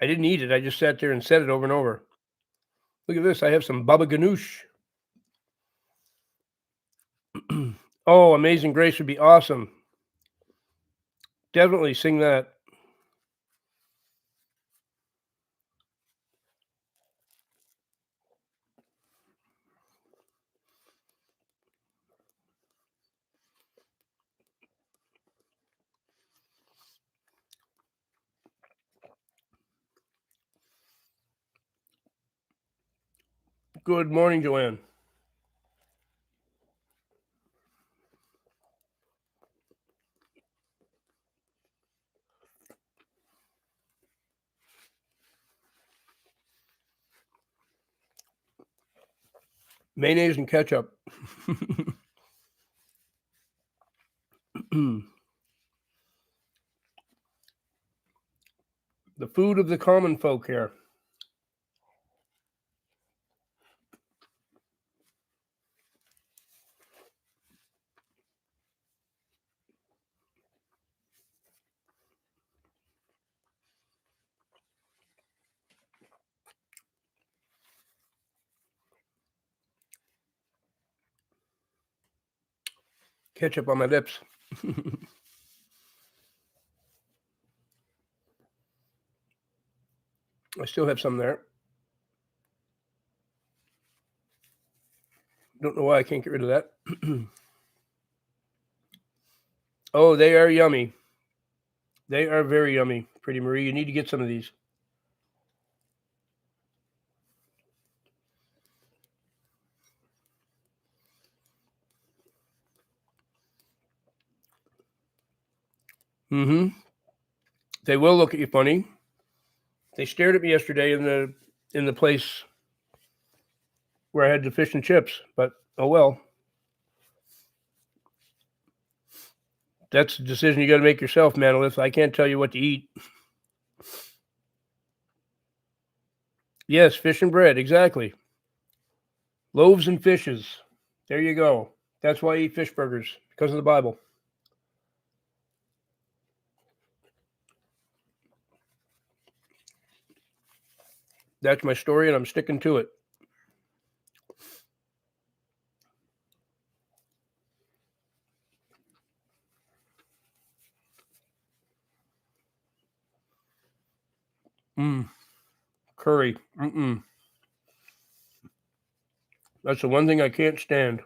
I didn't eat it. I just sat there and said it over and over. Look at this. I have some baba ganoush. Oh, Amazing Grace would be awesome. Definitely sing that. Good morning, Joanne. Mayonnaise and ketchup. The food of the common folk here. Ketchup on my lips. I still have some there. Don't know why I can't get rid of that. Oh, they are yummy. They are very yummy, Pretty Marie. You need to get some of these. Mm-hmm. They will look at you funny. They stared at me yesterday in the place where I had the fish and chips, but oh well. That's a decision you got to make yourself, Manolith. I can't tell you what to eat. Yes, fish and bread, exactly. Loaves and fishes. There you go. That's why I eat fish burgers, because of the Bible. That's my story, and I'm sticking to it. Curry. That's the one thing I can't stand.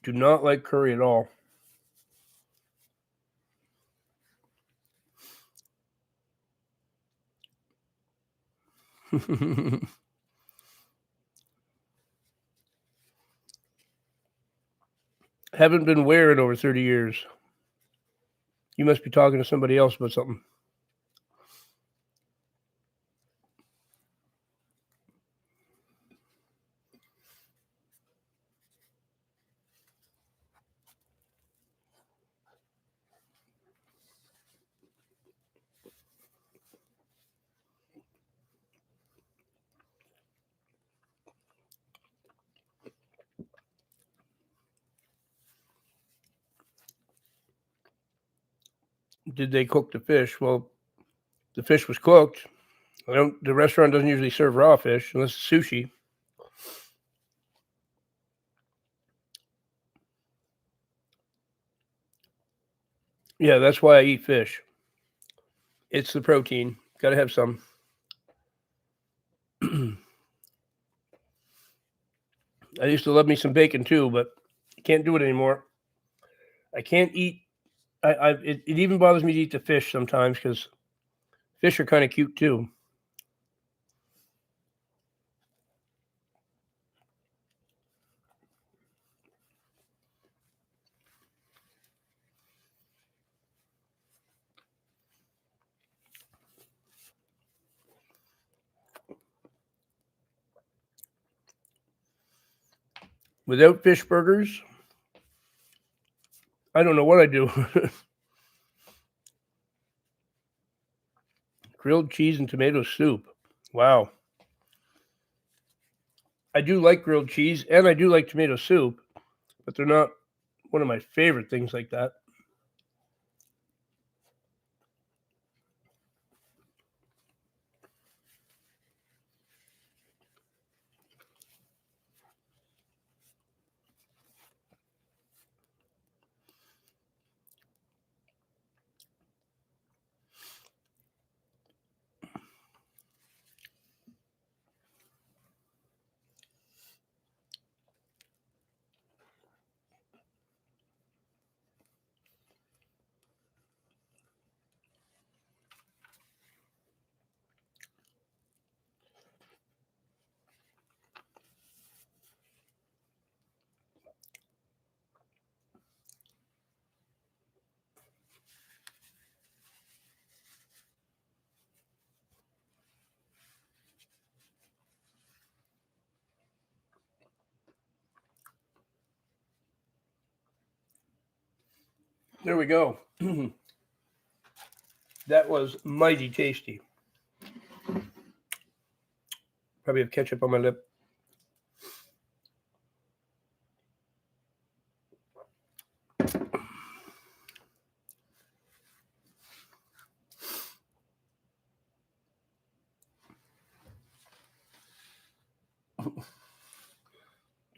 Do not like curry at all. Haven't been where in over 30 years. You must be talking to somebody else about something. did they cook the fish? Well, the fish was cooked. The restaurant doesn't usually serve raw fish unless it's sushi. Yeah, that's why I eat fish. It's the protein. Got to have some. I used to love me some bacon too, but can't do it anymore. I can't eat. It even bothers me to eat the fish sometimes because fish are kind of cute too. Without fish burgers, I don't know what I do. Grilled cheese and tomato soup. Wow. I do like grilled cheese and I do like tomato soup, but they're not one of my favorite things like that. There we go. That was mighty tasty. Probably have ketchup on my lip.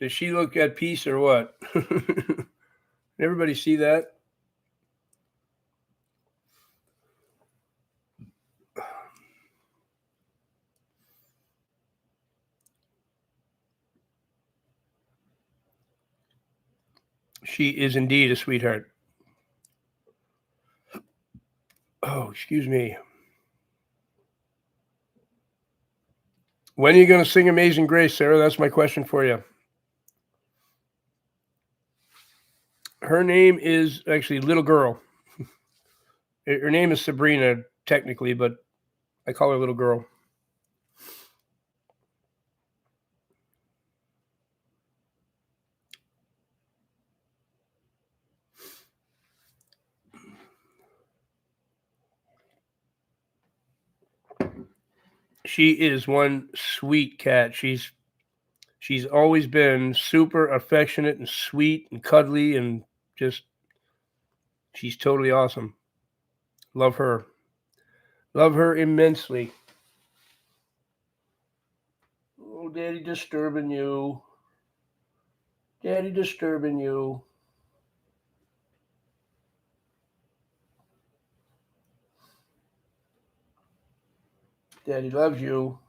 Does she look at peace or what? Everybody see that? She is indeed a sweetheart. Oh, excuse me. When are you going to sing Amazing Grace, Sarah? That's my question for you. Her name is actually Little Girl. Her name is Sabrina, technically, but I call her Little Girl. She is one sweet cat. She's always been super affectionate and sweet and cuddly and just she's totally awesome. Love her. Love her immensely. Oh, Daddy disturbing you. Daddy disturbing you. Daddy loves you.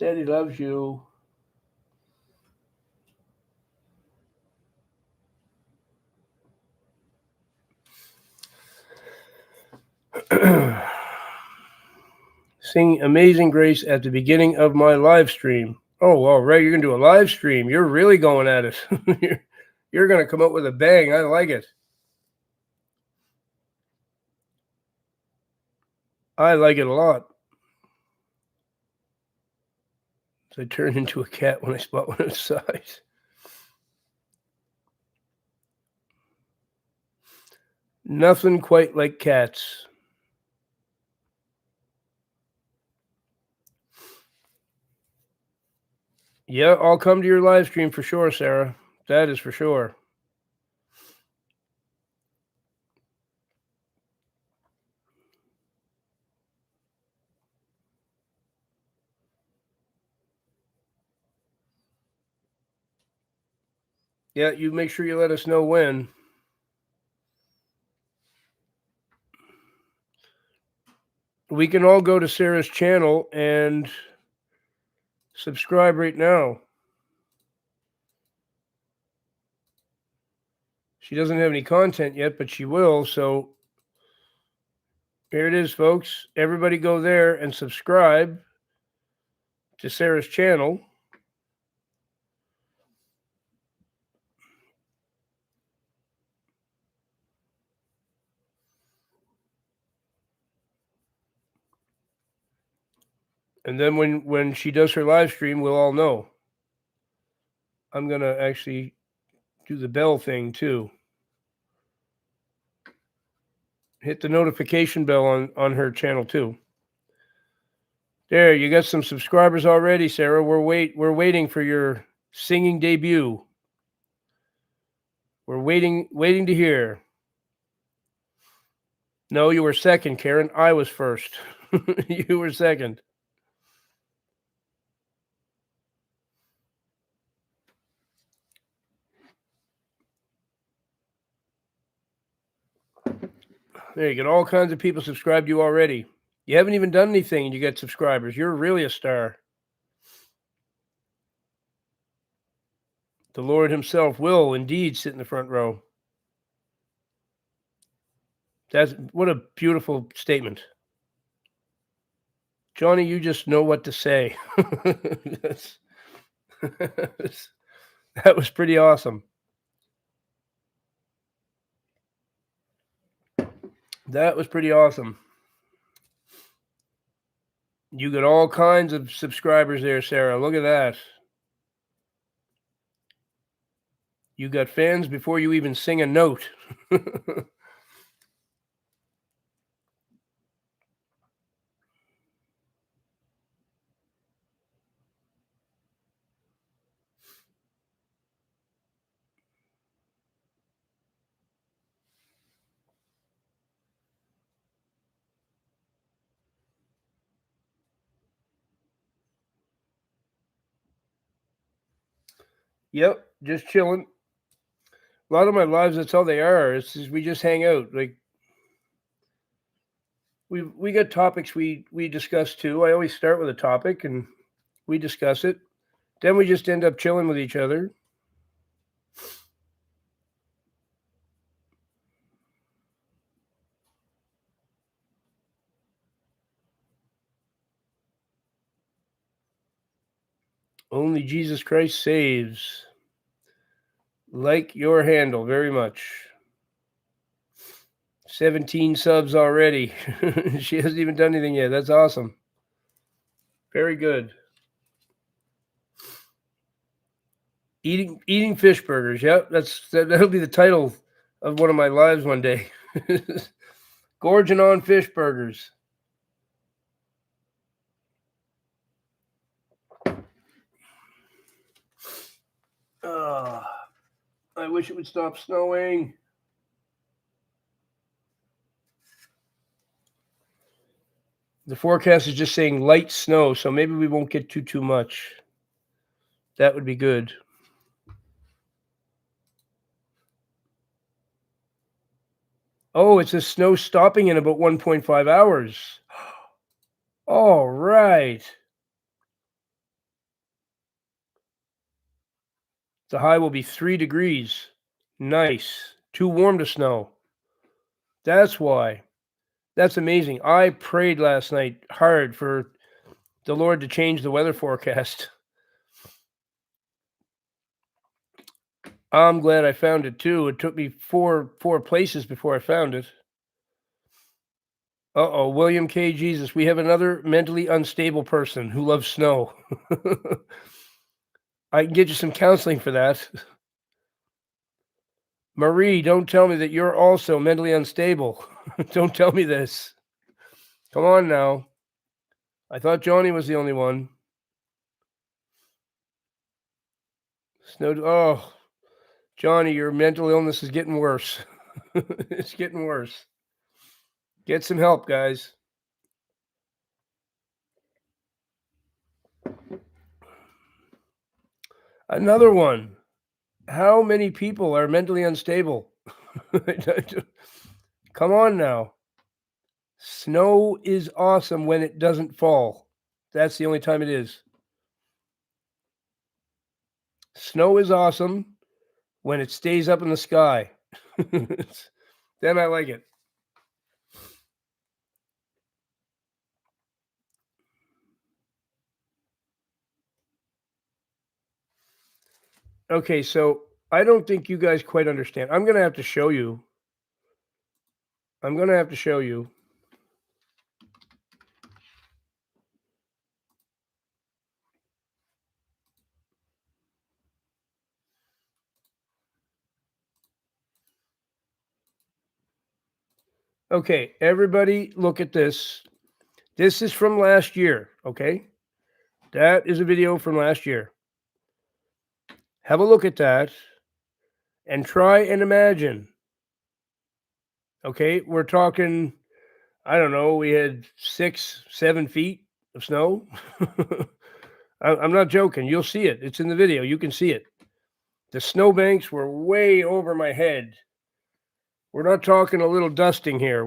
Daddy loves you. Sing Amazing Grace at the beginning of my live stream. Oh, all right. You're going to do a live stream. You're really going at it. You're going to come up with a bang. I like it. I like it a lot. So I turn into a cat when I spot one outside. Nothing quite like cats. Yeah, I'll come to your live stream for sure, Sarah. That is for sure. Yeah, you make sure you let us know when. We can all go to Sarah's channel and subscribe right now. She doesn't have any content yet, but she will. So here it is, folks. Everybody go there and subscribe to Sarah's channel. And then when she does her live stream, we'll all know. I'm going to actually do the bell thing too. Hit the notification bell on her channel too. There, you got some subscribers already, Sarah. We're waiting for your singing debut. We're waiting to hear. No, you were second, Karen. I was first. You were second. There, you got all kinds of people subscribed to you already. You haven't even done anything and you get subscribers. You're really a star. The Lord himself will indeed sit in the front row. That's what a beautiful statement. Johnny, you just know what to say. That was pretty awesome. That was pretty awesome. You got all kinds of subscribers there, Sarah. Look at that. You got fans before you even sing a note. Yep, just chilling. A lot of my lives, that's how they are. It's just, we just hang out. Like we got topics we discuss too. I always start with a topic and we discuss it. Then we just end up chilling with each other. Only Jesus Christ saves. Like your handle very much. 17 subs already. She hasn't even done anything yet. That's awesome. Very good. Eating fish burgers. Yep, that'll be the title of one of my lives one day. Gorging on fish burgers. I wish it would stop snowing. The forecast is just saying light snow, so maybe we won't get too much. That would be good. Oh, it says snow stopping in about 1.5 hours. All right. The high will be 3 degrees. Nice. Too warm to snow. That's why. That's amazing. I prayed last night hard for the Lord to change the weather forecast. I'm glad I found it too. It took me four places before I found it. Uh-oh, William K. Jesus. We have another mentally unstable person who loves snow. I can get you some counseling for that. Marie, don't tell me that you're also mentally unstable. Don't tell me this. Come on now. I thought Johnny was the only one. Oh, Johnny, your mental illness is getting worse. It's getting worse. Get some help, guys. Another one. How many people are mentally unstable? Come on now. Snow is awesome when it doesn't fall. That's the only time it is. Snow is awesome when it stays up in the sky. Then I like it. Okay, so I don't think you guys quite understand. I'm gonna have to show you. I'm gonna have to show you. Okay, everybody look at this. This is from last year, okay? That is a video from last year. Have a look at that and try and imagine. Okay, we're talking, I don't know, we had 6, 7 feet of snow. I'm not joking. You'll see it. It's in the video. You can see it. The snowbanks were way over my head. We're not talking a little dusting here.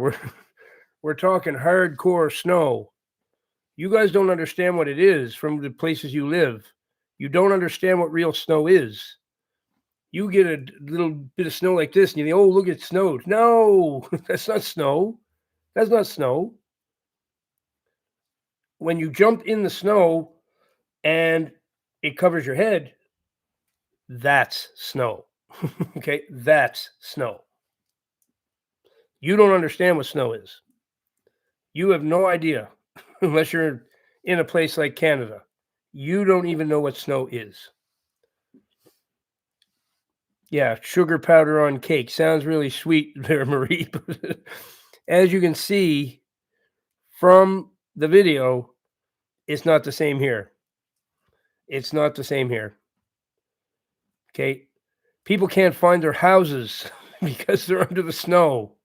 We're talking hardcore snow. You guys don't understand what it is from the places you live. You don't understand what real snow is. You get a little bit of snow like this, and you think, "Oh, look, it snowed." No, that's not snow. That's not snow. When you jump in the snow and it covers your head, that's snow. Okay, that's snow. You don't understand what snow is. You have no idea unless you're in a place like Canada. You don't even know what snow is. Yeah, sugar powder on cake. Sounds really sweet there, Marie. But as you can see from the video, it's not the same here. It's not the same here. Okay. People can't find their houses because they're under the snow.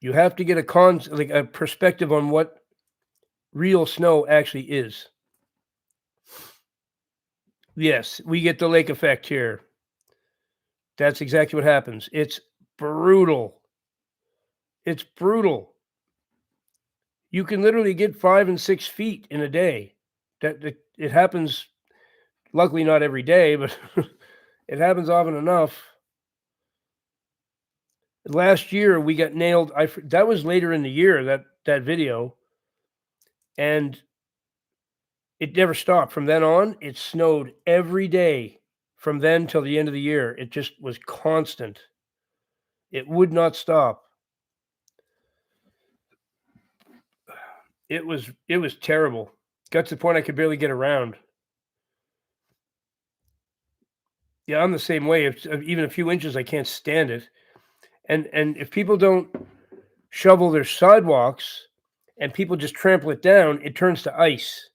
You have to get like a perspective on what real snow actually is. Yes, we get the lake effect here. That's exactly what happens. It's brutal. It's brutal. You can literally get 5 and 6 feet in a day. That it happens. Luckily, not every day, but it happens often enough. Last year, we got nailed. That was later in the year, that video, and it never stopped. From then on, it snowed every day from then till the end of the year. It just was constant. It would not stop. It was terrible. Got to the point I could barely get around. Yeah, I'm the same way. If even a few inches, I can't stand it. And if people don't shovel their sidewalks and people just trample it down, it turns to ice.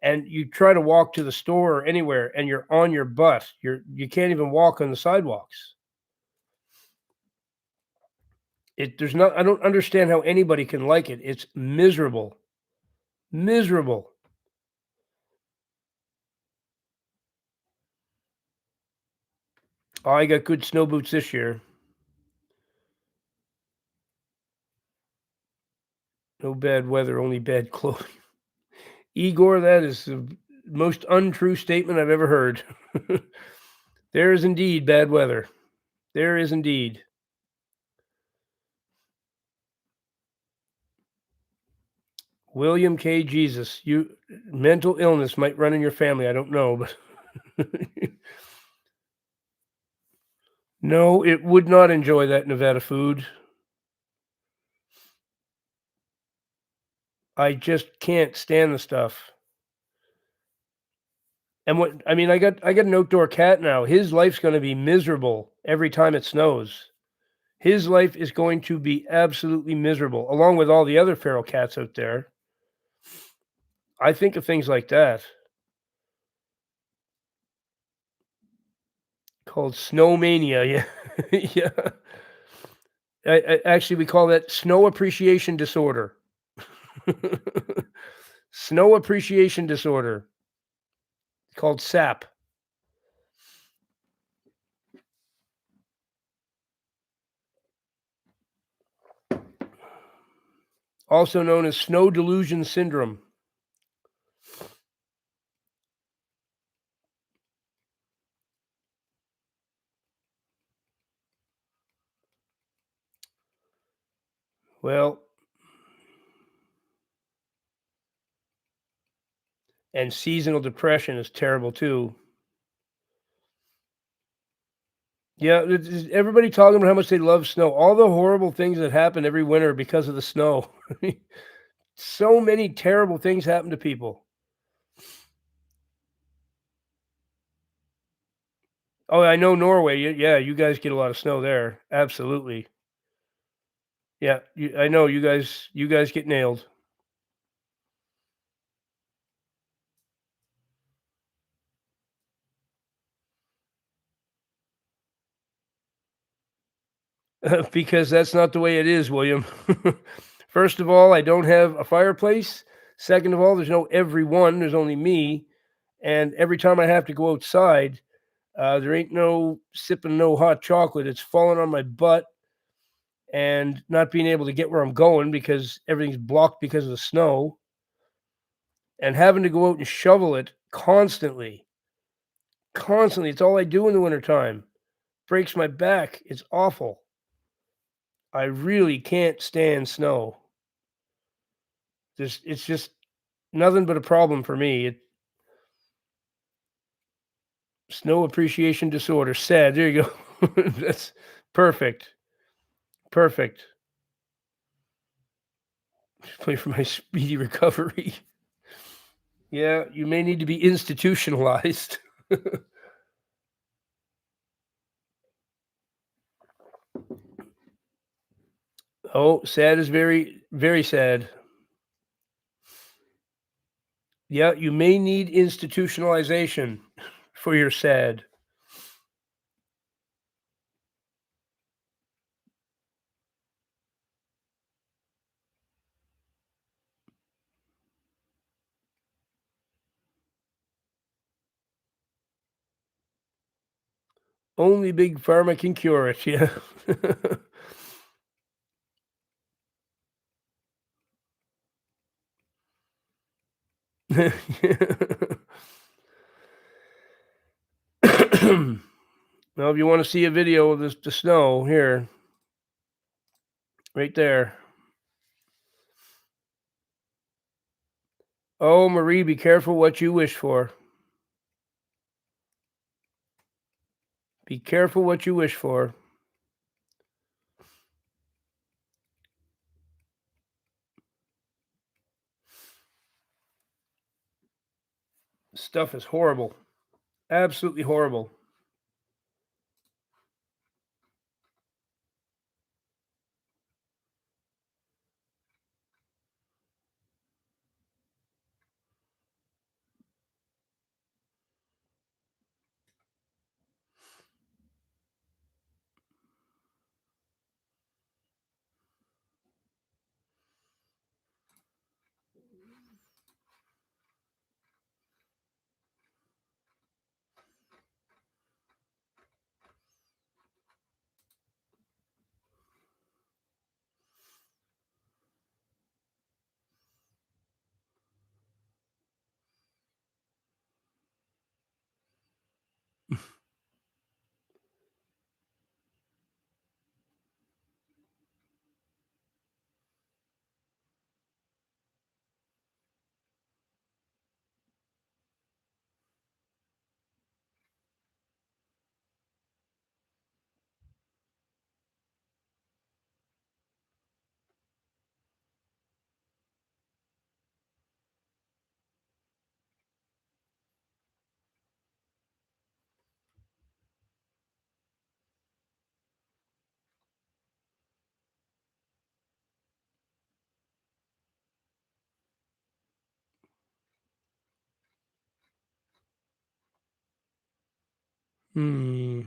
And you try to walk to the store or anywhere, and you're on your butt. You can't even walk on the sidewalks. There's not. I don't understand how anybody can like it. It's miserable, miserable. Oh, I got good snow boots this year. No bad weather, only bad clothing. Igor, that is the most untrue statement I've ever heard. There is indeed bad weather. There is indeed. William K. Jesus, you mental illness might run in your family. I don't know, but no, it would not enjoy that Nevada food. I just can't stand the stuff. And what I mean, I got an outdoor cat now. His life's going to be miserable every time it snows. His life is going to be absolutely miserable, along with all the other feral cats out there. I think of things like that called snowmania. Yeah, yeah. Actually, we call that snow appreciation disorder. Snow appreciation disorder, called SAP, also known as snow delusion syndrome. Well, and seasonal depression is terrible too. Yeah, everybody talking about how much they love snow. All the horrible things that happen every winter because of the snow. So many terrible things happen to people. Oh, I know Norway. Yeah, you guys get a lot of snow there. Absolutely. Yeah, I know you guys get nailed. Because that's not the way it is, William. First of all, I don't have a fireplace. Second of all, there's no everyone, there's only me. And every time I have to go outside, there ain't no sipping no hot chocolate. It's falling on my butt and not being able to get where I'm going because everything's blocked because of the snow and having to go out and shovel it constantly. Constantly. It's all I do in the wintertime. Breaks my back. It's awful. I really can't stand snow. It's just nothing but a problem for me. Snow appreciation disorder. Sad. There you go. That's perfect. Perfect. Pray for my speedy recovery. Yeah, you may need to be institutionalized. Oh, sad is very, very sad. Yeah, you may need institutionalization for your sad. Only big pharma can cure it. Yeah. Well, if you want to see a video of the snow, here, right there. Oh, Marie, be careful what you wish for. Be careful what you wish for. Stuff is horrible. Absolutely horrible. Hmm.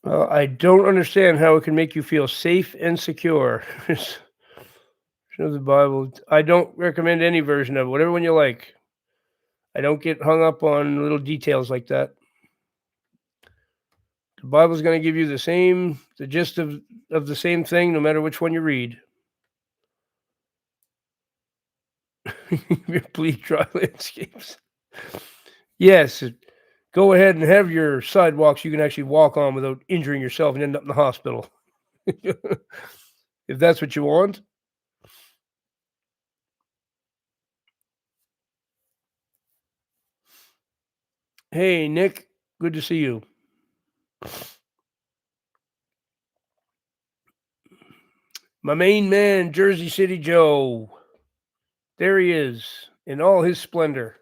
I don't understand how it can make you feel safe and secure. Show the Bible. I don't recommend any version of it, whatever one you like. I don't get hung up on little details like that. The Bible's gonna give you the gist of the same thing, no matter which one you read. Bleak, dry landscapes. Yes, go ahead and have your sidewalks you can actually walk on without injuring yourself and end up in the hospital. If that's what you want. Hey, Nick, good to see you. My main man, Jersey City Joe. There he is in all his splendor.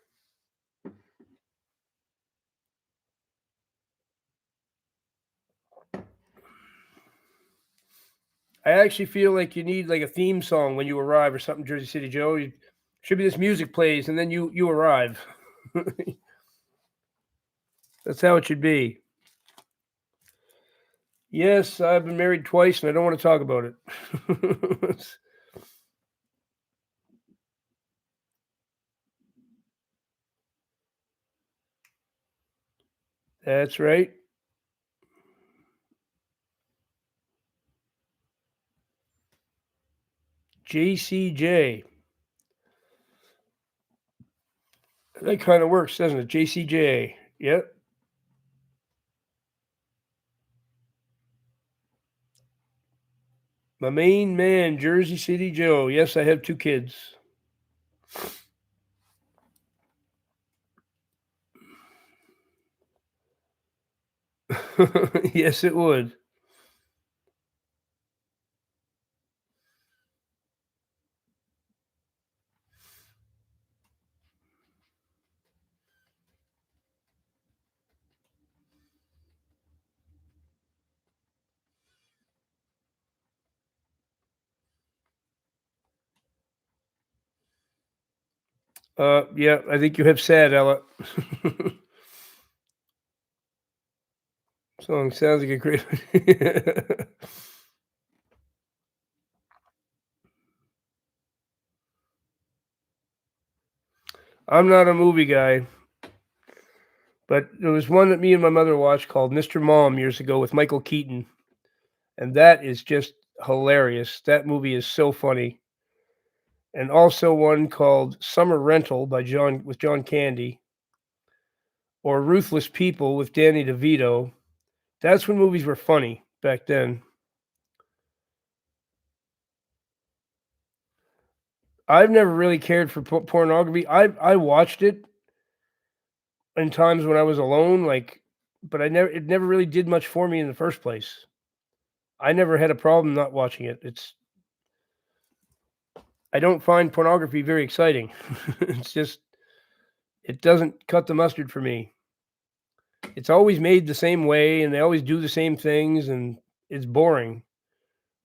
I actually feel like you need like a theme song when you arrive or something, Jersey City Joe. Should be this music plays and then you arrive. That's how it should be. Yes, I've been married twice and I don't want to talk about it. That's right. JCJ. That kind of works, doesn't it? JCJ. Yep. My main man, Jersey City Joe. Yes, I have two kids. Yes, it would. Yeah, I think you have sad, Ella. Song sounds like a great. I'm not a movie guy, but there was one that me and my mother watched called Mr. Mom years ago with Michael Keaton, and that is just hilarious. That movie is so funny. And also one called Summer Rental by John Candy, or Ruthless People with Danny DeVito. That's when movies were funny back then. I've never really cared for pornography. I watched it in times when I was alone, like, but it never really did much for me in the first place. I never had a problem not watching it. I don't find pornography very exciting. It's just it doesn't cut the mustard for me. It's always made the same way, and they always do the same things, and it's boring.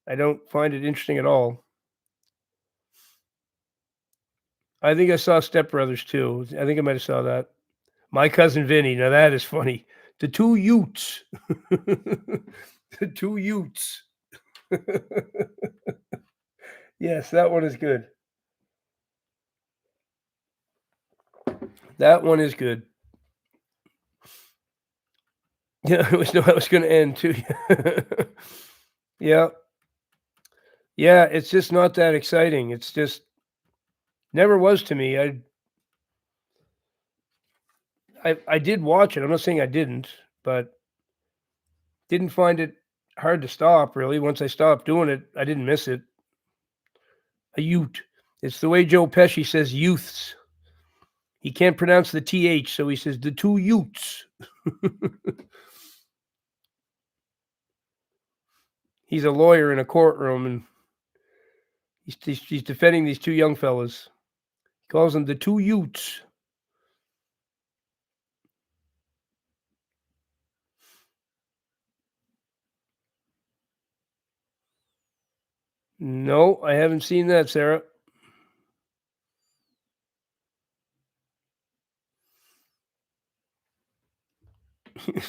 I don't find it interesting at all. I think I saw Step Brothers too. I think I might have saw that. My Cousin Vinny, now that is funny. The 2 Utes. The 2 Utes. Yes, that one is good. That one is good. Yeah, I always know how it's gonna end too. Yeah. Yeah, it's just not that exciting. It's just never was to me. I did watch it. I'm not saying I didn't, but didn't find it hard to stop really. Once I stopped doing it, I didn't miss it. A Ute. It's the way Joe Pesci says youths. He can't pronounce the TH, so he says the 2 Utes. He's a lawyer in a courtroom and he's defending these two young fellas. He calls them the 2 Utes. No, I haven't seen that, Sarah.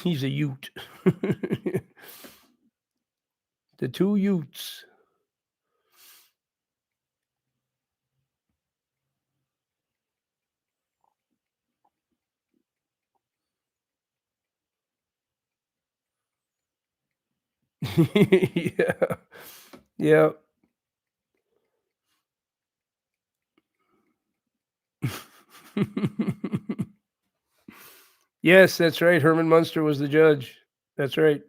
He's a Ute. The two Utes. Yeah. Yeah. Yes, that's right. Herman Munster was the judge. That's right.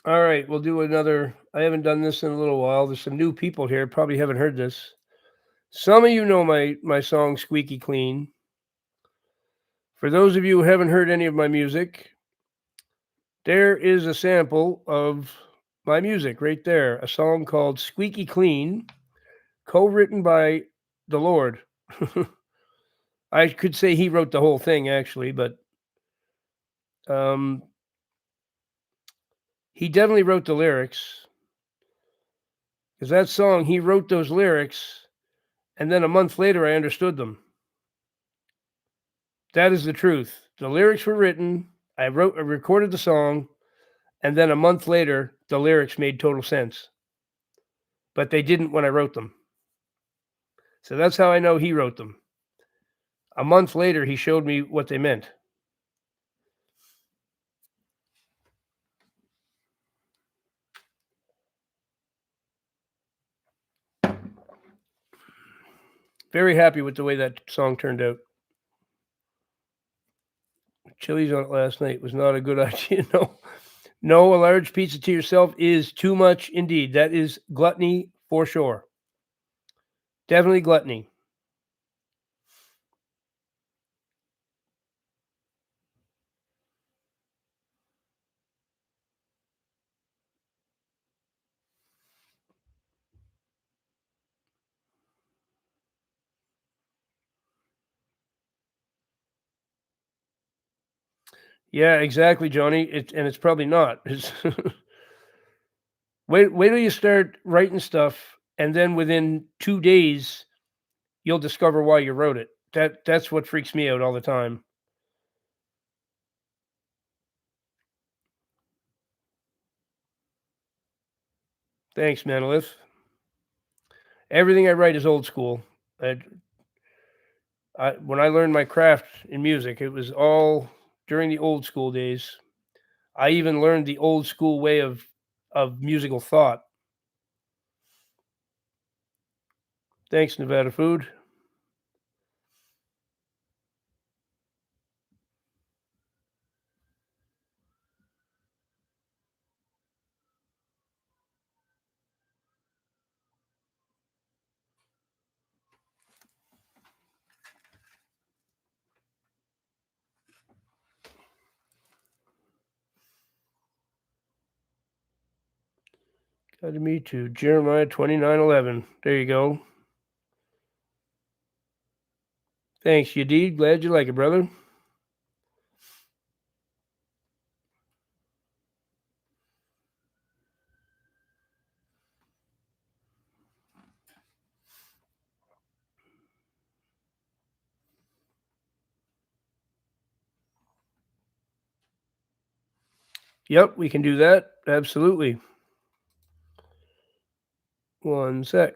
All right, we'll do another. I haven't done this in a little while. There's some new people here. Probably haven't heard this. Some of you know my song "Squeaky Clean." For those of you who haven't heard any of my music, there is a sample of my music right there. A song called "Squeaky Clean," co-written by the Lord. I could say he wrote the whole thing actually, but um, he definitely wrote the lyrics. Because that song, he wrote those lyrics, and then a month later, I understood them. That is the truth. The lyrics were written. I recorded the song, and then a month later, the lyrics made total sense. But they didn't when I wrote them. So that's how I know he wrote them. A month later, he showed me what they meant. Very happy with the way that song turned out. Chili's on it last night was not a good idea. No, no, a large pizza to yourself is too much indeed. That is gluttony for sure. Definitely gluttony. Yeah, exactly, Johnny. It's probably not. It's wait till you start writing stuff, and then within 2 days, you'll discover why you wrote it. That's what freaks me out all the time. Thanks, Manolith. Everything I write is old school. I, when I learned my craft in music, it was all during the old school days. I even learned the old school way of musical thought. Thanks, Nevada Food. Got to me too. Jeremiah 29:11. There you go. Thanks, Yadid. Glad you like it, brother. Yep, we can do that. Absolutely. One sec.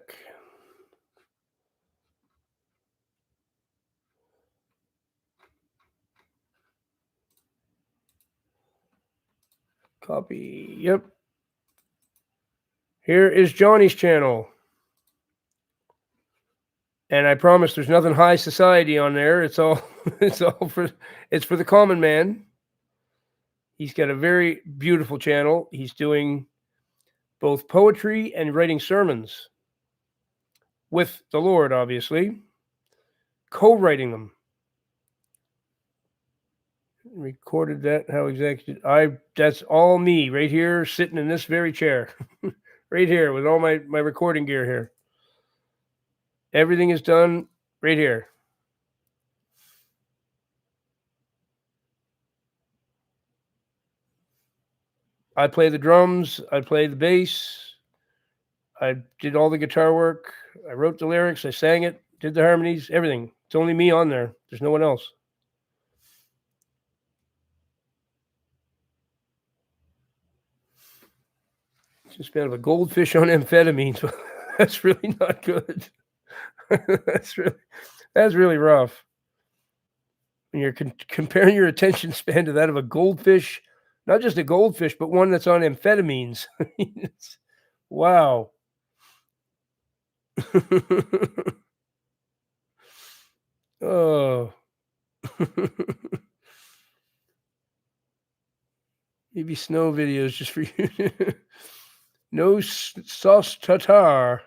Copy. Yep. Here is Johnny's channel. And I promise there's nothing high society on there. It's all it's for the common man. He's got a very beautiful channel. He's doing both poetry and writing sermons with the Lord, obviously, co-writing them. Recorded that. How exactly? That's all me right here, sitting in this very chair, right here with all my recording gear here. Everything is done right here. I play the drums, I play the bass, I did all the guitar work, I wrote the lyrics, I sang it, did the harmonies, everything. It's only me on there. There's no one else. Just out of a goldfish on amphetamines. That's really not good. that's really that's really rough. When you're comparing your attention span to that of a goldfish, not just a goldfish, but one that's on amphetamines. Wow. Oh. Maybe snow videos just for you. No sauce tartare.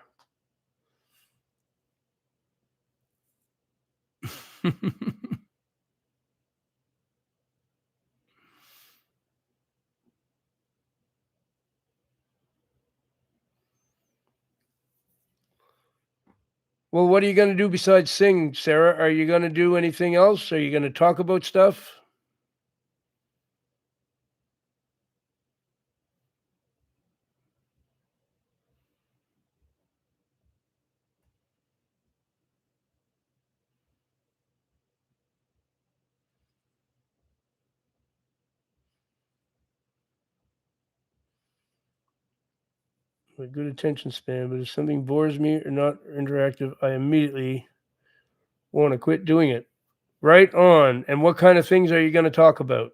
Well, what are you gonna do besides sing, Sarah? Are you gonna do anything else? Are you gonna talk about stuff? A good attention span, but if something bores me or not interactive, I immediately want to quit doing it. Right on. And what kind of things are you going to talk about?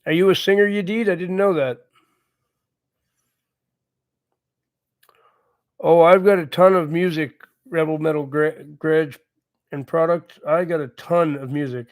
Are you a singer, Yadid? I didn't know that. Oh, I've got a ton of music, Rebel Metal Grudge and product. I got a ton of music.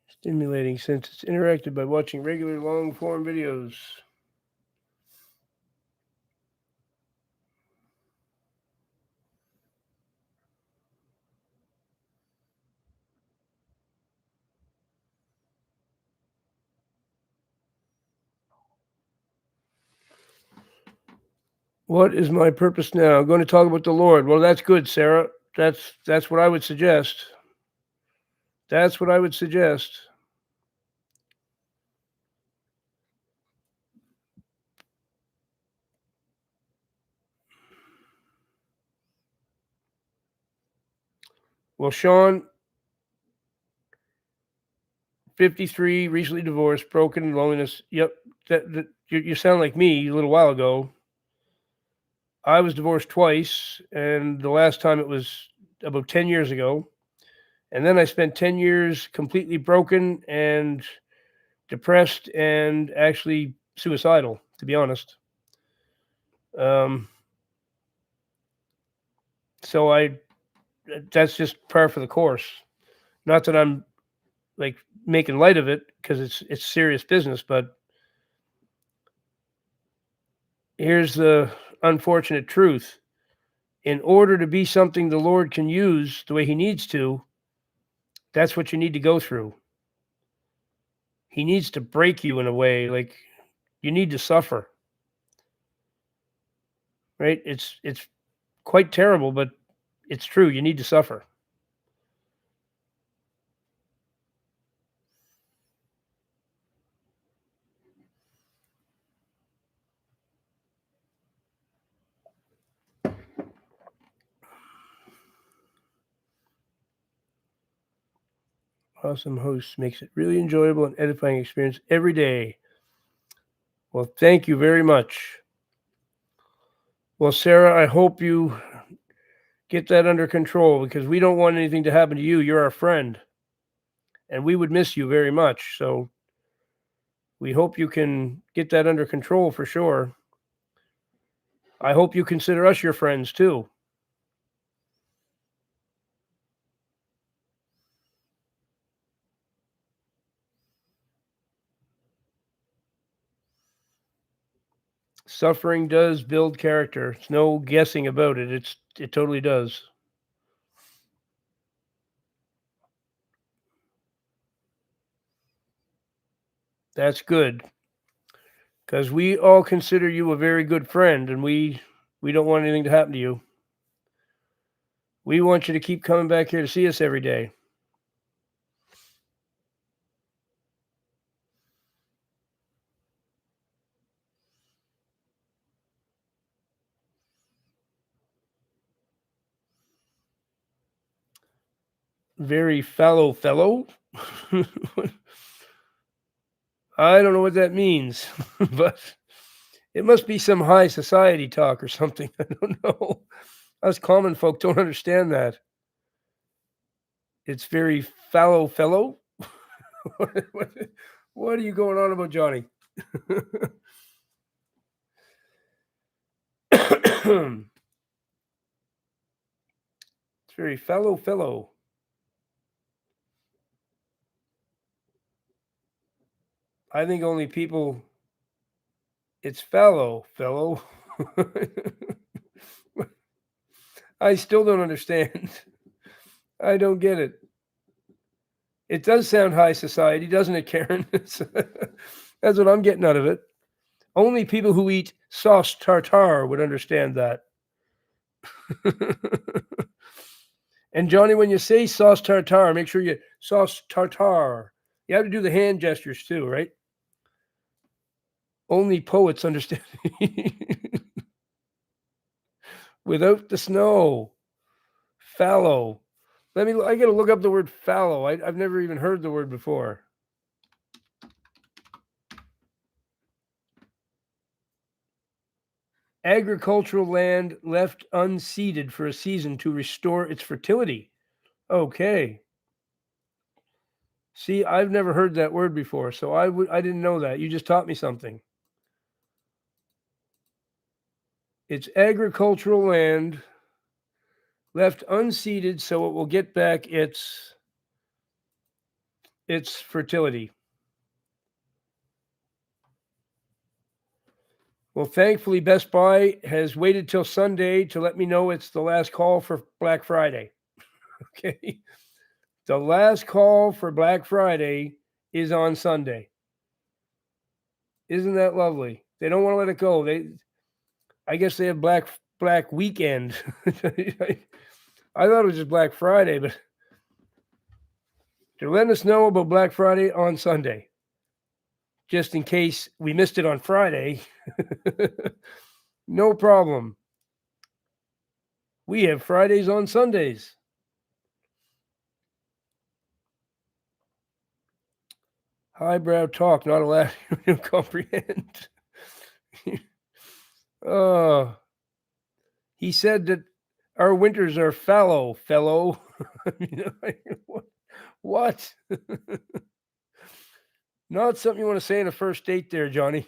Stimulating since it's interactive by watching regular long form videos. What is my purpose now? I'm going to talk about the Lord. Well, that's good, Sarah. That's what I would suggest. That's what I would suggest. Well, Sean, 53, recently divorced, broken, loneliness. Yep, you sound like me a little while ago. I was divorced twice, and the last time it was about 10 years ago. And then I spent 10 years completely broken and depressed and actually suicidal, to be honest. Um, so that's just par for the course. Not that I'm like making light of it because it's serious business, but here's the unfortunate truth. In order to be something the Lord can use the way he needs to, that's what you need to go through. He needs to break you in a way, like you need to suffer, right? It's quite terrible, but it's true. You need to suffer. Awesome host makes it really enjoyable and edifying experience every day. Well, thank you very much. Well, Sarah, I hope you get that under control because we don't want anything to happen to you. You're our friend, and we would miss you very much. So we hope you can get that under control for sure. I hope you consider us your friends too. Suffering does build character. It's no guessing about it. It totally does. That's good because we all consider you a very good friend, and we don't want anything to happen to you. We want you to keep coming back here to see us every day. Very fallow fellow. I don't know what that means, but it must be some high society talk or something. I don't know. Us common folk don't understand that. It's very fallow fellow. what, what are you going on about, Johnny? It's very fallow fellow. I think only people. It's fallow fellow. I still don't understand. I don't get it. It does sound high society, doesn't it, Karen? That's what I'm getting out of it. Only people who eat sauce tartare would understand that. And Johnny, when you say sauce tartare, make sure you sauce tartare. You have to do the hand gestures too, right? Only poets understand. Without the snow, fallow. I got to look up the word fallow. I've never even heard the word before. Agricultural land left unseeded for a season to restore its fertility. Okay. See, I've never heard that word before, so I didn't know that. You just taught me something. It's agricultural land left unseeded so it will get back its fertility. Well, thankfully, Best Buy has waited till Sunday to let me know it's the last call for Black Friday. Okay. The last call for Black Friday is on Sunday. Isn't that lovely? They don't want to let it go. I guess they have Black Weekend. I thought it was just Black Friday, but they're letting us know about Black Friday on Sunday. Just in case we missed it on Friday. No problem. We have Fridays on Sundays. Highbrow talk, not allowed to comprehend. Oh, he said that our winters are fallow, fellow. What? Not something you want to say in a first date there, Johnny.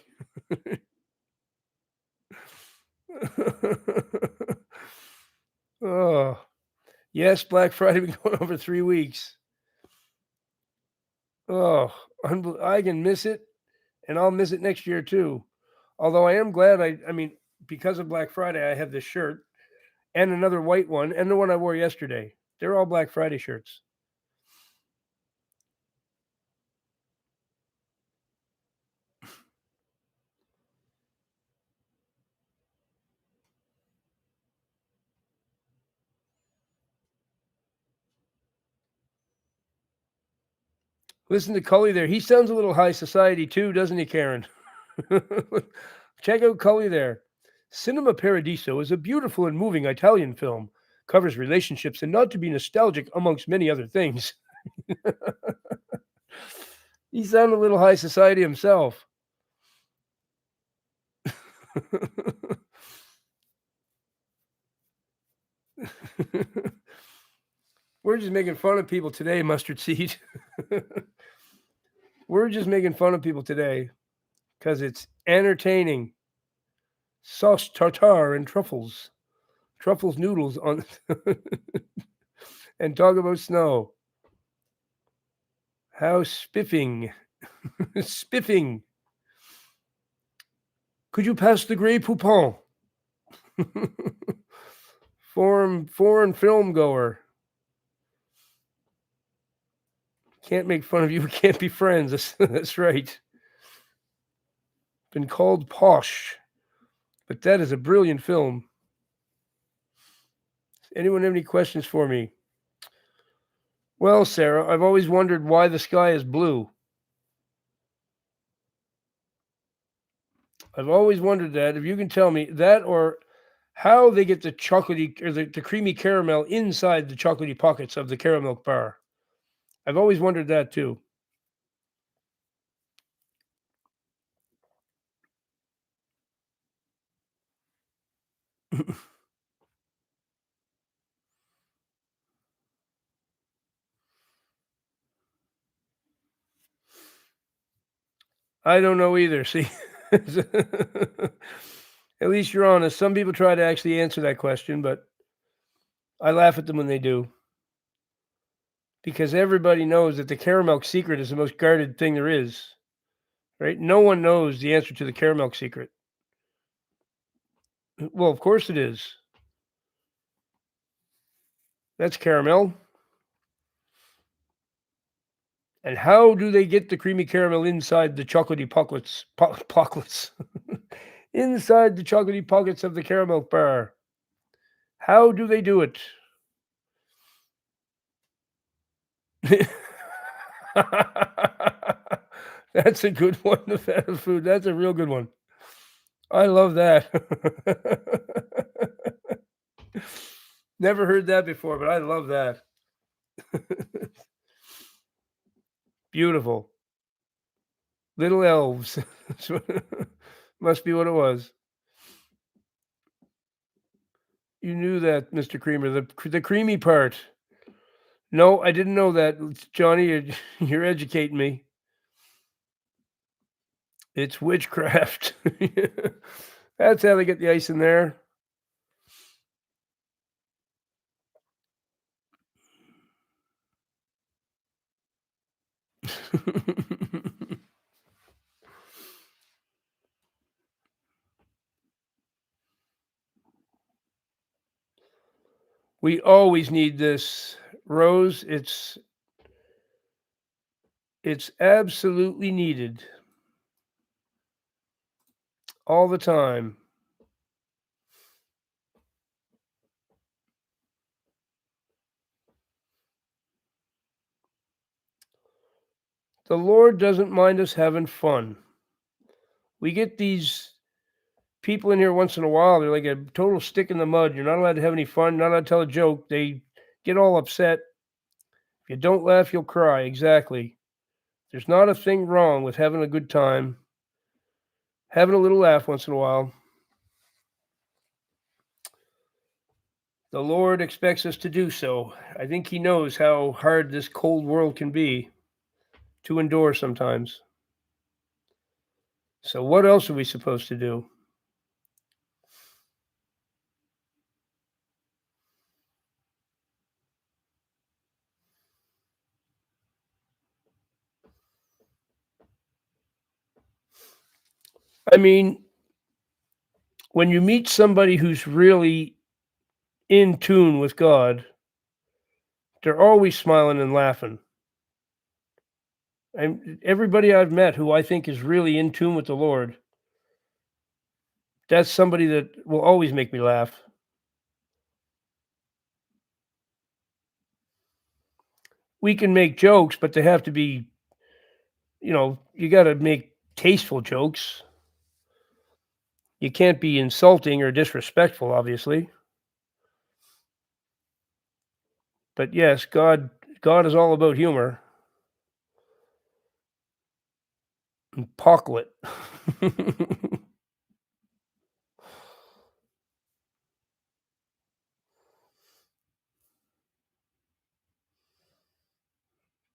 Oh, yes, Black Friday been going on for 3 weeks. Oh, I can miss it, and I'll miss it next year too. Although I am glad I mean, because of Black Friday, I have this shirt and another white one and the one I wore yesterday. They're all Black Friday shirts. Listen to Cully there. He sounds a little high society too, doesn't he, Karen? Check out Cully there. Cinema Paradiso is a beautiful and moving Italian film. Covers relationships and not to be nostalgic amongst many other things. He sounded a little high society himself. We're just making fun of people today, Mustard Seed. We're just making fun of people today because it's entertaining. Sauce tartare and truffles. Truffles noodles on and talk about snow. How spiffing. Spiffing. Could you pass the Grey Poupon? Foreign film goer. Can't make fun of you. We can't be friends. That's right. Been called posh, but that is a brilliant film. Anyone have any questions for me? Well, Sarah, I've always wondered why the sky is blue. I've always wondered that. If you can tell me that or how they get the chocolatey or the creamy caramel inside the chocolatey pockets of the caramel bar. I've always wondered that too. I don't know either. See, at least you're honest. Some people try to actually answer that question, but I laugh at them when they do because everybody knows that the caramel secret is the most guarded thing there is, right? No one knows the answer to the caramel secret. Well, of course it is. That's caramel. And how do they get the creamy caramel inside the chocolatey pockets? Inside the chocolatey pockets of the caramel bar. How do they do it? That's a good one. The fast food. That's a real good one. I love that. Never heard that before, but I love that. Beautiful. Little elves. Must be what it was. You knew that, Mr. Creamer. The creamy part. No, I didn't know that, Johnny. You're educating me. It's witchcraft. That's how they get the ice in there. We always need this, Rose. It's absolutely needed all the time. The Lord doesn't mind us having fun. We get these people in here once in a while. They're like a total stick in the mud. You're not allowed to have any fun. Not allowed to tell a joke. They get all upset. If you don't laugh, you'll cry. Exactly. There's not a thing wrong with having a good time, having a little laugh once in a while. The Lord expects us to do so. I think He knows how hard this cold world can be to endure sometimes. So, what else are we supposed to do? I mean, when you meet somebody who's really in tune with God, they're always smiling and laughing. And everybody I've met who I think is really in tune with the Lord, that's somebody that will always make me laugh. We can make jokes, but they have to be, you got to make tasteful jokes. You can't be insulting or disrespectful, obviously. But yes, God is all about humor. and Pocklet.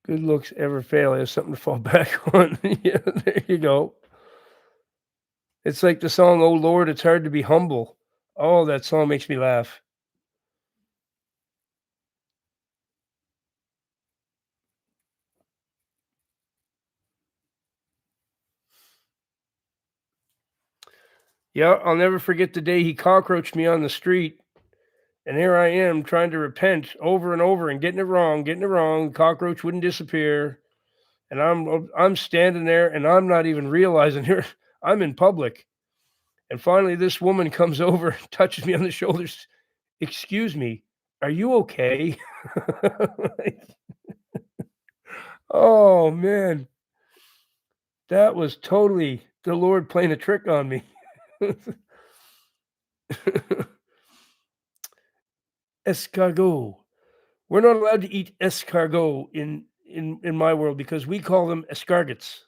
Good looks ever fail, has something to fall back on. Yeah, there you go. It's like the song, "Oh Lord, it's hard to be humble." Oh, that song makes me laugh. Yeah, I'll never forget the day he cockroached me on the street, and here I am trying to repent over and over and getting it wrong. Cockroach wouldn't disappear, and I'm standing there, and I'm not even realizing here I'm in public. And finally, this woman comes over, touches me on the shoulders. "Excuse me, are you okay?" Oh, man. That was totally the Lord playing a trick on me. Escargot. We're not allowed to eat escargot in my world because we call them escargots.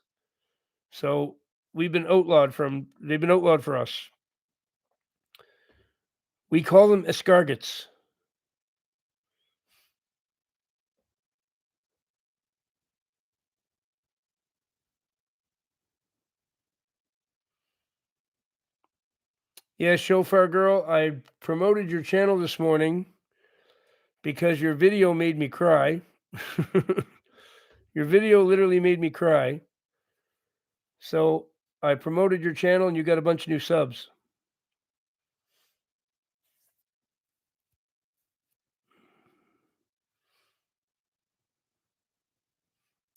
So, they've been outlawed for us. We call them escargots. Yeah, Shofar Girl, I promoted your channel this morning because your video made me cry. Your video literally made me cry. So, I promoted your channel and you got a bunch of new subs.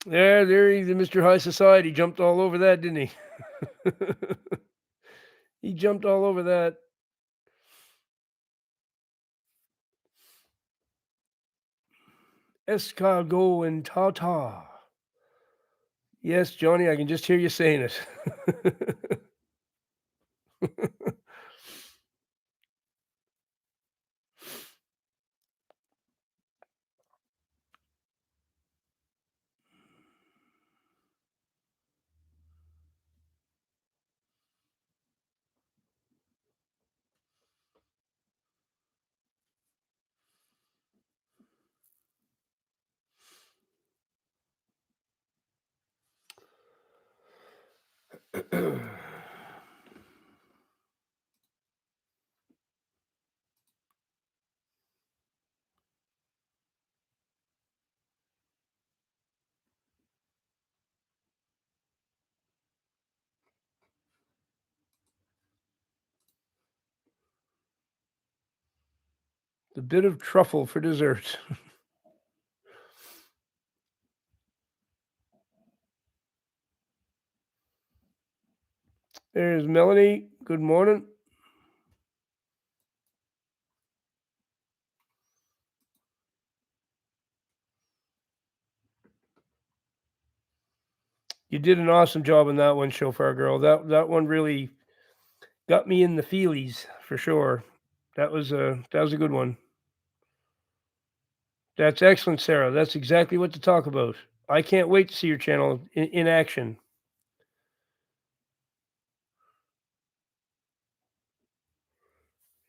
There he the Mr. High Society jumped all over that, didn't he? He jumped all over that. Escargot and Tata. Yes, Johnny, I can just hear you saying it. The bit of truffle for dessert. There's Melanie. Good morning. You did an awesome job on that one, Shofar Girl. That one really got me in the feelies for sure. That was a good one. That's excellent, Sarah. That's exactly what to talk about. I can't wait to see your channel in action.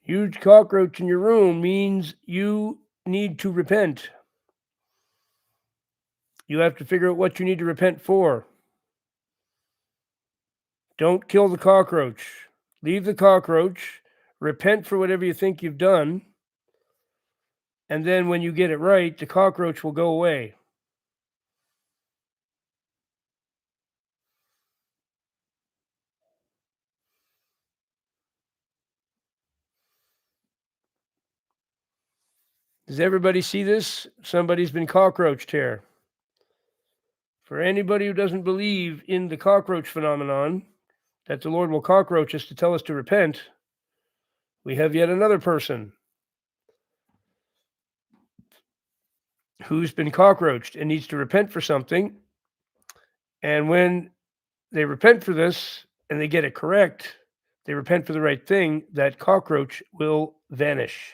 Huge cockroach in your room means you need to repent. You have to figure out what you need to repent for. Don't kill the cockroach. Leave the cockroach. Repent for whatever you think you've done. And then when you get it right, the cockroach will go away. Does everybody see this? Somebody's been cockroached here. For anybody who doesn't believe in the cockroach phenomenon, that the Lord will cockroach us to tell us to repent, we have yet another person who's been cockroached and needs to repent for something. And when they repent for this and they get it correct, they repent for the right thing, that cockroach will vanish.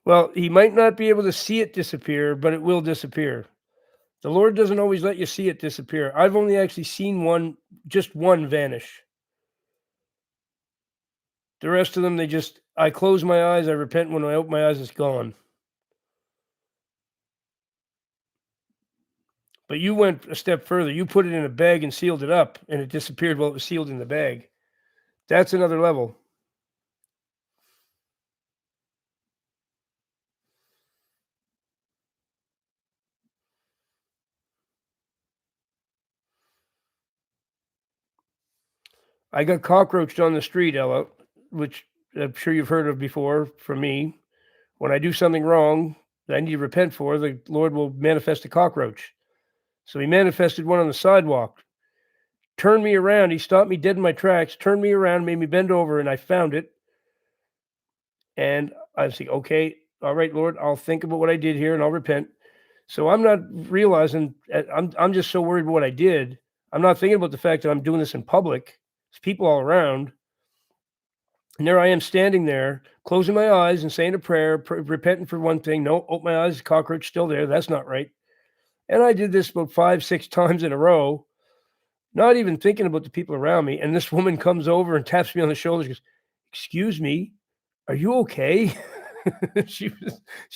Well, he might not be able to see it disappear, but it will disappear. The Lord doesn't always let you see it disappear. I've only actually seen one, just one vanish. The rest of them, I close my eyes, I repent. When I open my eyes, it's gone. But you went a step further. You put it in a bag and sealed it up, and it disappeared while it was sealed in the bag. That's another level. I got cockroached on the street, Ella, which I'm sure you've heard of before from me. When I do something wrong that I need to repent for, the Lord will manifest a cockroach. So he manifested one on the sidewalk, turned me around. He stopped me dead in my tracks, turned me around, made me bend over, and I found it. And I was like, okay, all right, Lord, I'll think about what I did here and I'll repent. So I'm not realizing, I'm just so worried about what I did. I'm not thinking about the fact that I'm doing this in public. There's people all around. And there I am standing there, closing my eyes and saying a prayer, repenting for one thing. No, open my eyes, cockroach still there. That's not right. And I did this about 5, 6 times in a row, not even thinking about the people around me. And this woman comes over and taps me on the shoulder. She goes, "Excuse me, are you okay?" she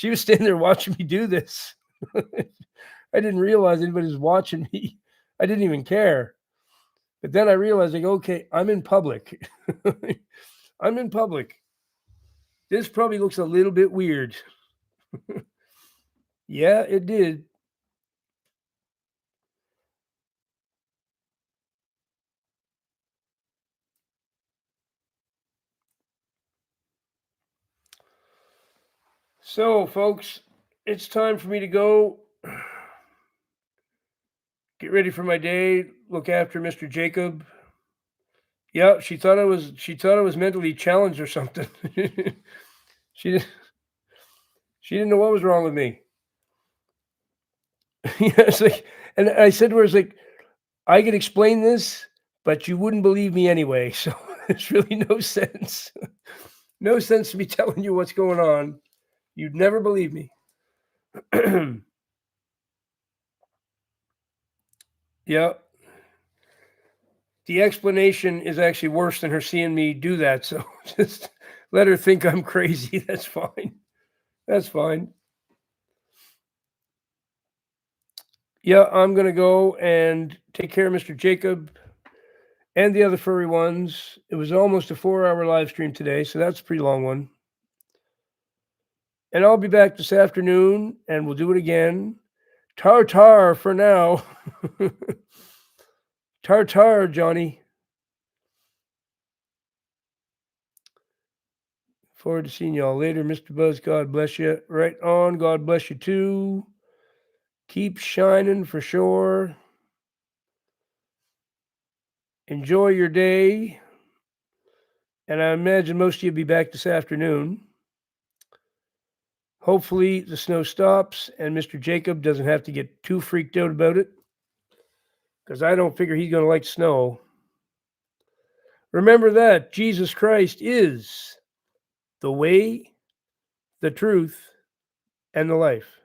was standing there watching me do this. I didn't realize anybody was watching me. I didn't even care. But then I realized, like, okay, I'm in public. I'm in public. This probably looks a little bit weird. Yeah, it did. So, folks, it's time for me to go. Get ready for my day. Look after Mr. Jacob. Yeah, she thought I was mentally challenged or something. she didn't she didn't know what was wrong with me. Yeah, it's like, and I said to her, "It's like I could explain this, but you wouldn't believe me anyway. So there's really no sense, no sense to me telling you what's going on. You'd never believe me." Yeah, the explanation is actually worse than her seeing me do that. So just let her think I'm crazy. That's fine. That's fine. Yeah, I'm gonna go and take care of Mr. Jacob and the other furry ones. It was almost a 4-hour live stream today, so that's a pretty long one. And I'll be back this afternoon and we'll do it again. Tar for now. Tar, Johnny. Forward to seeing y'all later, Mr. Buzz. God bless you. Right on. God bless you too. Keep shining for sure. Enjoy your day. And I imagine most of you will be back this afternoon. Hopefully the snow stops and Mr. Jacob doesn't have to get too freaked out about it, because I don't figure he's going to like snow. Remember that Jesus Christ is the way, the truth, and the life.